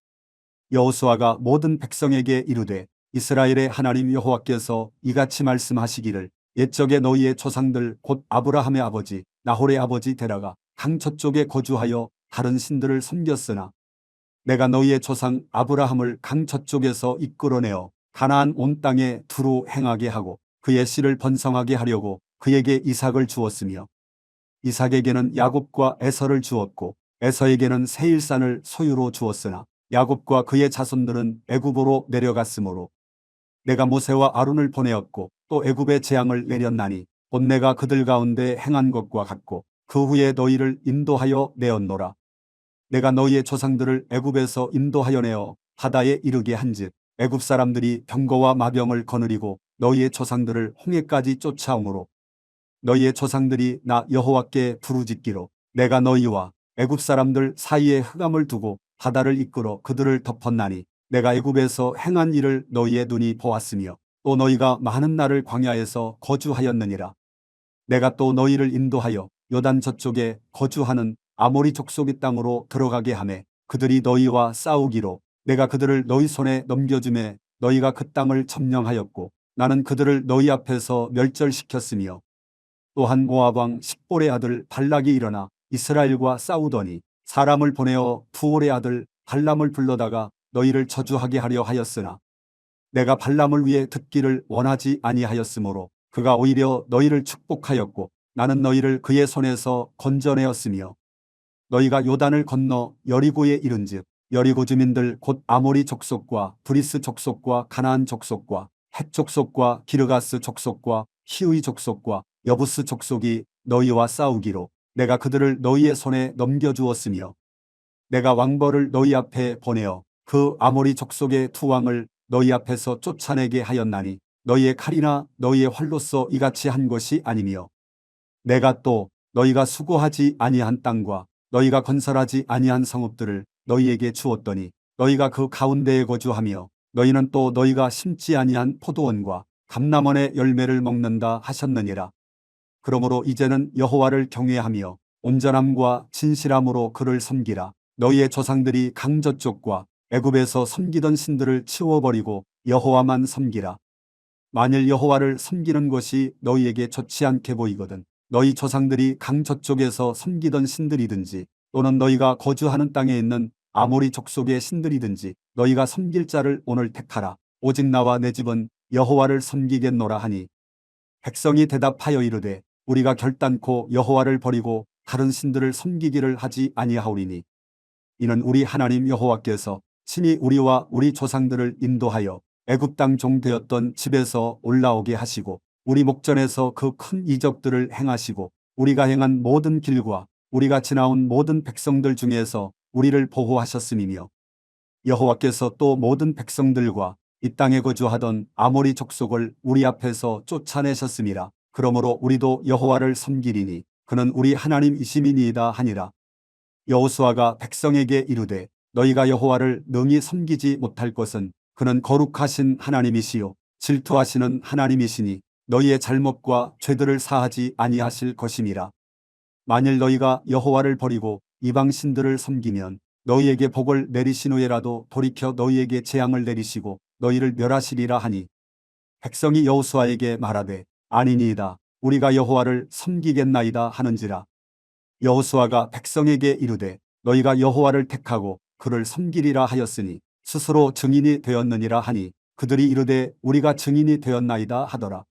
[SPEAKER 1] 여호수아가 모든 백성에게 이르되 이스라엘의 하나님 여호와께서 이같이 말씀하시기를 옛적에 너희의 조상들 곧 아브라함의 아버지 나홀의 아버지 데라가 강 저쪽에 거주하여 다른 신들을 섬겼으나 내가 너희의 조상 아브라함을 강 저쪽에서 이끌어내어 가나안 온 땅에 두루 행하게 하고 그의 씨를 번성하게 하려고 그에게 이삭을 주었으며 이삭에게는 야곱과 에서를 주었고 에서에게는 세일산을 소유로 주었으나 야곱과 그의 자손들은 애굽으로 내려갔으므로 내가 모세와 아론을 보내었고 또 애굽의 재앙을 내렸나니 곧 내가 그들 가운데 행한 것과 같고 그 후에 너희를 인도하여 내었노라. 내가 너희의 조상들을 애굽에서 인도하여 내어 바다에 이르게 한즉 애굽 사람들이 병거와 마병을 거느리고 너희의 조상들을 홍해까지 쫓아오므로 너희의 조상들이 나 여호와께 부르짖기로 내가 너희와 애굽 사람들 사이에 흑암을 두고 바다를 이끌어 그들을 덮었나니 내가 애굽에서 행한 일을 너희의 눈이 보았으며 또 너희가 많은 날을 광야에서 거주하였느니라. 내가 또 너희를 인도하여 요단 저쪽에 거주하는 아모리 족속의 땅으로 들어가게 하매 그들이 너희와 싸우기로 내가 그들을 너희 손에 넘겨주매 너희가 그 땅을 점령하였고 나는 그들을 너희 앞에서 멸절시켰으며 또한 모압 왕 십볼의 아들 발락이 일어나 이스라엘과 싸우더니 사람을 보내어 부올의 아들 발람을 불러다가 너희를 저주하게 하려 하였으나 내가 발람을 위해 듣기를 원하지 아니하였으므로 그가 오히려 너희를 축복하였고 나는 너희를 그의 손에서 건져내었으며 너희가 요단을 건너 여리고에 이른즉 여리고 주민들 곧 아모리 족속과 브리스 족속과 가나안 족속과 헷 족속과 기르가스 족속과 히의 족속과 여부스 족속이 너희와 싸우기로 내가 그들을 너희의 손에 넘겨주었으며 내가 왕벌을 너희 앞에 보내어 그 아모리 족속의 투왕을 너희 앞에서 쫓아내게 하였나니 너희의 칼이나 너희의 활로서 이같이 한 것이 아니며 내가 또 너희가 수고하지 아니한 땅과 너희가 건설하지 아니한 성읍들을 너희에게 주었더니 너희가 그 가운데에 거주하며 너희는 또 너희가 심지 아니한 포도원과 감람원의 열매를 먹는다 하셨느니라. 그러므로 이제는 여호와를 경외하며 온전함과 진실함으로 그를 섬기라. 너희의 조상들이 강 저쪽과 애굽에서 섬기던 신들을 치워버리고 여호와만 섬기라. 만일 여호와를 섬기는 것이 너희에게 좋지 않게 보이거든 너희 조상들이 강 저쪽에서 섬기던 신들이든지 또는 너희가 거주하는 땅에 있는 아모리 족속의 신들이든지 너희가 섬길 자를 오늘 택하라. 오직 나와 내 집은 여호와를 섬기겠노라 하니 백성이 대답하여 이르되 우리가 결단코 여호와를 버리고 다른 신들을 섬기기를 하지 아니하오리니 이는 우리 하나님 여호와께서 친히 우리와 우리 조상들을 인도하여 애굽 땅 종 되었던 집에서 올라오게 하시고 우리 목전에서 그 큰 이적들을 행하시고 우리가 행한 모든 길과 우리가 지나온 모든 백성들 중에서 우리를 보호하셨음이며 여호와께서 또 모든 백성들과 이 땅에 거주하던 아모리 족속을 우리 앞에서 쫓아내셨음이라. 그러므로 우리도 여호와를 섬기리니 그는 우리 하나님이심이니이다 하니라. 여호수아가 백성에게 이르되 너희가 여호와를 능히 섬기지 못할 것은 그는 거룩하신 하나님이시요 질투하시는 하나님이시니 너희의 잘못과 죄들을 사하지 아니하실 것임이라. 만일 너희가 여호와를 버리고 이방 신들을 섬기면 너희에게 복을 내리신 후에라도 돌이켜 너희에게 재앙을 내리시고 너희를 멸하시리라 하니 백성이 여호수아에게 말하되 아니니이다 우리가 여호와를 섬기겠나이다 하는지라. 여호수아가 백성에게 이르되 너희가 여호와를 택하고 그를 섬기리라 하였으니 스스로 증인이 되었느니라 하니 그들이 이르되 우리가 증인이 되었나이다 하더라.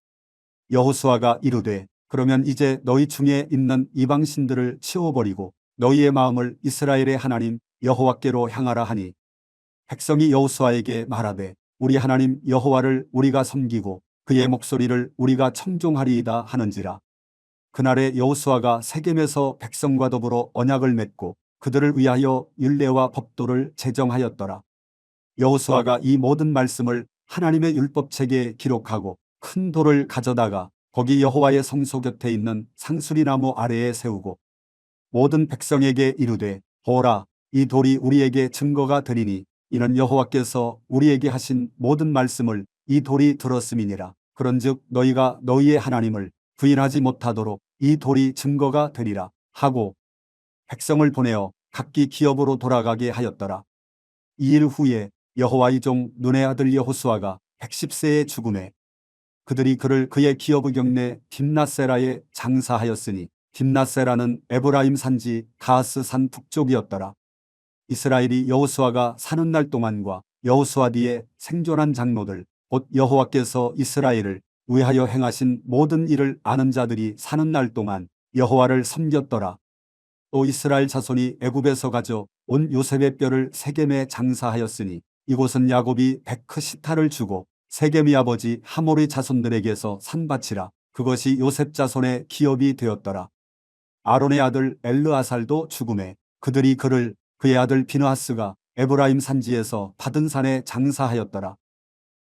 [SPEAKER 1] 여호수아가 이르되 그러면 이제 너희 중에 있는 이방 신들을 치워버리고 너희의 마음을 이스라엘의 하나님 여호와께로 향하라 하니 백성이 여호수아에게 말하되 우리 하나님 여호와를 우리가 섬기고 그의 목소리를 우리가 청종하리이다 하는지라. 그날에 여호수아가 세겜에서 백성과 더불어 언약을 맺고 그들을 위하여 율례와 법도를 제정하였더라. 여호수아가 이 모든 말씀을 하나님의 율법책에 기록하고 큰 돌을 가져다가 거기 여호와의 성소 곁에 있는 상수리나무 아래에 세우고 모든 백성에게 이르되 보라 이 돌이 우리에게 증거가 되리니 이는 여호와께서 우리에게 하신 모든 말씀을 이 돌이 들었음이니라. 그런즉 너희가 너희의 하나님을 부인하지 못하도록 이 돌이 증거가 되리라 하고 백성을 보내어 각기 기업으로 돌아가게 하였더라. 2일 후에 여호와의 종 눈의 아들 여호수아가 110세에 죽음에 그들이 그를 그의 기업의 경내 딥낫세라에 장사하였으니 딥낫세라는 에브라임 산지 가스 산 북쪽이었더라. 이스라엘이 여호수아가 사는 날 동안과 여호수아 뒤에 생존한 장로들 곧 여호와께서 이스라엘을 위하여 행하신 모든 일을 아는 자들이 사는 날 동안 여호와를 섬겼더라. 또 이스라엘 자손이 애굽에서 가져 온 요셉의 뼈를 세겜에 장사하였으니 이곳은 야곱이 베크시타를 주고 세겜의 아버지 하몰의 자손들에게서 산 밭이라. 그것이 요셉 자손의 기업이 되었더라. 아론의 아들 엘르아살도 죽음에 그들이 그를 그의 아들 비느하스가 에브라임 산지에서 받은 산에 장사하였더라.